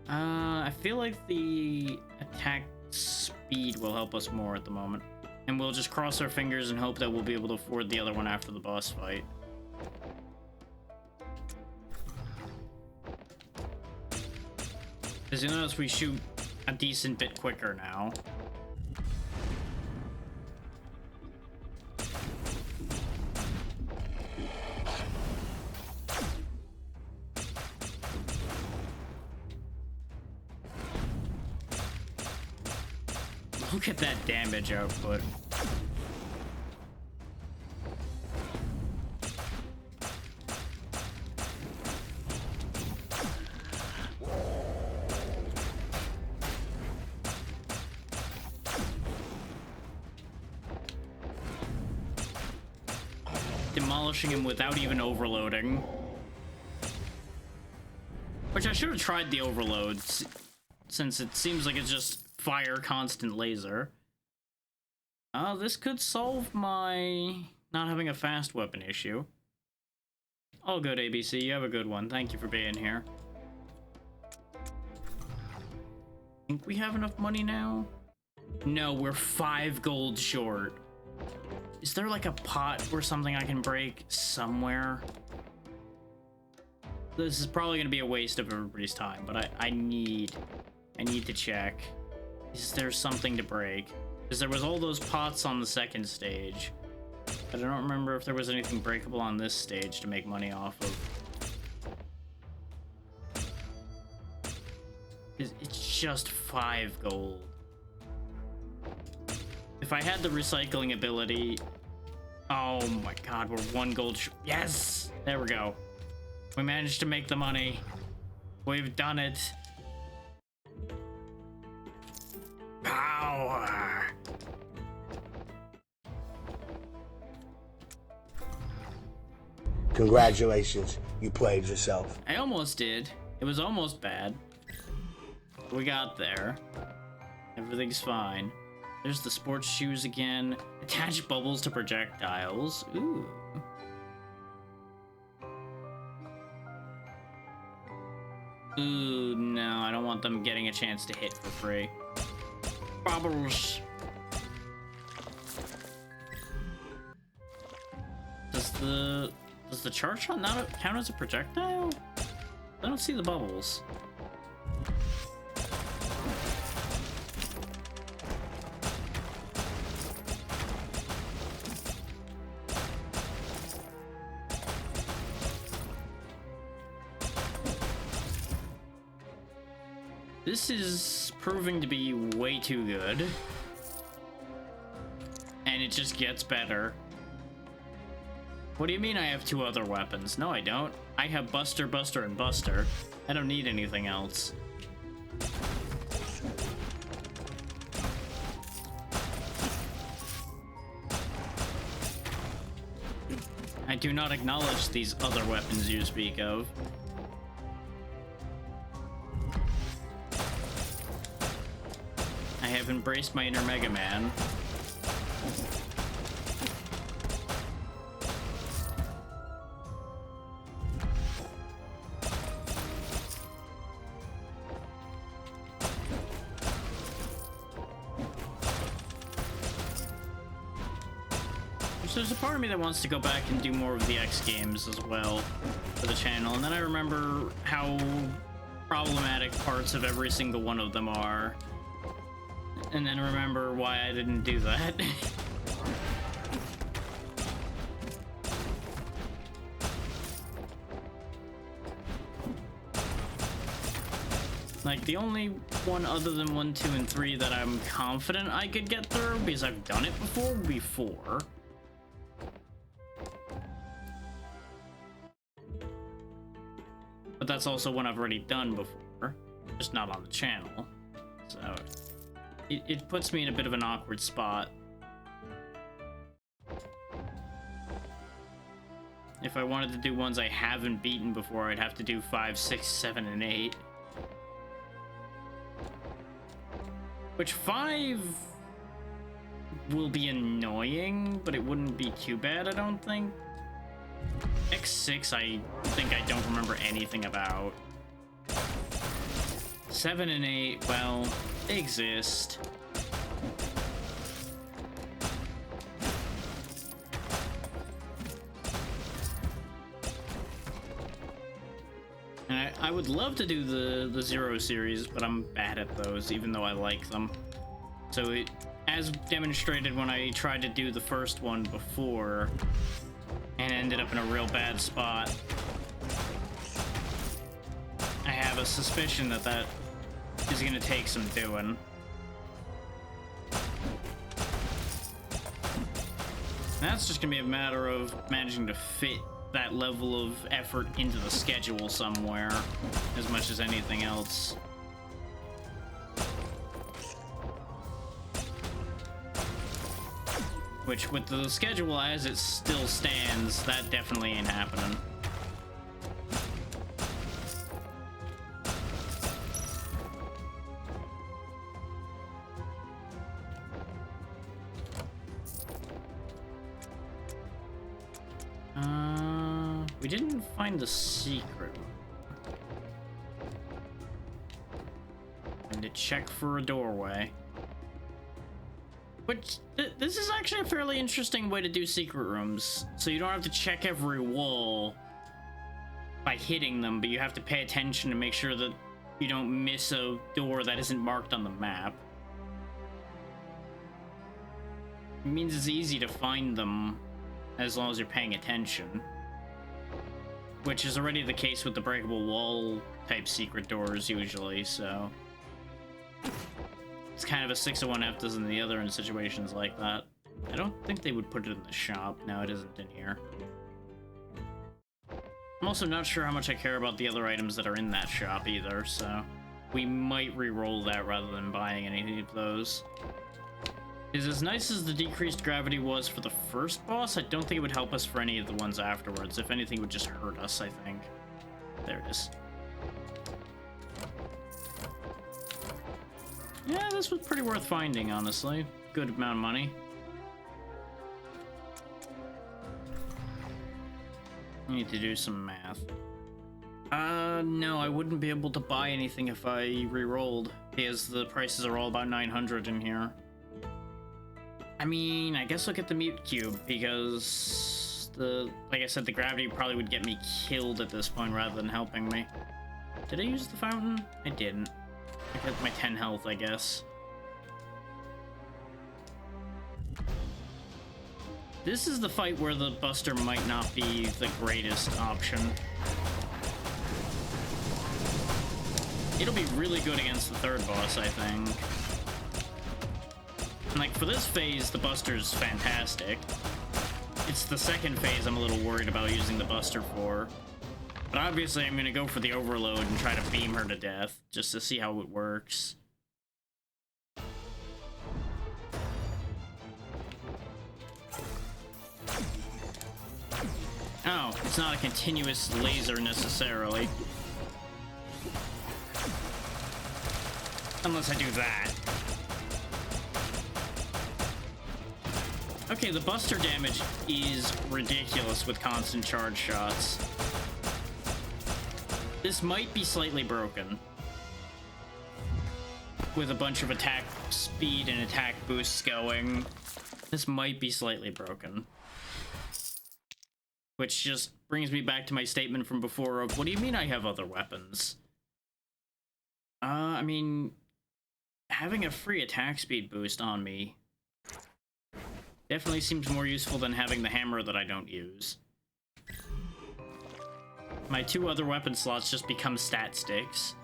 I feel like the attack speed will help us more at the moment. And we'll just cross our fingers and hope that we'll be able to afford the other one after the boss fight. As you notice, we shoot a decent bit quicker now. Look at that damage output. Demolishing him without even overloading. Which I should have tried the overloads, since it seems like it's just fire constant laser. This could solve my not having a fast weapon issue. All good, ABC. You have a good one. Thank you for being here. Think we have enough money now? No, we're 5 gold short. Is there like a pot or something I can break somewhere? This is probably gonna be a waste of everybody's time, but I need to check. Is there something to break? Because there was all those pots on the second stage. But I don't remember if there was anything breakable on this stage to make money off of. It's just 5 gold. If I had the recycling ability... Oh my god, we're 1 gold yes! There we go. We managed to make the money. We've done it. Power. Congratulations, you played yourself. I almost did. It was almost bad. We got there. Everything's fine. There's the sports shoes again. Attach bubbles to projectiles. Ooh. Ooh, no, I don't want them getting a chance to hit for free. Bubbles. Does the charge shot not count as a projectile? I don't see the bubbles. This is proving to be way too good. And it just gets better. What do you mean I have two other weapons? No, I don't. I have Buster, Buster, and Buster. I don't need anything else. I do not acknowledge these other weapons you speak of. I have embraced my inner Mega Man. So there's a part of me that wants to go back and do more of the X games as well for the channel, and then I remember how problematic parts of every single one of them are. And then remember why I didn't do that. Like, the only one other than 1, 2, and 3 that I'm confident I could get through, because I've done it before, would be 4. But that's also one I've already done before, just not on the channel. So it puts me in a bit of an awkward spot. If I wanted to do ones I haven't beaten before, I'd have to do 5, 6, 7, and 8. Which 5 will be annoying, but it wouldn't be too bad, I don't think. X6, I think I don't remember anything about. 7 and 8, well, they exist. And I would love to do the Zero series, but I'm bad at those, even though I like them. So it, as demonstrated when I tried to do the first one before, and ended up in a real bad spot, I have a suspicion that that is going to take some doing. That's just going to be a matter of managing to fit that level of effort into the schedule somewhere, as much as anything else. Which, with the schedule as it still stands, that definitely ain't happening. We didn't find the secret. And to check for a doorway. Which, this is actually a fairly interesting way to do secret rooms. So you don't have to check every wall by hitting them, but you have to pay attention to make sure that you don't miss a door that isn't marked on the map. It means it's easy to find them as long as you're paying attention. Which is already the case with the breakable wall type secret doors usually, so it's kind of a 601 F than the other in situations like that. I don't think they would put it in the shop. No, it isn't in here. I'm also not sure how much I care about the other items that are in that shop either, so we might re-roll that rather than buying any of those. Is as nice as the decreased gravity was for the first boss, I don't think it would help us for any of the ones afterwards. If anything, it would just hurt us, I think. There it is. Yeah, this was pretty worth finding, honestly. Good amount of money. I need to do some math. No, I wouldn't be able to buy anything if I re-rolled, because the prices are all about 900 in here. I mean, I guess I'll get the mute cube, because like I said, the gravity probably would get me killed at this point rather than helping me. Did I use the fountain? I didn't. I got my 10 health, I guess. This is the fight where the Buster might not be the greatest option. It'll be really good against the third boss, I think. And like, for this phase, the Buster's fantastic. It's the second phase I'm a little worried about using the Buster for. But obviously I'm gonna go for the overload and try to beam her to death, just to see how it works. Oh, it's not a continuous laser necessarily. Unless I do that. Okay, the Buster damage is ridiculous with constant charge shots. This might be slightly broken. With a bunch of attack speed and attack boosts going. This might be slightly broken. Which just brings me back to my statement from before of, what do you mean I have other weapons? I mean, having a free attack speed boost on me definitely seems more useful than having the hammer that I don't use. My 2 other weapon slots just become stat sticks.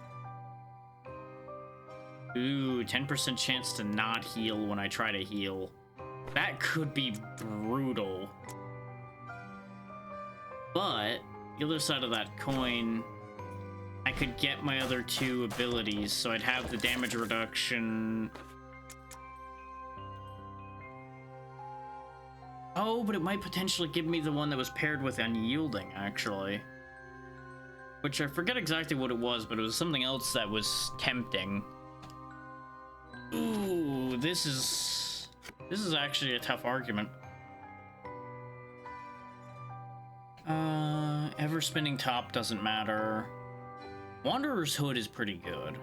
Ooh, 10% chance to not heal when I try to heal. That could be brutal. But, the other side of that coin, I could get my other 2 abilities, so I'd have the damage reduction. Oh, but it might potentially give me the one that was paired with Unyielding, actually. Which I forget exactly what it was, but it was something else that was tempting. Ooh, this is actually a tough argument. Ever spinning top doesn't matter. Wanderer's Hood is pretty good.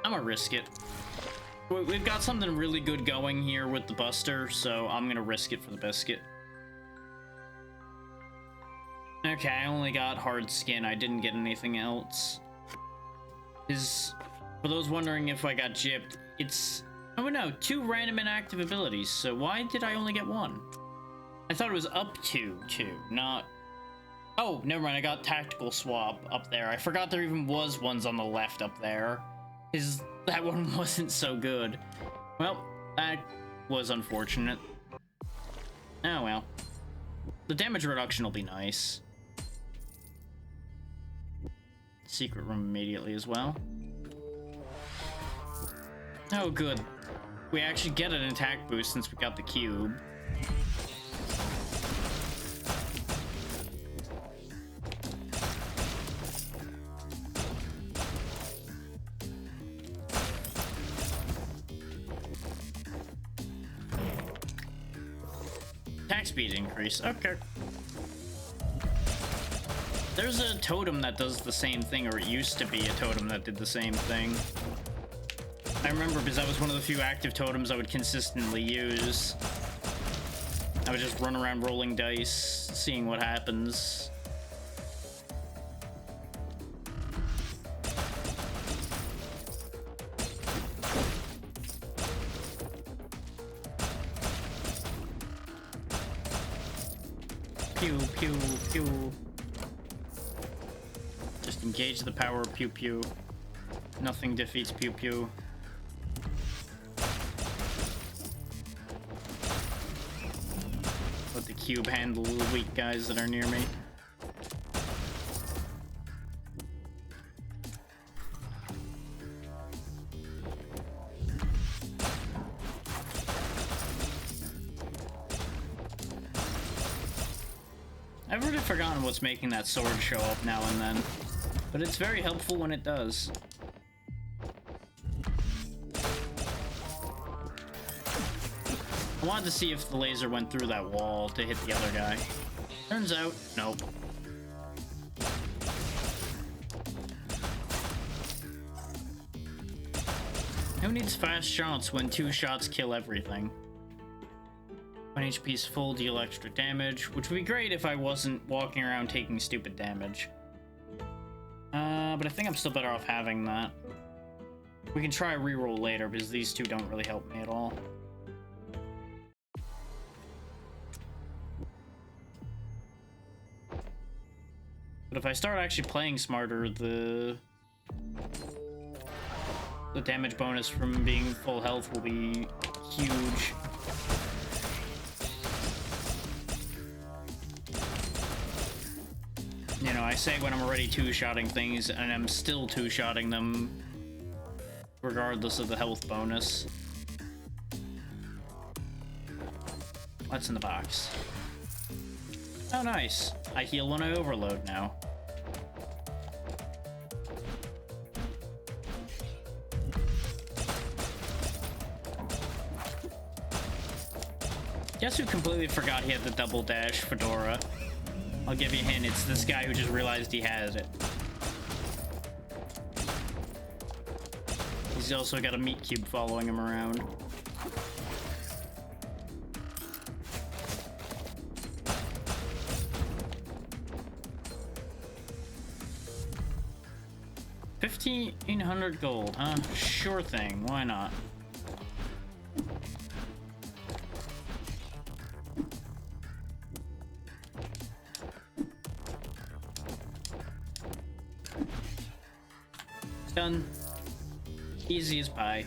I'm gonna risk it. We've got something really good going here with the Buster, so I'm gonna risk it for the biscuit. Okay, I only got hard skin. I didn't get anything else. For those wondering if I got gypped, it's... Oh no, 2 random inactive abilities, so why did I only get 1? I thought it was up to 2, not... Oh, never mind, I got Tactical Swap up there. I forgot there even was ones on the left up there. That one wasn't so good. Well, that was unfortunate. Oh well. The damage reduction will be nice. Secret room immediately as well. Oh good. We actually get an attack boost since we got the cube. Attack speed increase. Okay. There's a totem that does the same thing, or it used to be a totem that did the same thing. I remember because that was one of the few active totems I would consistently use. I would just run around rolling dice, seeing what happens. Pew, pew, pew. Just engage the power of pew, pew. Nothing defeats pew, pew. Let the cube handle the weak guys that are near me. I've already forgotten what's making that sword show up now and then, but it's very helpful when it does. I wanted to see if the laser went through that wall to hit the other guy. Turns out, nope. Who needs fast shots when 2 shots kill everything? 1 HP's full, deal extra damage, which would be great if I wasn't walking around taking stupid damage. But I think I'm still better off having that. We can try a reroll later because these two don't really help me at all. But if I start actually playing smarter, the damage bonus from being full health will be huge. You know, I say when I'm already two-shotting things, and I'm still two-shotting them regardless of the health bonus. What's in the box? Oh, nice. I heal when I overload now. Guess who completely forgot he had the double dash fedora? I'll give you a hint, it's this guy who just realized he has it. He's also got a meat cube following him around. $1,500 gold, huh? Sure thing, why not? Done. Easy as pie.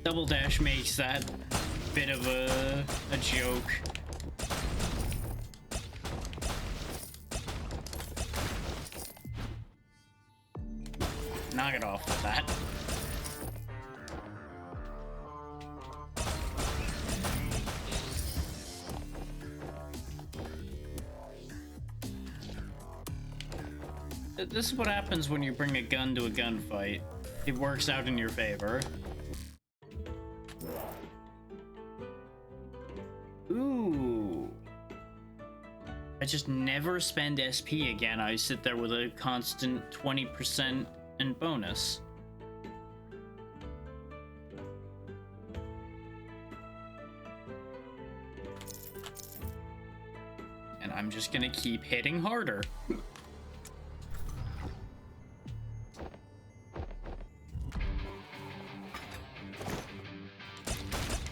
Double dash makes that bit of a joke. Knock it off with that. This is what happens when you bring a gun to a gunfight. It works out in your favor. Ooh. I just never spend SP again. I sit there with a constant 20% and bonus. And I'm just gonna keep hitting harder.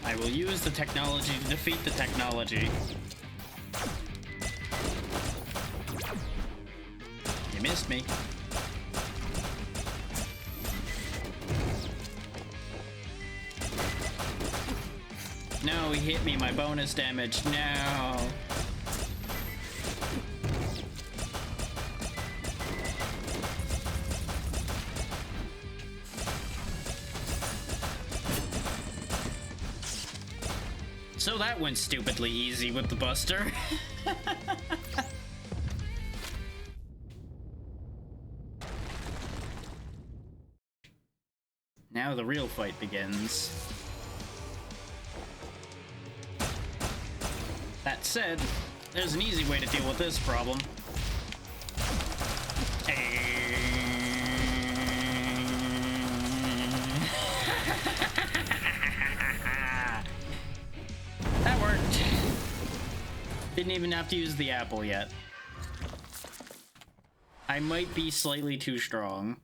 I will use the technology to defeat the technology. You missed me. No, he hit me, my bonus damage. No. So that went stupidly easy with the Buster. Now the real fight begins. That said, there's an easy way to deal with this problem. That worked. Didn't even have to use the apple yet. I might be slightly too strong.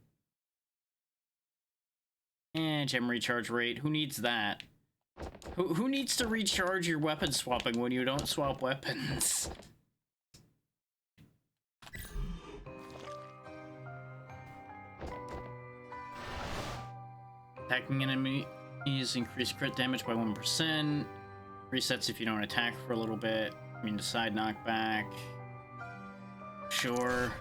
And gem recharge rate, who needs that? Who needs to recharge your weapon swapping when you don't swap weapons? Attacking enemies increase crit damage by 1%. Resets if you don't attack for a little bit. I mean, side knockback. Sure.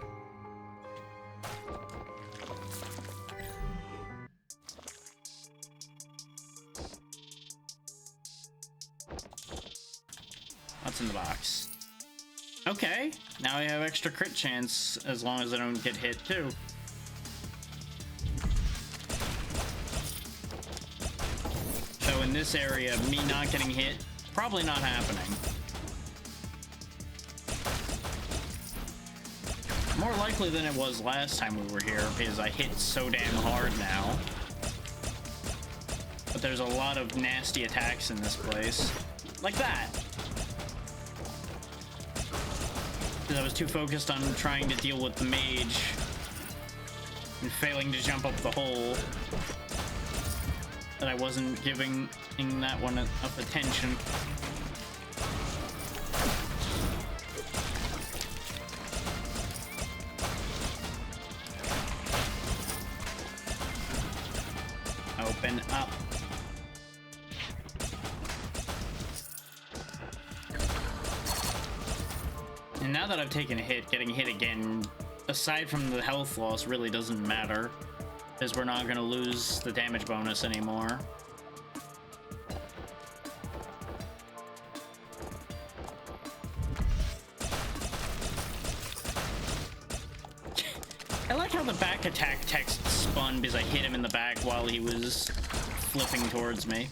what's in the box. Okay, now I have extra crit chance as long as I don't get hit too. So in this area, me not getting hit, probably not happening. More likely than it was last time we were here, because I hit so damn hard now. But there's a lot of nasty attacks in this place. Like that. Because I was too focused on trying to deal with the mage and failing to jump up the hole that I wasn't giving that one enough attention. Open up. And now that I've taken a hit, getting hit again, aside from the health loss, really doesn't matter, because we're not going to lose the damage bonus anymore. I like how the back attack text spun because I hit him in the back while he was flipping towards me.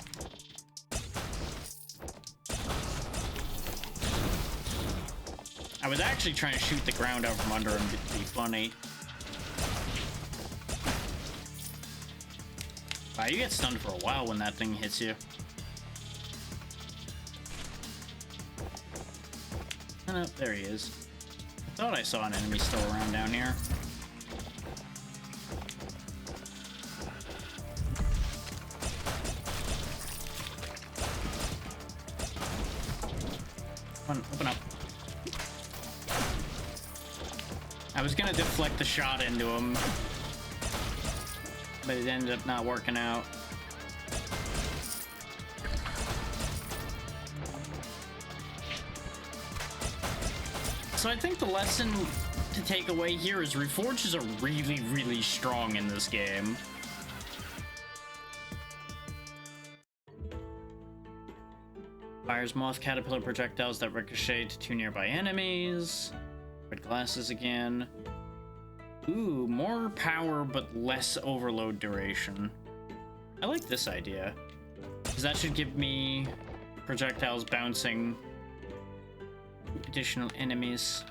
I was actually trying to shoot the ground out from under him to be funny. Wow, you get stunned for a while when that thing hits you. Oh, no, there he is. I thought I saw an enemy still around down here. Come on, open up. I was gonna deflect the shot into him, but it ended up not working out. So I think the lesson to take away here is Reforges are really, really strong in this game. Fires moth caterpillar projectiles that ricochet to 2 nearby enemies. Red glasses again. Ooh, more power but less overload duration. I like this idea, because that should give me projectiles bouncing additional enemies.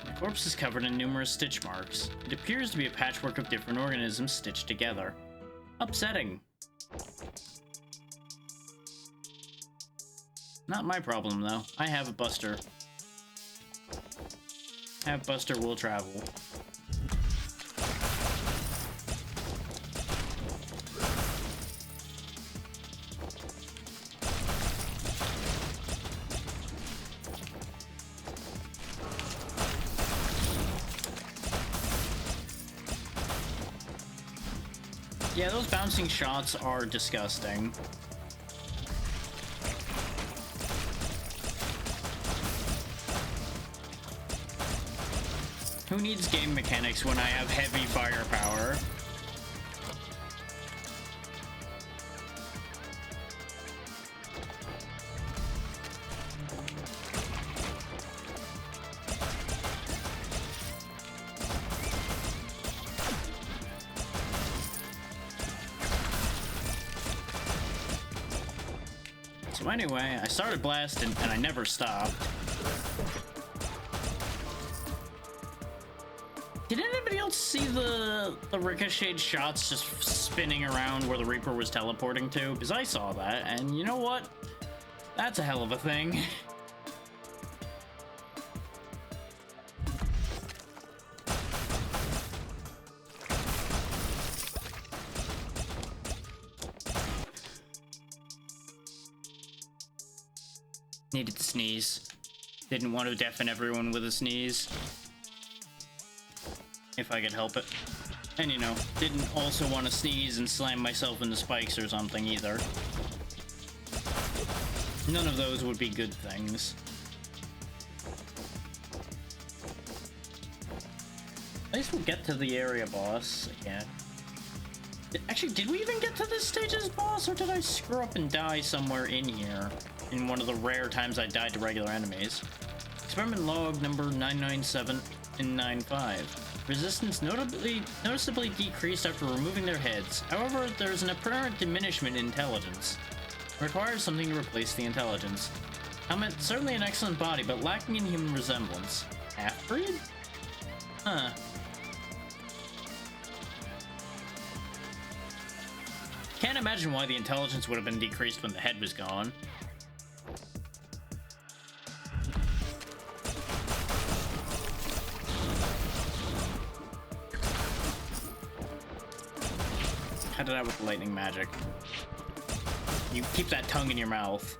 The corpse is covered in numerous stitch marks. It appears to be a patchwork of different organisms stitched together. Upsetting. Not my problem, though. I have a Buster. Have Buster will travel. Yeah, those bouncing shots are disgusting. Who needs game mechanics when I have heavy firepower? So anyway, I started blasting and I never stopped. Did anybody else see the ricocheted shots just spinning around where the Reaper was teleporting to? Because I saw that, and you know what? That's a hell of a thing. Needed to sneeze. Didn't want to deafen everyone with a sneeze. If I could help it. And you know, didn't also want to sneeze and slam myself into spikes or something either. None of those would be good things. At least we'll get to the area boss again. Actually, did we even get to this stage as boss, or did I screw up and die somewhere in here? In one of the rare times I died to regular enemies. Experiment log number 997 and 95. Resistance noticeably decreased after removing their heads. However, there's an apparent diminishment in intelligence. It requires something to replace the intelligence. Helmet, certainly an excellent body, but lacking in human resemblance. Half-breed? Huh. Can't imagine why the intelligence would have been decreased when the head was gone. Cut it out with lightning magic. You keep that tongue in your mouth.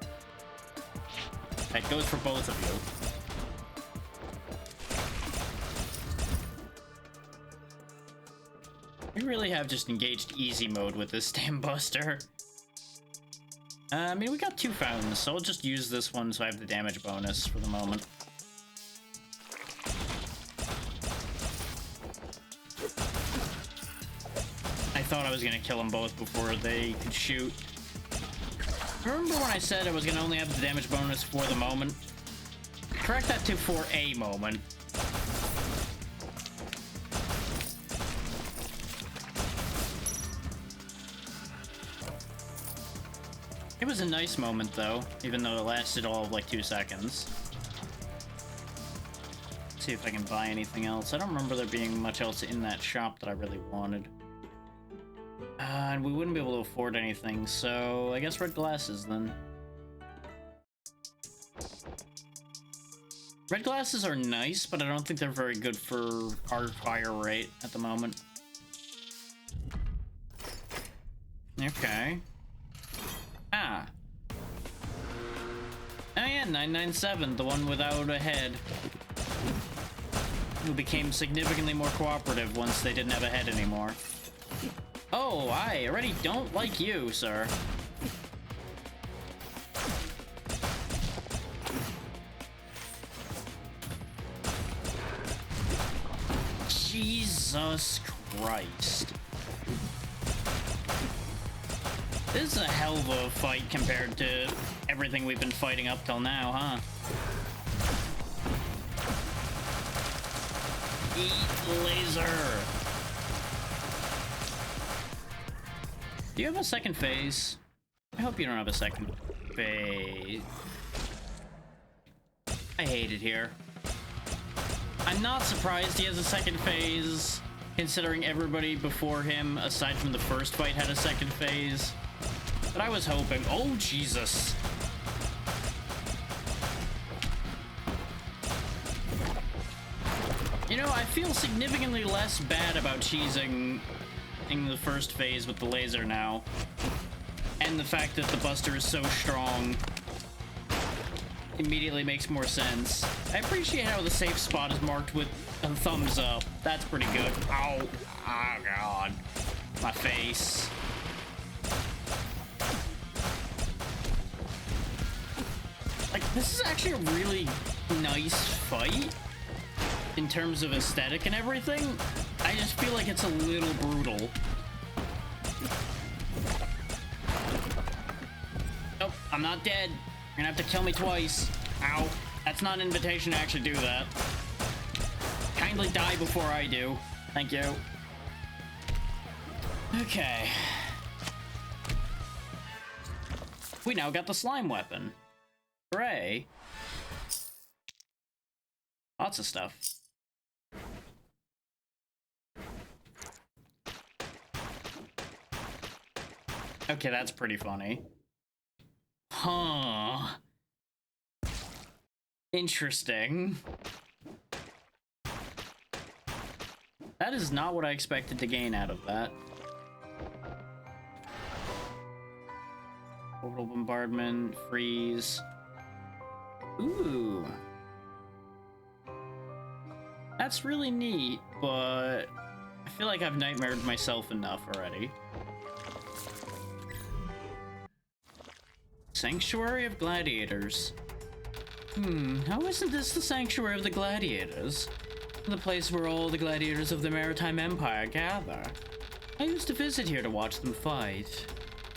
That goes for both of you. We really have just engaged easy mode with this damn buster. I mean, we got 2 fountains, so I'll just use this one so I have the damage bonus for the moment. I thought I was gonna kill them both before they could shoot. Remember when I said I was gonna only have the damage bonus for the moment? Correct that to for a moment. It was a nice moment though, even though it lasted all of like 2 seconds. Let's see if I can buy anything else. I don't remember there being much else in that shop that I really wanted. And we wouldn't be able to afford anything, so I guess red glasses then. Red glasses are nice, but I don't think they're very good for our fire rate at the moment. Okay. Ah. Oh yeah, 997, the one without a head. Who became significantly more cooperative once they didn't have a head anymore. Oh, I already don't like you, sir. Jesus Christ. This is a hell of a fight compared to everything we've been fighting up till now, huh? Eat laser! Do you have a second phase? I hope you don't have a second phase. I hate it here. I'm not surprised he has a second phase, considering everybody before him, aside from the first fight, had a second phase. But I was hoping. Oh, Jesus. You know, I feel significantly less bad about cheesing in the first phase with the laser now. And the fact that the buster is so strong immediately makes more sense. I appreciate how the safe spot is marked with a thumbs up. That's pretty good. Ow. Oh, God. My face. Like, this is actually a really nice fight in terms of aesthetic and everything. I just feel like it's a little brutal. Nope, I'm not dead. You're gonna have to kill me twice. Ow. That's not an invitation to actually do that. Kindly die before I do. Thank you. Okay. We now got the slime weapon. Hooray. Lots of stuff. Okay, that's pretty funny. Huh. Interesting. That is not what I expected to gain out of that. Orbital bombardment, freeze. Ooh. That's really neat, but I feel like I've nightmared myself enough already. Sanctuary of Gladiators. How isn't this the Sanctuary of the Gladiators? The place where all the gladiators of the Maritime Empire gather. I used to visit here to watch them fight.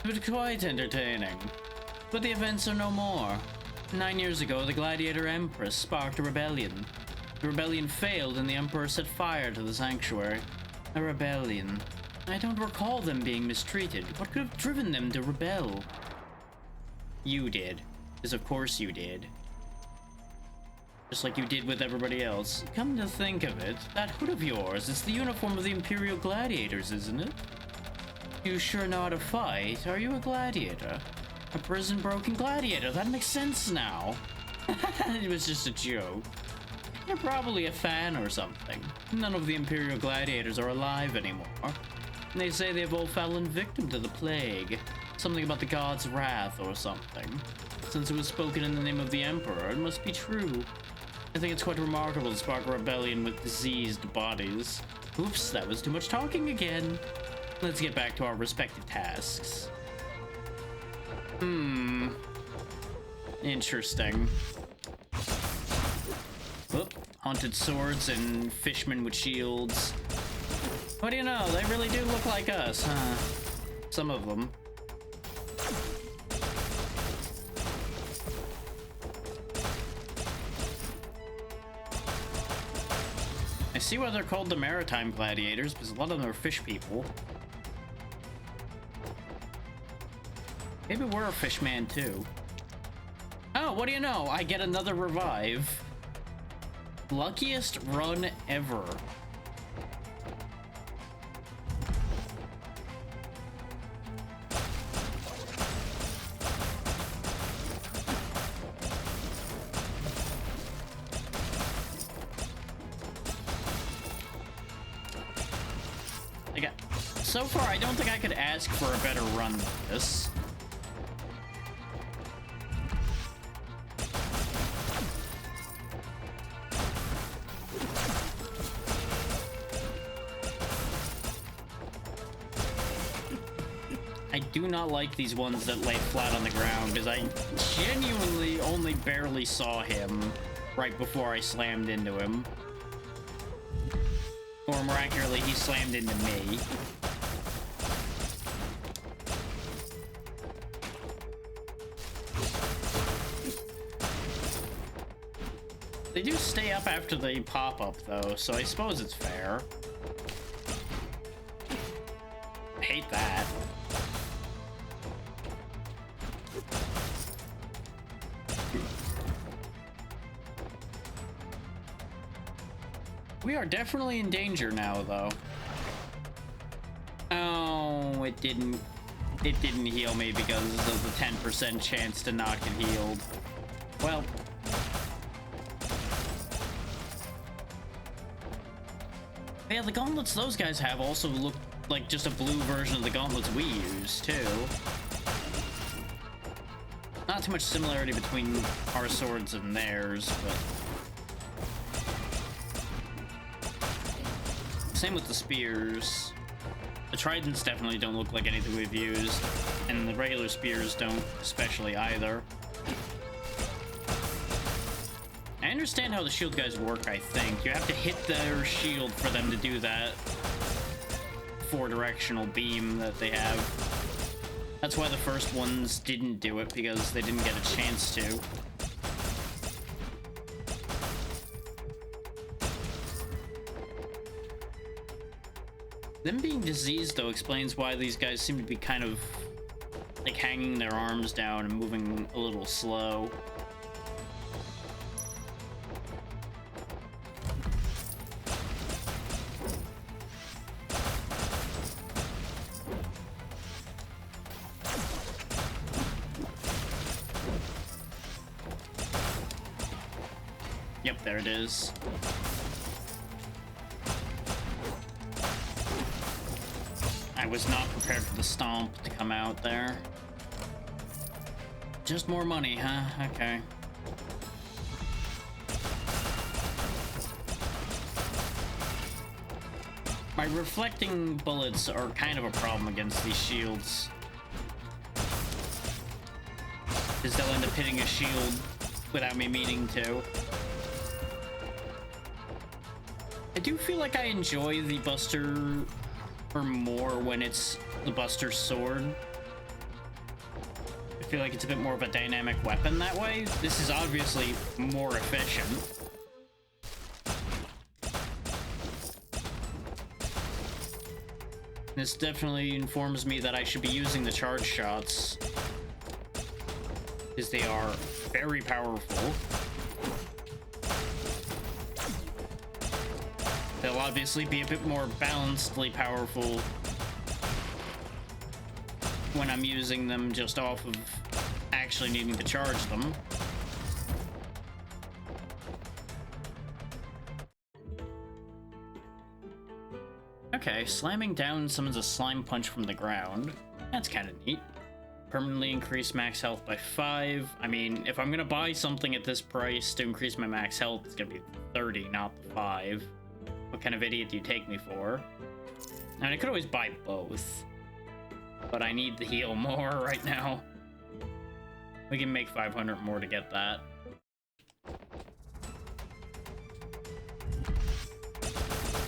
It was quite entertaining. But the events are no more. 9 years ago, the Gladiator Empress sparked a rebellion. The rebellion failed and the Emperor set fire to the sanctuary. A rebellion. I don't recall them being mistreated. What could have driven them to rebel? You did. Because of course you did. Just like you did with everybody else. Come to think of it, that hood of yours, it's the uniform of the Imperial Gladiators, isn't it? You sure know how to fight. Are you a gladiator? A prison-broken gladiator. That makes sense now. It was just a joke. You're probably a fan or something. None of the Imperial Gladiators are alive anymore. They say they've all fallen victim to the plague. Something about the god's wrath or something. Since it was spoken in the name of the Emperor, it must be true. I think it's quite remarkable to spark a rebellion with diseased bodies. Oops, that was too much talking again. Let's get back to our respective tasks. Interesting. Oop, haunted swords and fishmen with shields. What do you know? They really do look like us, huh? Some of them. I see why they're called the Maritime Gladiators, because a lot of them are fish people. Maybe we're a fish man too. Oh, what do you know? I get another revive. Luckiest run ever. So far, I don't think I could ask for a better run than this. I do not like these ones that lay flat on the ground, because I genuinely only barely saw him right before I slammed into him. Or more accurately, he slammed into me. They do stay up after they pop up, though, so I suppose it's fair. I hate that. We are definitely in danger now, though. Oh, it didn't heal me because of the 10% chance to not get healed. Well. Yeah, the gauntlets those guys have also look like just a blue version of the gauntlets we use, too. Not too much similarity between our swords and theirs, but... Same with the spears. The tridents definitely don't look like anything we've used, and the regular spears don't especially either. I understand how the shield guys work, I think. You have to hit their shield for them to do that four-directional beam that they have. That's why the first ones didn't do it, because they didn't get a chance to. Them being diseased, though, explains why these guys seem to be kind of, like, hanging their arms down and moving a little slow. Yep, there it is. I was not prepared for the stomp to come out there. Just more money, huh? Okay. My reflecting bullets are kind of a problem against these shields, because they'll end up hitting a shield without me meaning to. I do feel like I enjoy the Buster or more when it's the Buster Sword. I feel like it's a bit more of a dynamic weapon that way. This is obviously more efficient. This definitely informs me that I should be using the charge shots, because they are very powerful. They'll obviously be a bit more balancedly powerful when I'm using them just off of actually needing to charge them. Okay, slamming down summons a slime punch from the ground. That's kind of neat. Permanently increase max health by 5. I mean, if I'm gonna buy something at this price to increase my max health, it's gonna be 30, not the 5. What kind of idiot do you take me for? I mean, I could always buy both, but I need the heal more right now. We can make 500 more to get that.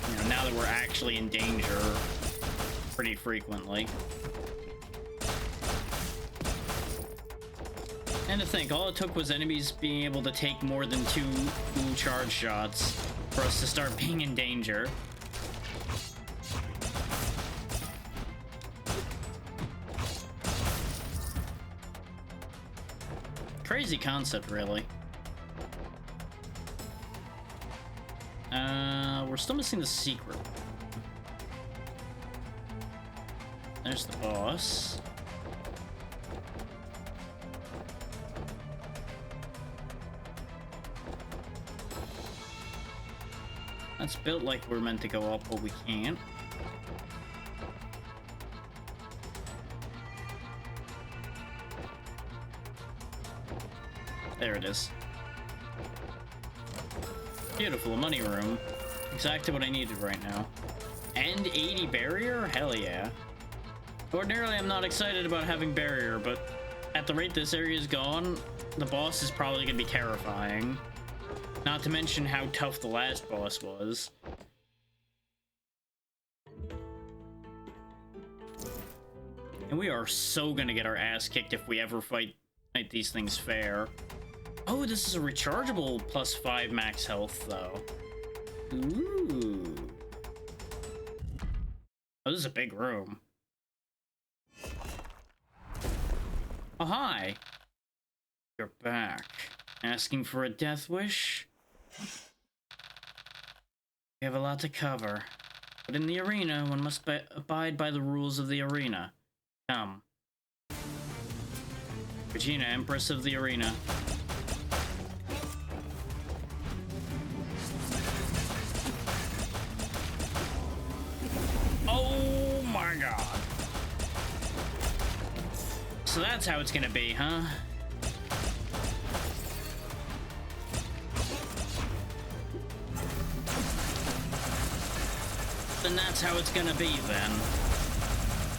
You know, now that we're actually in danger pretty frequently. And to think, all it took was enemies being able to take more than 2 charge shots for us to start being in danger. Crazy concept, really. We're still missing the secret. There's the boss. That's built like we're meant to go up, but we can't. There it is. Beautiful, a money room. Exactly what I needed right now. And 80 barrier? Hell yeah. Ordinarily, I'm not excited about having barrier, but at the rate this area is gone, the boss is probably gonna be terrifying. Not to mention how tough the last boss was. And we are so gonna get our ass kicked if we ever fight these things fair. Oh, this is a rechargeable +5 max health, though. Ooh. Oh, this is a big room. Oh, hi. You're back. Asking for a death wish? We have a lot to cover. But in the arena, one must abide by the rules of the arena. Come. Regina, Empress of the Arena. Oh my god. So that's how it's gonna be, huh? Then that's how it's gonna be then.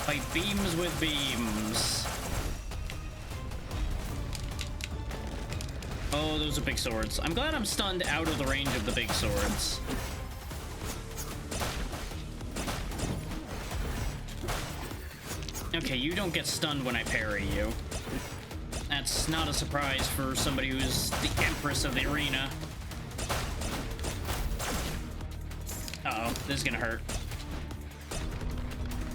Fight beams with beams. Oh, those are big swords. I'm glad I'm stunned out of the range of the big swords. Okay, you don't get stunned when I parry you. That's not a surprise for somebody who's the Empress of the Arena. Uh-oh, this is gonna hurt.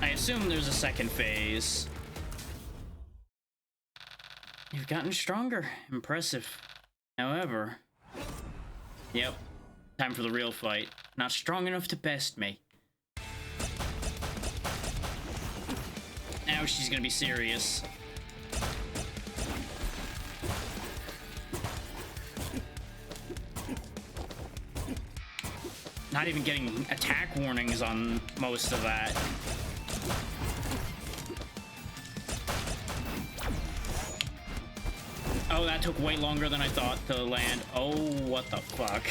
I assume there's a second phase. You've gotten stronger. Impressive. However... Yep. Time for the real fight. Not strong enough to best me. Now she's gonna be serious. Not even getting attack warnings on most of that. Oh, that took way longer than I thought to land. Oh, what the fuck.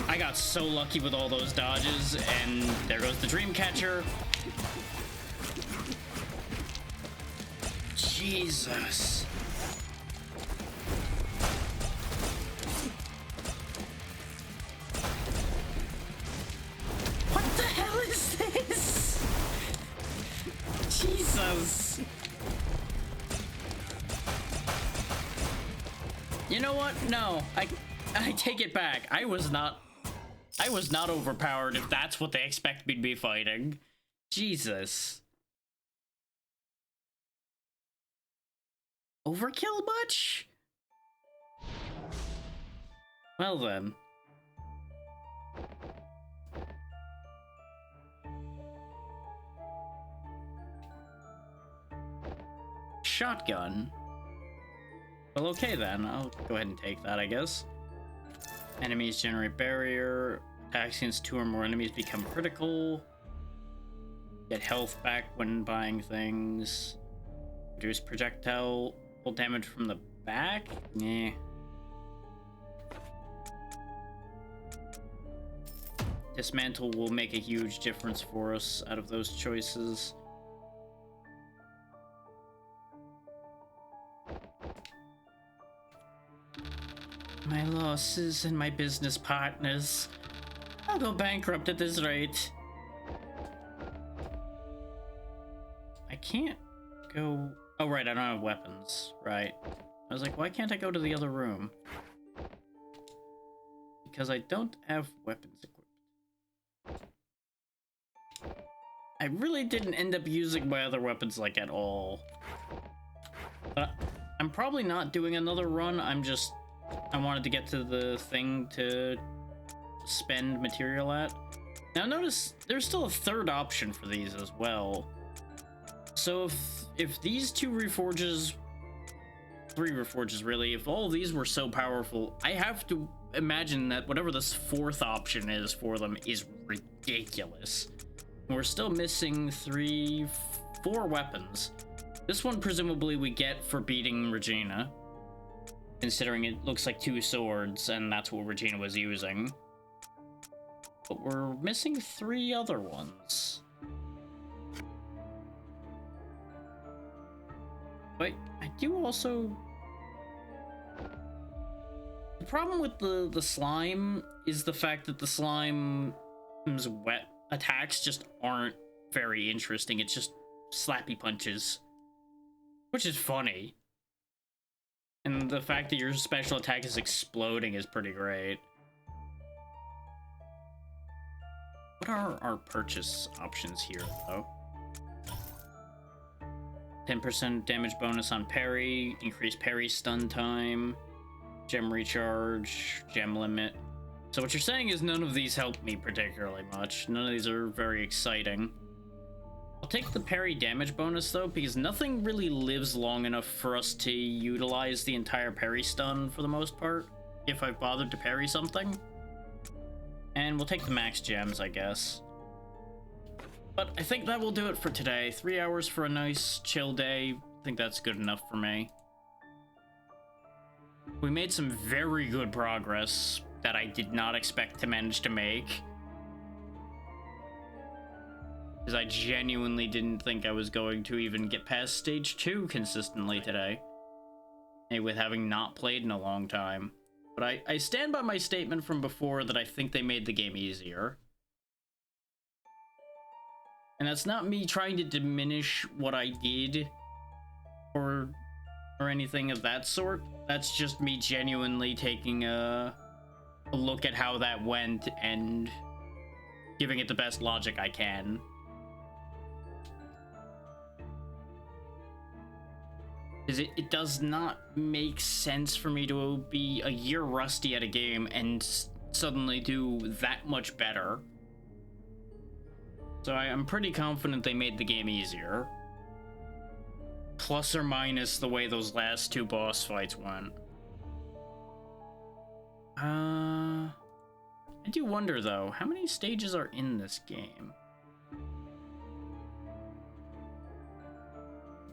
I got so lucky with all those dodges, and there goes the Dreamcatcher. Jesus. Jesus! You know what? No, I take it back. I was not overpowered if that's what they expect me to be fighting. Jesus. Overkill much? Well then. Shotgun. Well, okay then. I'll go ahead and take that, I guess. Enemies generate barrier. Attacks against 2 or more enemies become critical. Get health back when buying things. Reduce projectile damage from the back? Yeah. Dismantle will make a huge difference for us out of those choices. My losses and my business partners. I'll go bankrupt at this rate. I can't go... Oh, right, I don't have weapons. Right. I was like, why can't I go to the other room? Because I don't have weapons equipped. I really didn't end up using my other weapons, like, at all. But I'm probably not doing another run. I wanted to get to the thing to spend material at. Now notice there's still a third option for these as well. So if these 3 reforges really, if all of these were so powerful, I have to imagine that whatever this 4th option is for them is ridiculous. We're still missing 4 weapons. This one presumably we get for beating Regina, considering it looks like 2 swords and that's what Regina was using. But we're missing 3 other ones. But I do also... The problem with the slime is the fact that the slime's wet attacks just aren't very interesting. It's just slappy punches. Which is funny. And the fact that your special attack is exploding is pretty great. What are our purchase options here, though? 10% damage bonus on parry, increased parry stun time, gem recharge, gem limit. So what you're saying is none of these help me particularly much. None of these are very exciting. I'll take the parry damage bonus though, because nothing really lives long enough for us to utilize the entire parry stun for the most part, if I've bothered to parry something. And we'll take the max gems, I guess. But I think that will do it for today. 3 hours for a nice chill day. I think that's good enough for me. We made some very good progress that I did not expect to manage to make. Because I genuinely didn't think I was going to even get past stage 2 consistently today. And with having not played in a long time. But I stand by my statement from before that I think they made the game easier. And that's not me trying to diminish what I did or anything of that sort. That's just me genuinely taking a look at how that went and giving it the best logic I can. Because it does not make sense for me to be a year rusty at a game and suddenly do that much better. So I'm pretty confident they made the game easier. Plus or minus the way those last 2 boss fights went. I do wonder though, how many stages are in this game?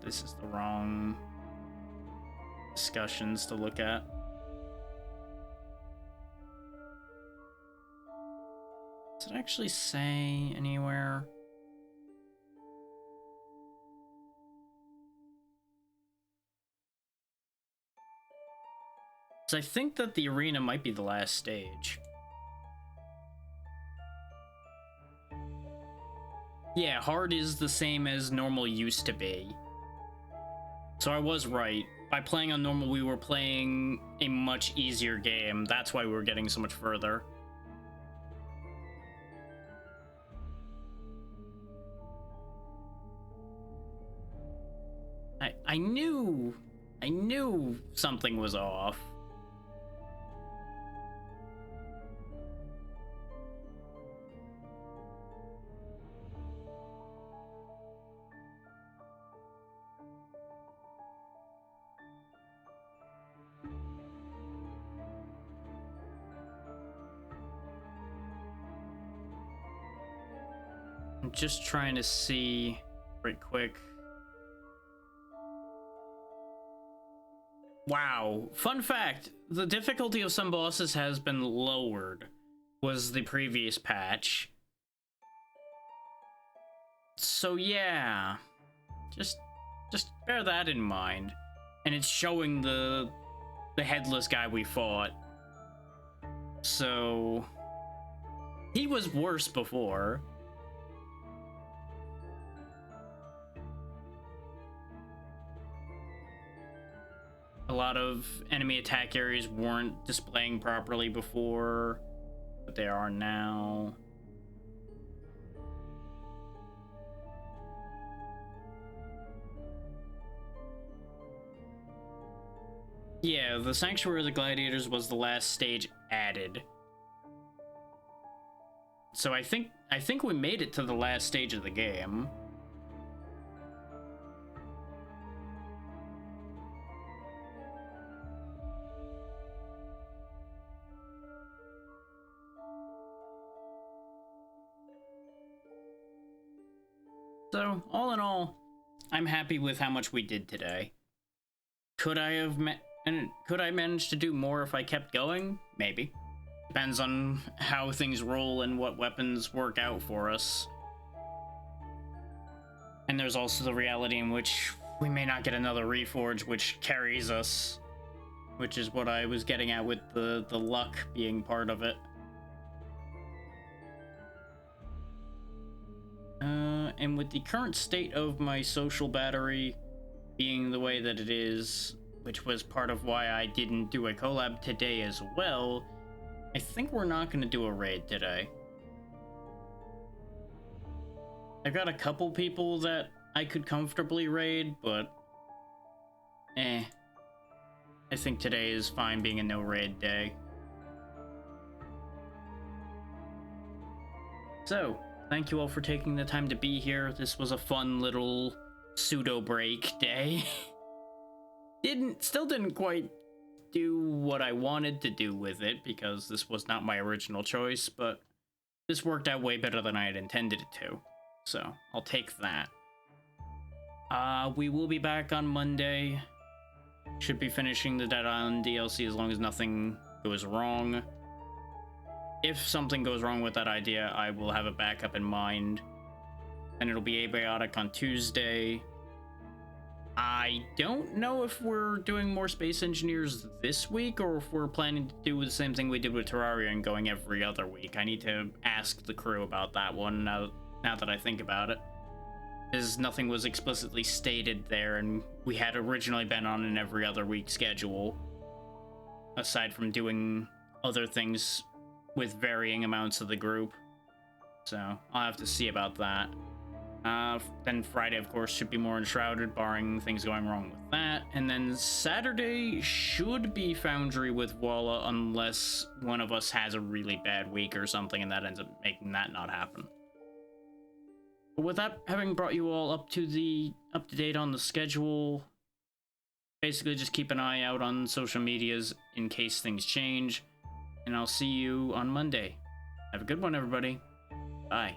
This is the wrong discussions to look at. Does it actually say anywhere? So I think that the arena might be the last stage. Yeah, hard is the same as normal used to be. So I was right. By playing on normal, we were playing a much easier game. That's why we were getting so much further. I knew something was off. I'm just trying to see right quick. Wow. Fun fact, the difficulty of some bosses has been lowered, was the previous patch. So yeah, just bear that in mind. And it's showing the headless guy we fought. So he was worse before. A lot of enemy attack areas weren't displaying properly before, but they are now. Yeah, the Sanctuary of the Gladiators was the last stage added. So I think we made it to the last stage of the game. So, all in all, I'm happy with how much we did today. Could I manage to do more if I kept going? Maybe. Depends on how things roll and what weapons work out for us. And there's also the reality in which we may not get another Reforge which carries us, which is what I was getting at with the luck being part of it. And with the current state of my social battery being the way that it is, which was part of why I didn't do a collab today as well, I think we're not going to do a raid today. I've got a couple people that I could comfortably raid, but I think today is fine being a no raid day. So, thank you all for taking the time to be here. This was a fun little pseudo break day. Still didn't quite do what I wanted to do with it because this was not my original choice, but this worked out way better than I had intended it to. So, I'll take that. We will be back on Monday. Should be finishing the Dead Island DLC as long as nothing goes wrong. If something goes wrong with that idea, I will have a backup in mind. And it'll be abiotic on Tuesday. I don't know if we're doing more Space Engineers this week or if we're planning to do the same thing we did with Terraria and going every other week. I need to ask the crew about that one now that I think about it. As nothing was explicitly stated there, and we had originally been on an every other week schedule, aside from doing other things with varying amounts of the group. So I'll have to see about that. Then Friday, of course, should be more Enshrouded, barring things going wrong with that. And then Saturday should be Foundry with Walla, unless one of us has a really bad week or something, and that ends up making that not happen. But with that, having brought you all up to date on the schedule, basically just keep an eye out on social medias in case things change, and I'll see you on Monday. Have a good one, everybody. Bye.